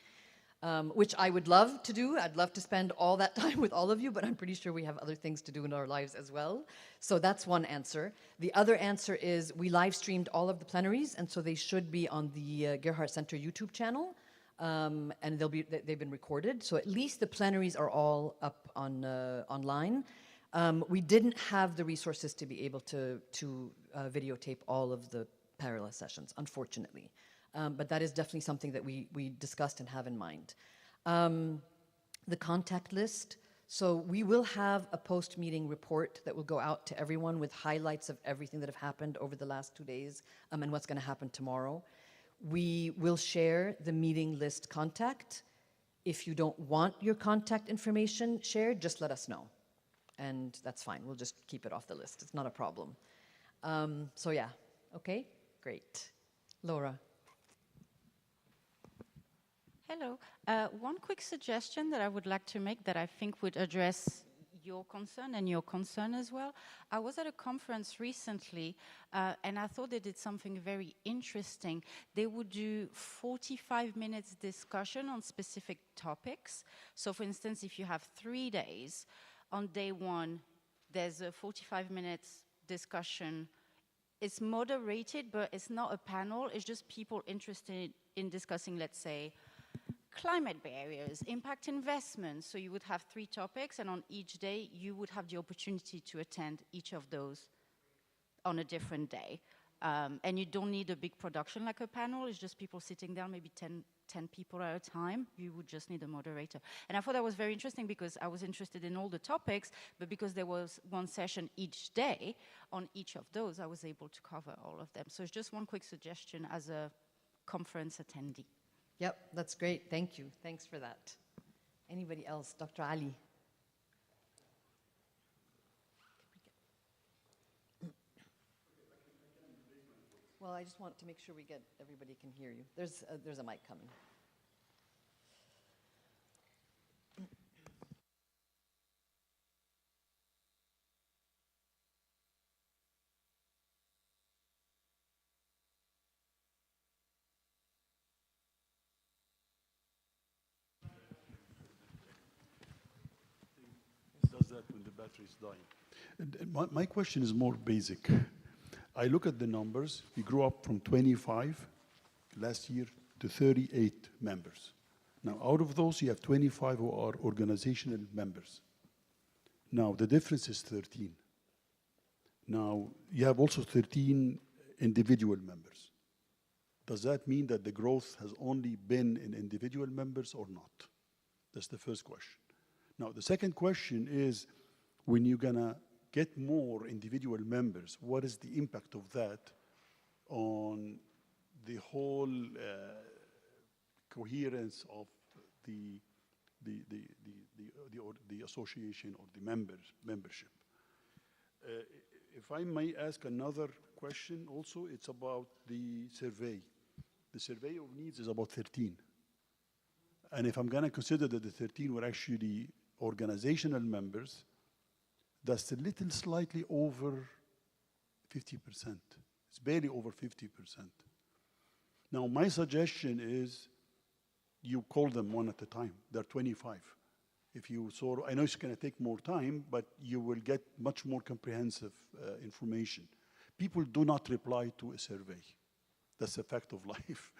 which I would love to do. I'd love to spend all that time with all of you, but I'm pretty sure we have other things to do in our lives as well. So that's one answer. The other answer is we live streamed all of the plenaries, and so they should be on the Gerhardt Center YouTube channel. And they've been recorded. So at least the plenaries are all up on online. We didn't have the resources to be able to videotape all of the parallel sessions, unfortunately. But that is definitely something that we discussed and have in mind. The contact list. So we will have a post-meeting report that will go out to everyone with highlights of everything that have happened over the last 2 days and what's going to happen tomorrow. We will share the meeting list contact. If you don't want your contact information shared, just let us know. And that's fine. We'll just keep it off the list. It's not a problem. So yeah, okay, great. Laura. Hello. One quick suggestion that I would like to make that I think would address your concern and your concern as well. I was at a conference recently and I thought they did something very interesting. They would do 45 minutes discussion on specific topics. So for instance, if you have 3 days, on day 1, there's a 45 minutes discussion. It's moderated, but it's not a panel. It's just people interested in discussing, let's say, climate barriers, impact investments. So you would have 3 topics, and on each day, you would have the opportunity to attend each of those on a different day. And you don't need a big production like a panel. It's just people sitting down, maybe 10 people at a time. You would just need a moderator. And I thought that was very interesting because I was interested in all the topics, but because there was 1 session each day, on each of those, I was able to cover all of them. So it's just one quick suggestion as a conference attendee. Yep, that's great. Thank you. Thanks for that. Anybody else? Dr. Ali. Well, I just want to make sure everybody can hear you. There's a mic coming. Does that when the battery is dying. And my question is more basic. I look at the numbers. We grew up from 25 last year to 38 members. Now, out of those, you have 25 who are organizational members. Now, the difference is 13. Now, you have also 13 individual members. Does that mean that the growth has only been in individual members or not? That's the first question. Now, the second question is, when you're gonna get more individual members, what is the impact of that on the whole coherence of the association or the membership? If I may ask another question also, it's about the survey. The survey of needs is about 13. And if I'm going to consider that the 13 were actually organizational members, that's a little slightly over 50%. It's barely over 50%. Now, my suggestion is you call them one at a time. There are 25. If you sort of, I know it's going to take more time, but you will get much more comprehensive information. People do not reply to a survey. That's a fact of life.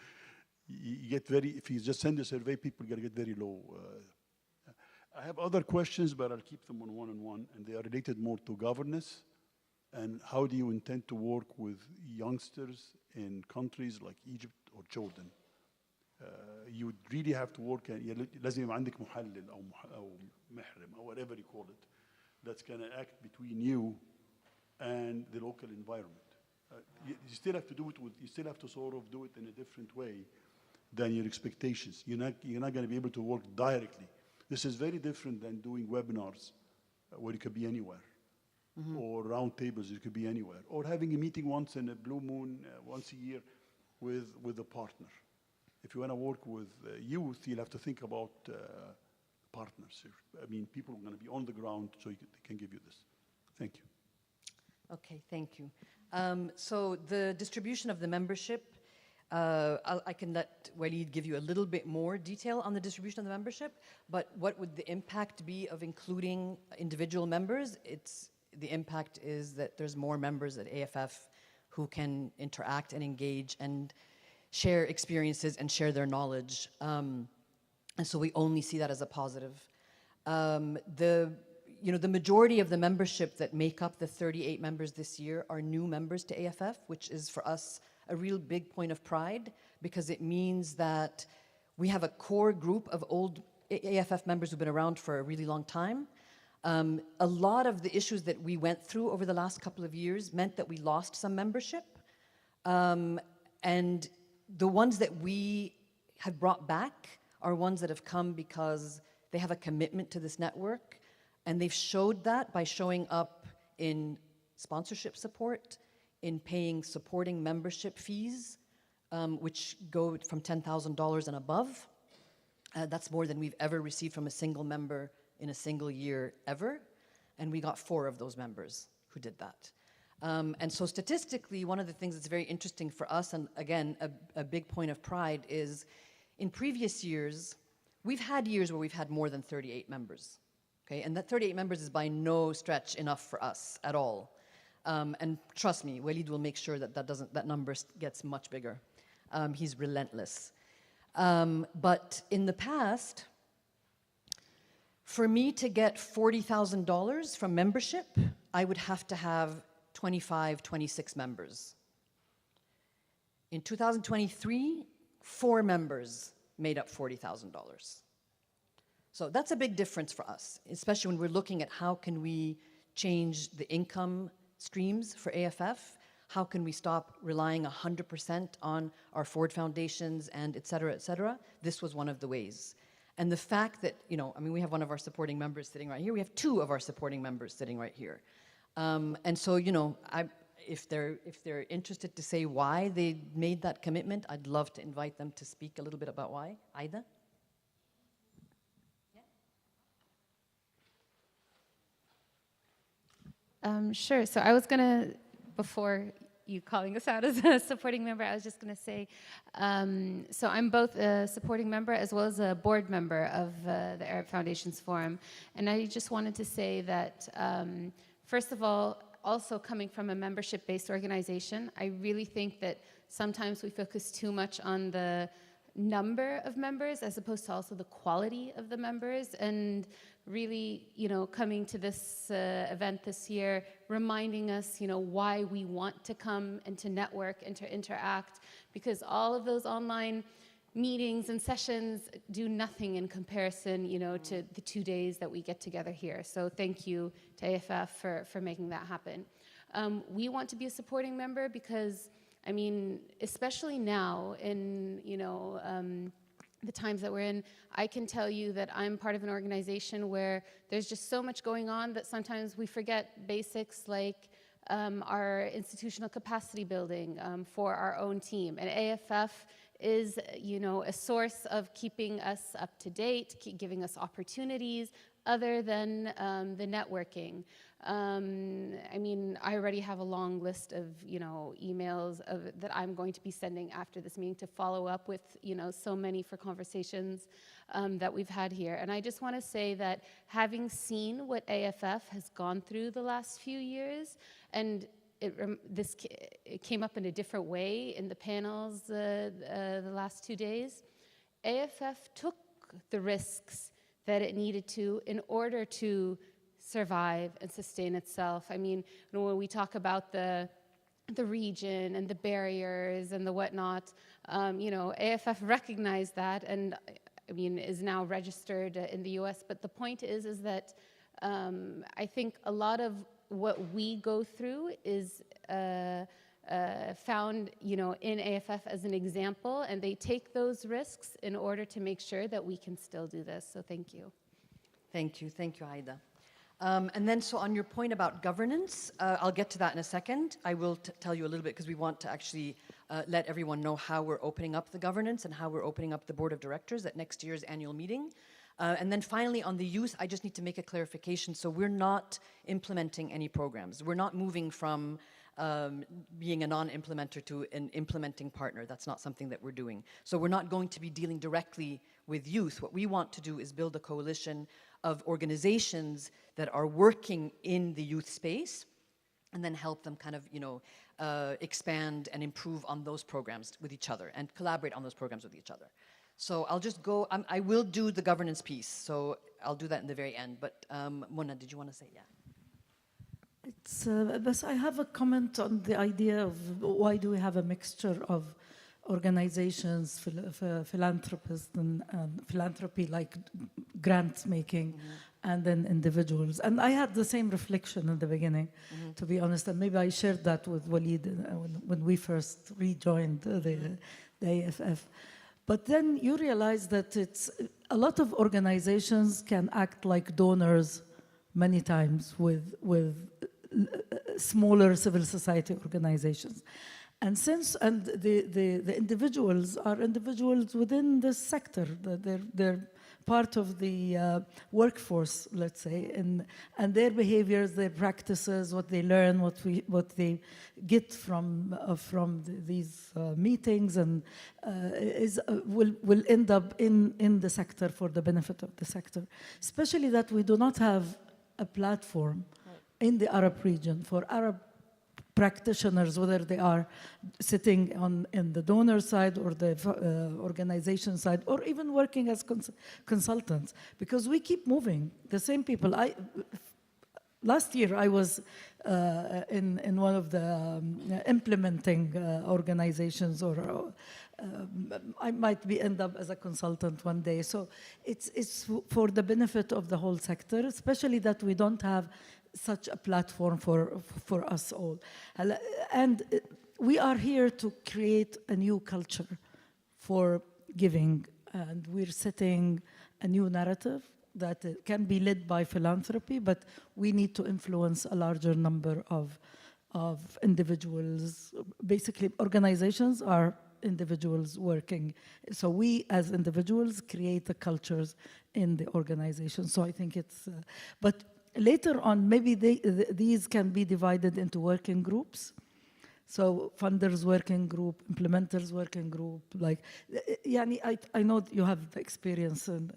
You get very, if you just send a survey, people are going to get very low. I have other questions, but I'll keep them on one-on-one, and they are related more to governance. And how do you intend to work with youngsters in countries like Egypt or Jordan? You would really have to work, لازم يبقى عندك محلل أو محرم أو whatever you call it, that's going to act between you and the local environment. You still have to do it with, you still have to sort of do it in a different way than your expectations. You're not going to be able to work directly. This is very different than doing webinars where you could be anywhere. Or round tables, you could be anywhere. Or having a meeting once in a blue moon, once a year with a partner. If you want to work with youth, you'll have to think about partners. I mean, people are going to be on the ground so they can give you this. Thank you. Okay, thank you. So the distribution of the membership, I can let Walid give you a little bit more detail on the distribution of the membership, but what would the impact be of including individual members? The impact is that there's more members at AFF who can interact and engage and share experiences and share their knowledge. And so we only see that as a positive. The majority of the membership that make up the 38 members this year are new members to AFF, which is for us a real big point of pride because it means that we have a core group of old AFF members who've been around for a really long time. A lot of the issues that we went through over the last couple of years meant that we lost some membership. And the ones that we have brought back are ones that have come because they have a commitment to this network. And they've showed that by showing up in sponsorship support, in paying supporting membership fees, which go from $10,000 and above. That's more than we've ever received from a single member in a single year ever. And we got 4 of those members who did that. And so statistically, one of the things that's very interesting for us, and again, a big point of pride, is in previous years, we've had years where we've had more than 38 members. Okay? And that 38 members is by no stretch enough for us at all. And trust me, Walid will make sure that that number gets much bigger. He's relentless. But in the past, for me to get $40,000 from membership, I would have to have 25, 26 members. In 2023, 4 members made up $40,000. So that's a big difference for us, especially when we're looking at how can we change the income streams for AFF, how can we stop relying 100% on our Ford foundations and et cetera, et cetera. This was one of the ways. And the fact that, we have one of our supporting members sitting right here. We have 2 of our supporting members sitting right here. And so, if they're interested to say why they made that commitment, I'd love to invite them to speak a little bit about why. Aida? Sure. So I was going to, before you calling us out as a supporting member, I was just going to say, so I'm both a supporting member as well as a board member of the Arab Foundations Forum. And I just wanted to say that, first of all, also coming from a membership-based organization, I really think that sometimes we focus too much on the number of members as opposed to also the quality of the members. And really, coming to this event this year, reminding us, why we want to come and to network and to interact, because all of those online meetings and sessions do nothing in comparison, to the 2 days that we get together here. So thank you to AFF for making that happen. We want to be a supporting member because, especially now in, the times that we're in, I can tell you that I'm part of an organization where there's just so much going on that sometimes we forget basics like our institutional capacity building for our own team. And AFF is, you know, a source of keeping us up to date, giving us opportunities other than the networking. I mean, I already have a long list of, you know, emails that I'm going to be sending after this meeting to follow up with, you know, so many for conversations that we've had here. And I just want to say that having seen what AFF has gone through the last few years, and it came up in a different way in the panels the last 2 days, AFF took the risks that it needed to in order to survive and sustain itself. I mean, you know, when we talk about the region and the barriers and the whatnot, you know, AFF recognized that and, I mean, is now registered in the US. But the point is that I think a lot of what we go through is found, you know, in AFF as an example, and they take those risks in order to make sure that we can still do this. So thank you. Thank you, Aida. And then, so on your point about governance, I'll get to that in a second. I will tell you a little bit because we want to actually let everyone know how we're opening up the governance and how we're opening up the board of directors at next year's annual meeting. And then finally, on the youth, I just need to make a clarification. So we're not implementing any programs. We're not moving from being a non-implementer to an implementing partner. That's not something that we're doing. So we're not going to be dealing directly with youth. What we want to do is build a coalition of organizations that are working in the youth space and then help them kind of, you know, expand and improve on those programs with each other and collaborate on those programs with each other. So I'll just go, I will do the governance piece, so I'll do that in the very end. But Mona, did you want to say? Yeah. But I have a comment on the idea of why do we have a mixture of organizations, philanthropists and philanthropy, like grant making, and then individuals. And I had the same reflection in the beginning, to be honest, and maybe I shared that with Walid when we first rejoined the AFF. But then you realize that it's a lot of organizations can act like donors many times with smaller civil society organizations. And the individuals are individuals within this sector. They're part of the workforce, let's say, and their behaviors, their practices, what they learn, what they get from these meetings, and will end up in the sector for the benefit of the sector. Especially that we do not have a platform in the Arab region for Arab practitioners, whether they are sitting in the donor side or the organization side, or even working as consultants, because we keep moving. The same people. Last year I was in one of the implementing organizations, or I might end up as a consultant one day. So it's for the benefit of the whole sector, especially that we don't have such a platform for us all. And we are here to create a new culture for giving, and we're setting a new narrative that can be led by philanthropy, but we need to influence a larger number of individuals. Basically, organizations are individuals working. So we as individuals create the cultures in the organization. So I think it's, but later on, maybe these can be divided into working groups. So funders working group, implementers working group, like, I know you have the experience and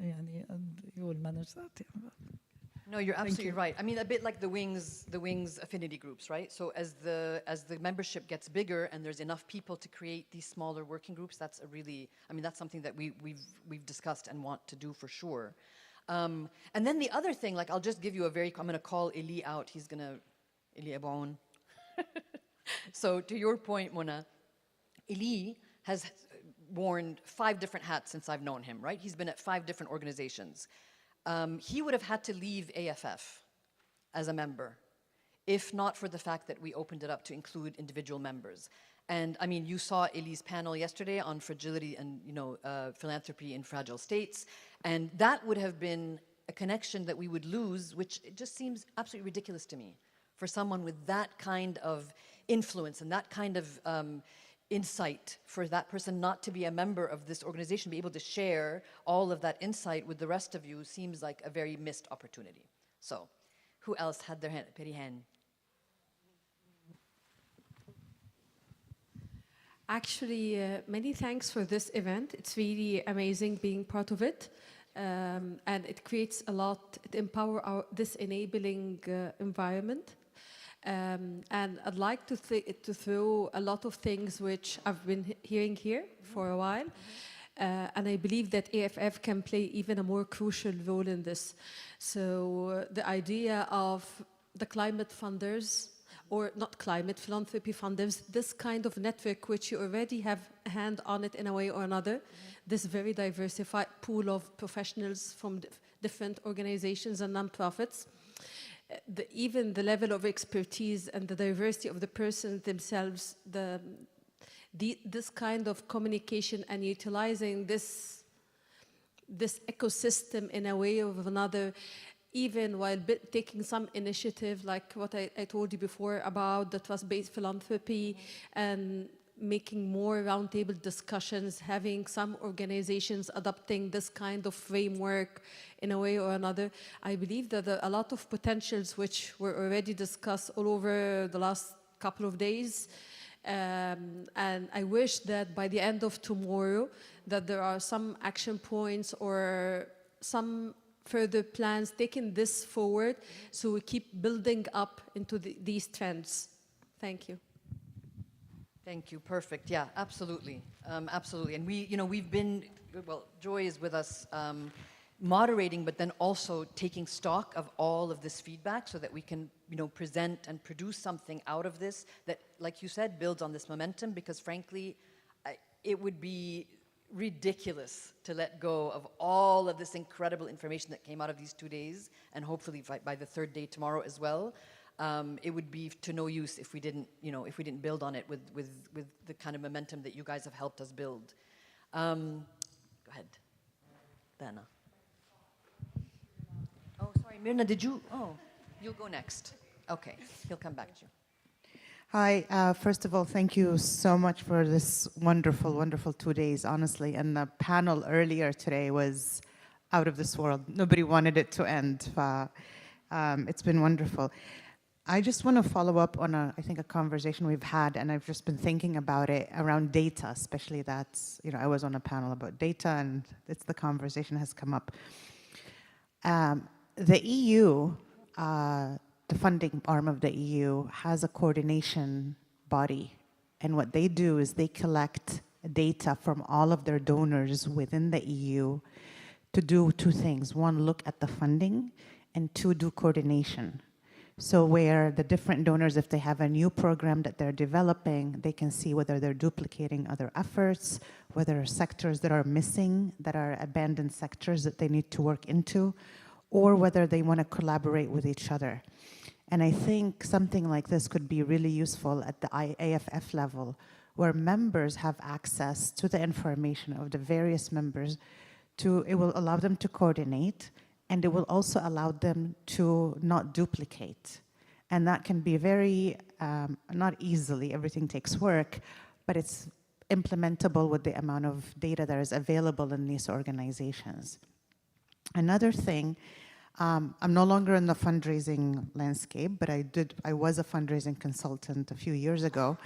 you will manage that. Yeah. No, you're absolutely right. I mean, a bit like the wings affinity groups, right? So as the membership gets bigger and there's enough people to create these smaller working groups, that's a really, I mean, that's something that we've discussed and want to do for sure. And then the other thing, like, I'll just give you I'm going to call Eli out. He's going to, Eli Aboun. So to your point, Mona, Eli has worn 5 different hats since I've known him, right? He's been at 5 different organizations. He would have had to leave AFF as a member, if not for the fact that we opened it up to include individual members. And I mean, you saw Eli's panel yesterday on fragility and philanthropy in fragile states, and that would have been a connection that we would lose, which it just seems absolutely ridiculous to me for someone with that kind of influence and that kind of insight for that person not to be a member of this organization, be able to share all of that insight with the rest of you seems like a very missed opportunity. So, who else had their hand? Perihan. Actually, many thanks for this event. It's really amazing being part of it. And it creates a lot, it empowers this enabling environment. And I'd like to throw a lot of things which I've been hearing here for a while. And I believe that AFF can play even a more crucial role in this. So the idea of the climate funders, or not climate, philanthropy funders, this kind of network which you already have a hand on it in a way or another, this very diversified pool of professionals from different organizations and nonprofits, even the level of expertise and the diversity of the persons themselves, this kind of communication and utilizing this ecosystem in a way or another, even while taking some initiative, like what I told you before about the trust-based philanthropy, and making more roundtable discussions, having some organizations adopting this kind of framework in a way or another. I believe that there are a lot of potentials which were already discussed all over the last couple of days. And I wish that by the end of tomorrow, that there are some action points or some further plans taking this forward, so we keep building up into these trends. Thank you. Thank you. Perfect. Yeah, absolutely. Absolutely. And we've been, well, Joy is with us moderating, but then also taking stock of all of this feedback so that we can, present and produce something out of this that, like you said, builds on this momentum, because frankly, it would be ridiculous to let go of all of this incredible information that came out of these 2 days, and hopefully by the third day tomorrow as well. It would be to no use if we didn't, build on it with the kind of momentum that you guys have helped us build. Go ahead, Dana. Oh, sorry, Mirna, did you? Oh, you'll go next. Okay, he'll come back to you. Hi, first of all, thank you so much for this wonderful, wonderful 2 days, honestly. And the panel earlier today was out of this world. Nobody wanted it to end. It's been wonderful. I just want to follow up on I think a conversation we've had, and I've just been thinking about it around data, especially that's, I was on a panel about data, and it's the conversation has come up. The EU, the funding arm of the EU, has a coordination body, and what they do is they collect data from all of their donors within the EU to do two things. One, look at the funding, and two, do coordination. So where the different donors, if they have a new program that they're developing, they can see whether they're duplicating other efforts, whether there are sectors that are missing, that are abandoned sectors that they need to work into, or whether they want to collaborate with each other. And I think something like this could be really useful at the AFF level, where members have access to the information of the various members. It will allow them to coordinate, and it will also allow them to not duplicate. And that can be very, not easily, everything takes work, but it's implementable with the amount of data that is available in these organizations. Another thing, I'm no longer in the fundraising landscape, but I was a fundraising consultant a few years ago,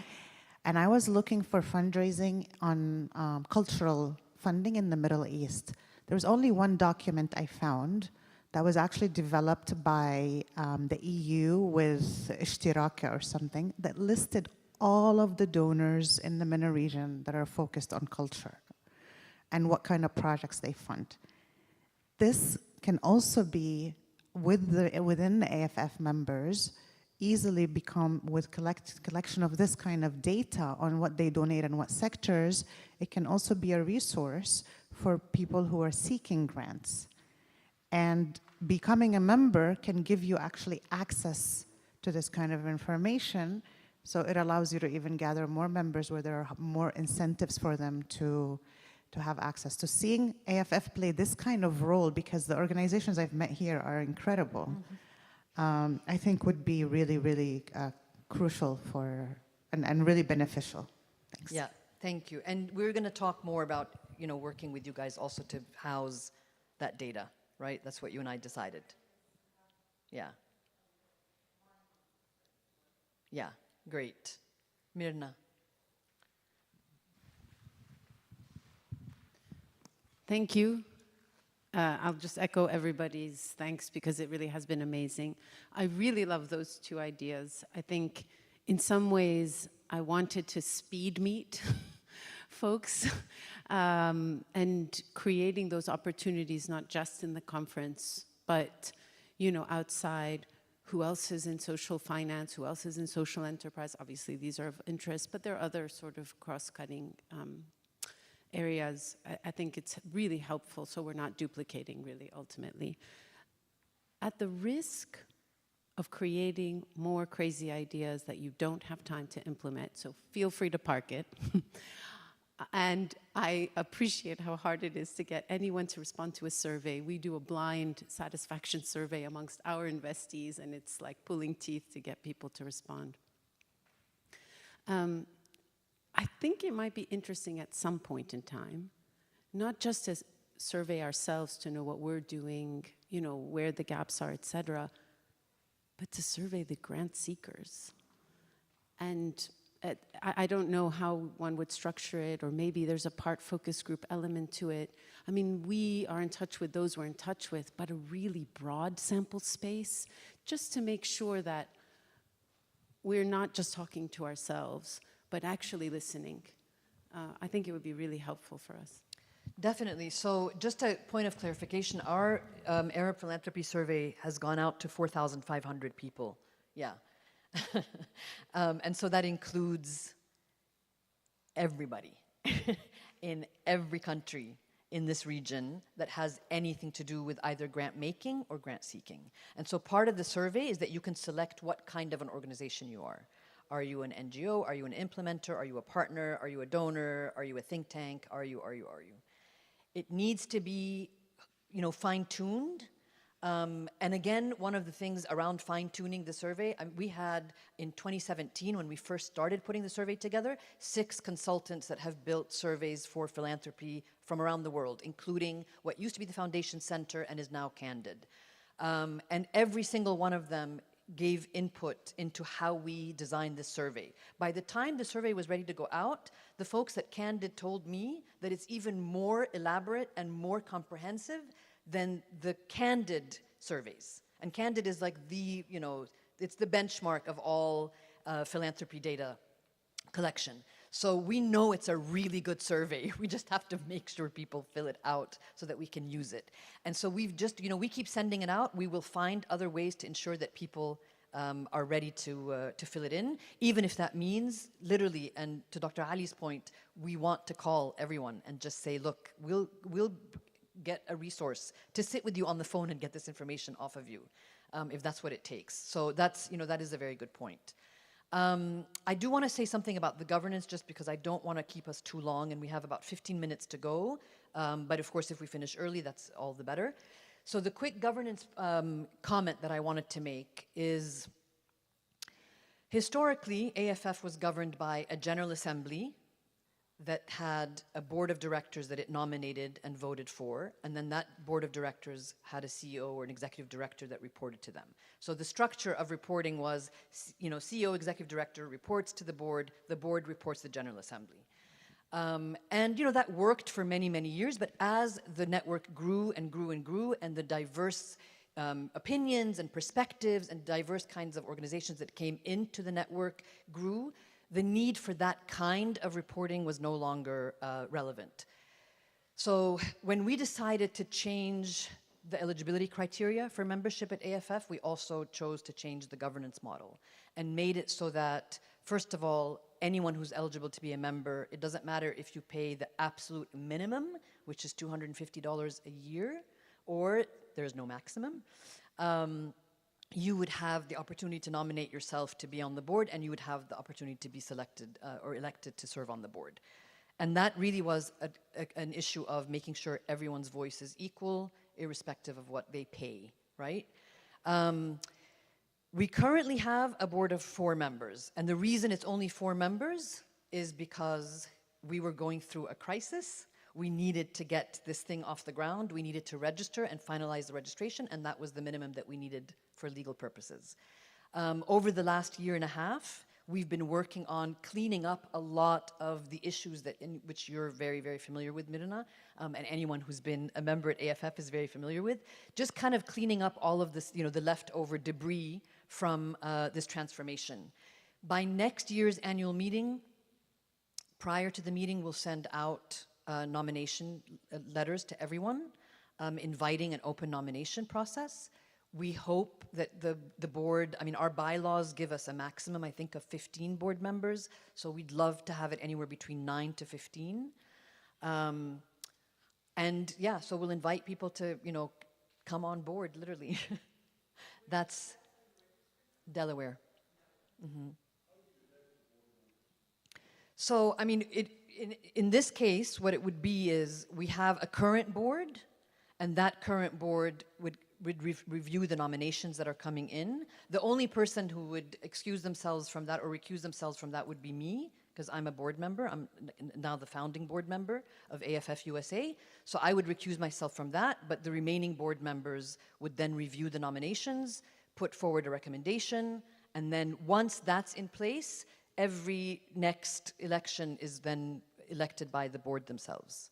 and I was looking for fundraising on cultural funding in the Middle East. There was only one document I found that was actually developed by the EU with Ishtiraka or something that listed all of the donors in the MENA region that are focused on culture and what kind of projects they fund. This can also be within the AFF members easily become, with collection of this kind of data on what they donate and what sectors, it can also be a resource for people who are seeking grants. And becoming a member can give you actually access to this kind of information, so it allows you to even gather more members where there are more incentives for them to have access to seeing AFF play this kind of role, because the organizations I've met here are incredible. I think would be really, really crucial for, and really beneficial. Thanks. Yeah, thank you. And we're going to talk more about, working with you guys also to house that data, right? That's what you and I decided. Yeah. Yeah, great. Mirna. Thank you. I'll just echo everybody's thanks because it really has been amazing. I really love those two ideas. I think in some ways I wanted to speed meet folks and creating those opportunities, not just in the conference, but outside. Who else is in social finance? Who else is in social enterprise? Obviously, these are of interest, but there are other sort of cross-cutting areas. I think it's really helpful, so we're not duplicating, really, ultimately. At the risk of creating more crazy ideas that you don't have time to implement, so feel free to park it. And I appreciate how hard it is to get anyone to respond to a survey. We do a blind satisfaction survey amongst our investees, and it's like pulling teeth to get people to respond. I think it might be interesting at some point in time, not just to survey ourselves to know what we're doing, where the gaps are, et cetera, but to survey the grant seekers. And I don't know how one would structure it, or maybe there's a part focus group element to it. I mean, we are in touch with those we're in touch with, but a really broad sample space, just to make sure that we're not just talking to ourselves, but actually listening. I think it would be really helpful for us. Definitely. So just a point of clarification, our Arab Philanthropy survey has gone out to 4,500 people. Yeah. And so that includes everybody in every country in this region that has anything to do with either grant making or grant seeking. And so part of the survey is that you can select what kind of an organization you are. Are you an NGO? Are you an implementer? Are you a partner? Are you a donor? Are you a think tank? Are you? It needs to be, fine-tuned. And again, one of the things around fine-tuning the survey, we had in 2017, when we first started putting the survey together, 6 consultants that have built surveys for philanthropy from around the world, including what used to be the Foundation Center and is now Candid. And every single one of them gave input into how we designed this survey. By the time the survey was ready to go out, the folks at Candid told me that it's even more elaborate and more comprehensive than the Candid surveys. And Candid is like the, it's the benchmark of all philanthropy data collection. So we know it's a really good survey. We just have to make sure people fill it out so that we can use it. And so we've just, we keep sending it out. We will find other ways to ensure that people are ready to fill it in, even if that means literally, and to Dr. Ali's point, we want to call everyone and just say, look, we'll get a resource to sit with you on the phone and get this information off of you, if that's what it takes. So that's, that is a very good point. I do want to say something about the governance, just because I don't want to keep us too long, and we have about 15 minutes to go. But of course, if we finish early, that's all the better. So the quick governance comment that I wanted to make is, historically, AFF was governed by a General Assembly that had a board of directors that it nominated and voted for, and then that board of directors had a CEO or an executive director that reported to them. So the structure of reporting was, CEO, executive director reports to the board reports to the General Assembly. And that worked for many, many years, but as the network grew and grew and grew, and the diverse opinions and perspectives and diverse kinds of organizations that came into the network grew, the need for that kind of reporting was no longer relevant. So when we decided to change the eligibility criteria for membership at AFF, we also chose to change the governance model and made it so that, first of all, anyone who's eligible to be a member, it doesn't matter if you pay the absolute minimum, which is $250 a year, or there's no maximum. You would have the opportunity to nominate yourself to be on the board, and you would have the opportunity to be selected or elected to serve on the board. And that really was an issue of making sure everyone's voice is equal, irrespective of what they pay, right? We currently have a board of 4 members, and the reason it's only 4 members is because we were going through a crisis. We needed to get this thing off the ground. We needed to register and finalize the registration, and that was the minimum that we needed for legal purposes. Over the last year and a half, we've been working on cleaning up a lot of the issues that in which you're very, very familiar with, Mirna, and anyone who's been a member at AFF is very familiar with. Just kind of cleaning up all of this, the leftover debris from this transformation. By next year's annual meeting, prior to the meeting, we'll send out nomination letters to everyone, inviting an open nomination process. We hope that the board, our bylaws give us a maximum, I think, of 15 board members, so we'd love to have it anywhere between 9 to 15. And yeah, so we'll invite people to, come on board, literally. That's Delaware. Mm-hmm. So, in this case, what it would be is we have a current board, and that current board would review the nominations that are coming in. The only person who would excuse themselves from that or recuse themselves from that would be me, because I'm a board member. I'm now the founding board member of AFF USA. So I would recuse myself from that, but the remaining board members would then review the nominations, put forward a recommendation, and then once that's in place, every next election is then elected by the board themselves.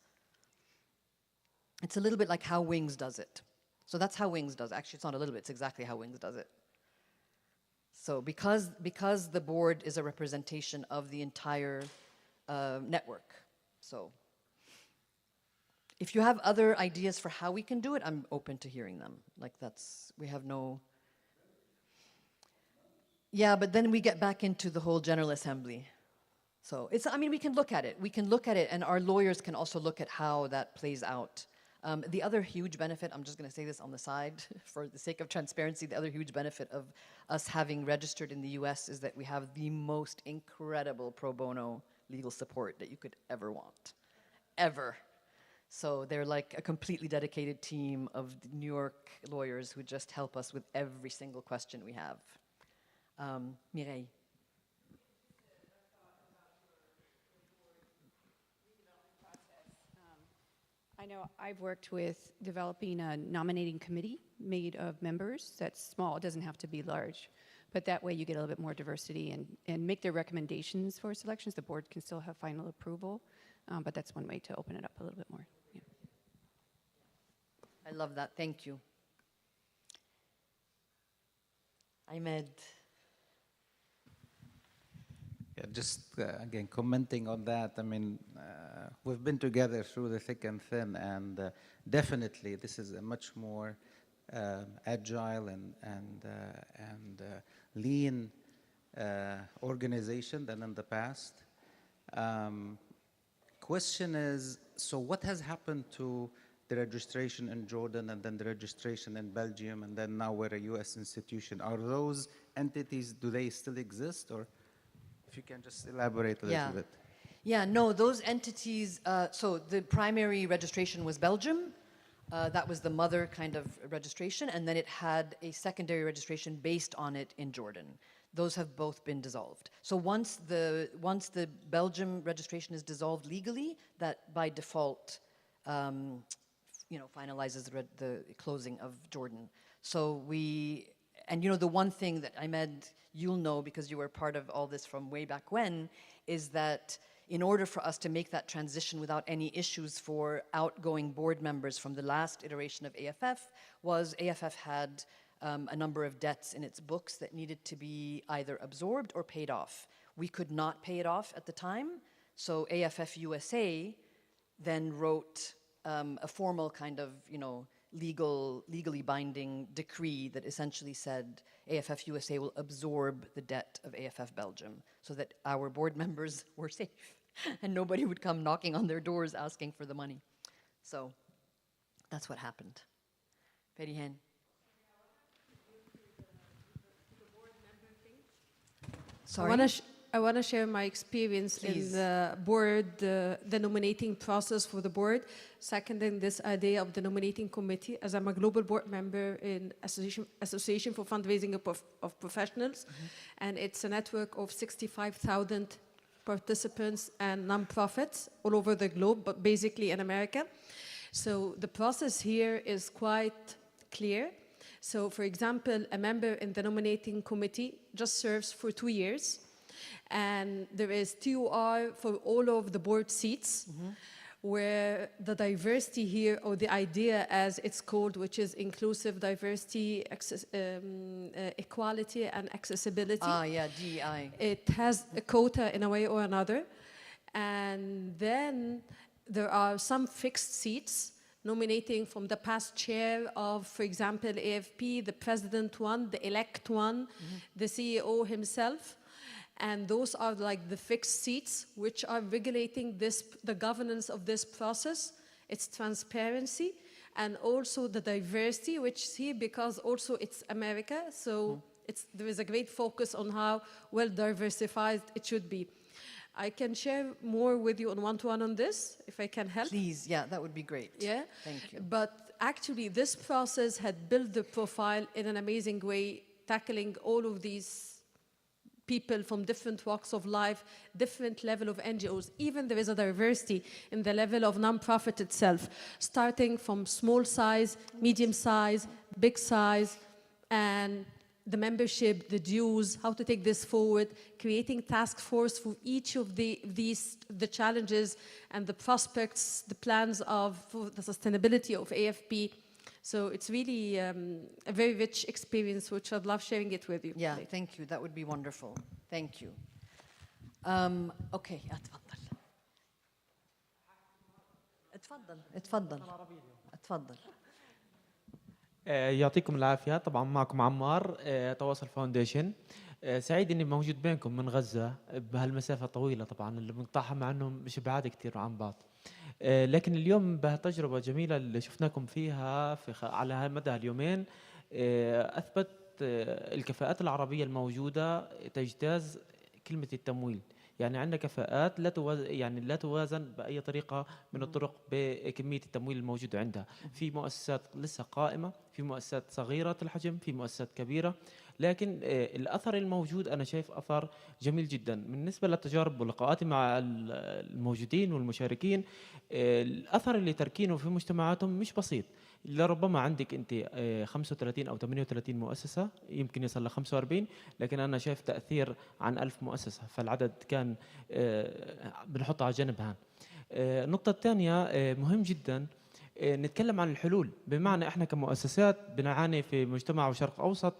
It's a little bit like how Wings does it. So that's how Wings does it. Actually, it's not a little bit, it's exactly how Wings does it. So because the board is a representation of the entire network. So if you have other ideas for how we can do it, I'm open to hearing them. We have no... Yeah, but then we get back into the whole General Assembly. So we can look at it. We can look at it, and our lawyers can also look at how that plays out. The other huge benefit, I'm just going to say this on the side for the sake of transparency, the other huge benefit of us having registered in the US is that we have the most incredible pro bono legal support that you could ever want, ever. So they're like a completely dedicated team of New York lawyers who just help us with every single question we have. Mireille. I know I've worked with developing a nominating committee made of members that's small. It doesn't have to be large. But that way you get a little bit more diversity and make their recommendations for selections. The board can still have final approval, but that's one way to open it up a little bit more. Yeah. I love that. Thank you. Ahmed. Yeah, just again, commenting on that, we've been together through the thick and thin, and definitely this is a much more agile and lean organization than in the past. Question is, so what has happened to the registration in Jordan and then the registration in Belgium and then now we're a US institution? Are those entities, do they still exist, or if you can just elaborate a little bit? Yeah, no, those entities, so the primary registration was Belgium. That was the mother kind of registration, and then it had a secondary registration based on it in Jordan. Those have both been dissolved. So once the Belgium registration is dissolved legally, that by default, finalizes the closing of Jordan. So the one thing that Ahmed, you'll know because you were part of all this from way back when, is that in order for us to make that transition without any issues for outgoing board members from the last iteration of AFF, was AFF had a number of debts in its books that needed to be either absorbed or paid off. We could not pay it off at the time, so AFF USA then wrote a formal kind of, legally binding decree that essentially said AFF USA will absorb the debt of AFF Belgium so that our board members were safe and nobody would come knocking on their doors asking for the money. So that's what happened. Perihen. Sorry? I want to share my experience in the board, the nominating process for the board, seconding this idea of the nominating committee, as I'm a global board member in Association for Fundraising of Professionals, and it's a network of 65,000 participants and nonprofits all over the globe, but basically in America. So the process here is quite clear. So for example, a member in the nominating committee just serves for 2 years. And there is TOR for all of the board seats, where the diversity here, or the idea as it's called, which is inclusive diversity, equality and accessibility. DEI. It has a quota in a way or another. And then there are some fixed seats nominating from the past chair of, for example, AFP, the president one, the elect one, the CEO himself. And those are like the fixed seats which are regulating the governance of this process, its transparency, and also the diversity, which is here because also it's America. So there is a great focus on how well diversified it should be. I can share more with you on one-to-one on this, if I can help. Please, yeah, that would be great. Yeah? Thank you. But actually, this process had built the profile in an amazing way, tackling all of these people from different walks of life, different level of NGOs. Even there is a diversity in the level of nonprofit itself, starting from small size, medium size, big size, and the membership, the dues, how to take this forward, creating task force for each of the challenges and the prospects, the plans for the sustainability of AFP. So it's really a very rich experience, which I'd love sharing it with you. Yeah, thank you. That would be wonderful. Thank you. Okay, اتفضل. يعطيكم العافية. طبعا معكم عمار، تواصل فاونديشن. سعيد اني موجود بينكم من غزة بهالمسافة طويلة، طبعا اللي بنقطعها مع انهم مش بعاد كثير عن بعض. لكن اليوم بهالتجربة جميلة اللي شفناكم فيها على مدى اليومين، أثبت الكفاءات العربية الموجودة تجتاز كلمة التمويل. يعني عندنا كفاءات لا توازن بأي طريقة من الطرق بكمية التمويل الموجودة عندها. في مؤسسات لسه قائمة، في مؤسسات صغيرة الحجم، في مؤسسات كبيرة، لكن الأثر الموجود أنا شايف أثر جميل جدا. بالنسبة للتجارب ولقاءاتي مع الموجودين والمشاركين، الأثر اللي تركينه في مجتمعاتهم مش بسيط. لربما عندك أنت 35 أو 38 مؤسسة، يمكن يصل ل 45، لكن أنا شايف تأثير عن 1000 مؤسسة، فالعدد كان بنحطه على جنب هان. النقطة الثانية مهم جدا نتكلم عن الحلول، بمعنى احنا كمؤسسات بنعاني في مجتمع وشرق أوسط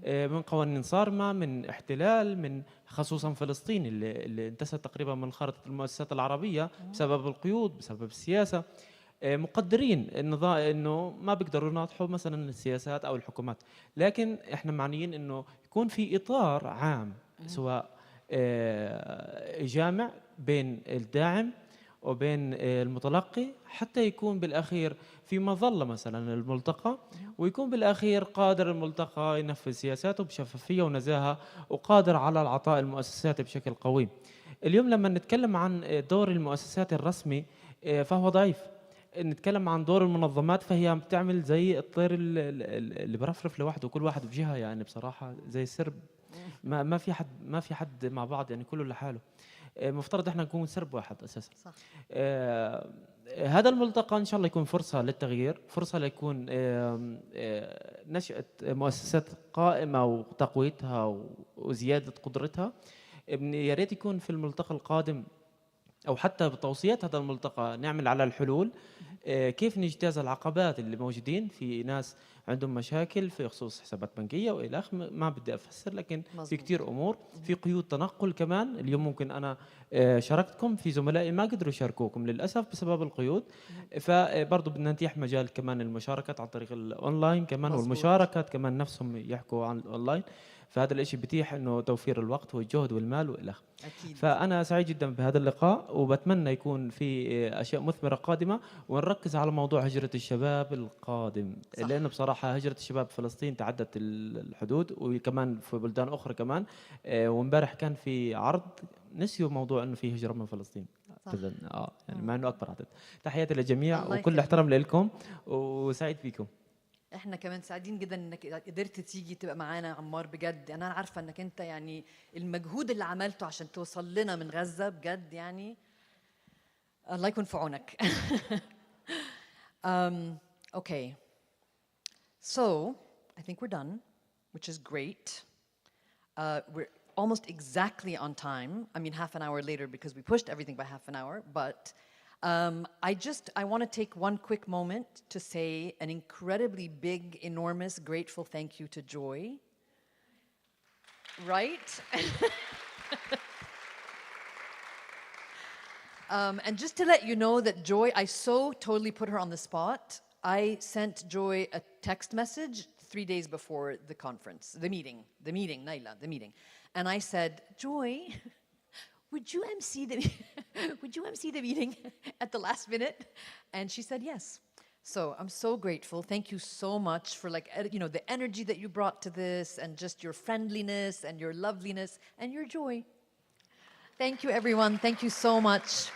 من قوانين صارمة، من احتلال، من خصوصا فلسطين اللي انتست تقريبا من خارطة المؤسسات العربية بسبب القيود، بسبب السياسة. مقدرين النظام انه ما بيقدروا يناطحوا مثلا السياسات او الحكومات، لكن احنا معنيين انه يكون في اطار عام سواء جامع بين الداعم وبين المتلقي، حتى يكون بالأخير في مظلة مثلا الملتقى، ويكون بالأخير قادر الملتقى ينفذ سياساته بشفافية ونزاهة، وقادر على العطاء المؤسسات بشكل قوي. اليوم لما نتكلم عن دور المؤسسات الرسمي فهو ضعيف. نتكلم عن دور المنظمات فهي بتعمل زي الطير اللي برفرف لوحده، كل واحد بجهة، يعني بصراحة زي السرب، ما في حد مع بعض، يعني كله لحاله. مفترض احنا نكون سرب واحد اساسا. صح. هذا الملتقى ان شاء الله يكون فرصه للتغيير، فرصه ليكون نشأة مؤسسات قائمه وتقويتها وزياده قدرتها. يا ريت يكون في الملتقى القادم او حتى بتوصيات هذا الملتقى نعمل على الحلول، كيف نجتاز العقبات اللي موجودين. في ناس عندهم مشاكل في خصوص حسابات بنكيه والى اخره، ما بدي افسر، لكن مزبوط. في كثير امور، في قيود تنقل كمان. اليوم ممكن انا شاركتكم، في زملائي ما قدروا يشاركوكم للاسف بسبب القيود، فبرضه بدنا نتيح مجال كمان المشاركات عن طريق الاونلاين كمان، مزبوط. والمشاركات كمان نفسهم يحكوا عن الاونلاين، فهذا الشيء بيتيح انه توفير الوقت والجهد والمال والى اخره. فانا سعيد جدا بهذا اللقاء، وبتمنى يكون في اشياء مثمره قادمه، ونركز على موضوع هجره الشباب القادم، صح. لانه بصراحه هجره الشباب في فلسطين تعدت الحدود، وكمان في بلدان اخرى كمان. وامبارح كان في عرض نسيوا موضوع انه في هجره من فلسطين، يعني مع انه اكبر عدد. تحياتي للجميع وكل احترام لكم، وسعيد فيكم. احنا كمان سعيدين جدا انك قدرت تيجي تبقى معانا عمار بجد. انا عارفه انك انت يعني المجهود اللي عملته عشان توصل لنا من غزه بجد يعني الله يكون في عونك. Okay. So, I think we're done, which is great. We're almost exactly on time. I mean, half an hour later because we pushed everything by half an hour. But I want to take one quick moment to say an incredibly big, enormous, grateful thank you to Joy. Right? And just to let you know that Joy, I so totally put her on the spot. I sent Joy a text message 3 days before the conference, the meeting, Naila, the meeting. And I said, Joy, would you MC the meeting at the last minute? And she said yes. So I'm so grateful. Thank you so much for the energy that you brought to this and just your friendliness and your loveliness and your joy. Thank you, everyone. Thank you so much.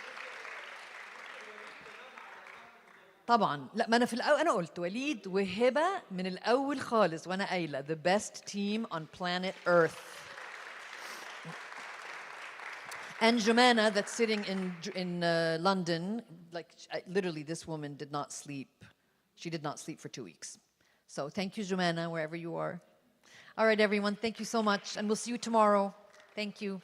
طبعا لا ما انا قلت وليد وهبه من الاول خالص وانا قايله the best team on planet Earth. And Jumana that's sitting in London, literally this woman did not sleep. She did not sleep for 2 weeks. So thank you, Jumana, wherever you are. All right, everyone, thank you so much, and we'll see you tomorrow. Thank you.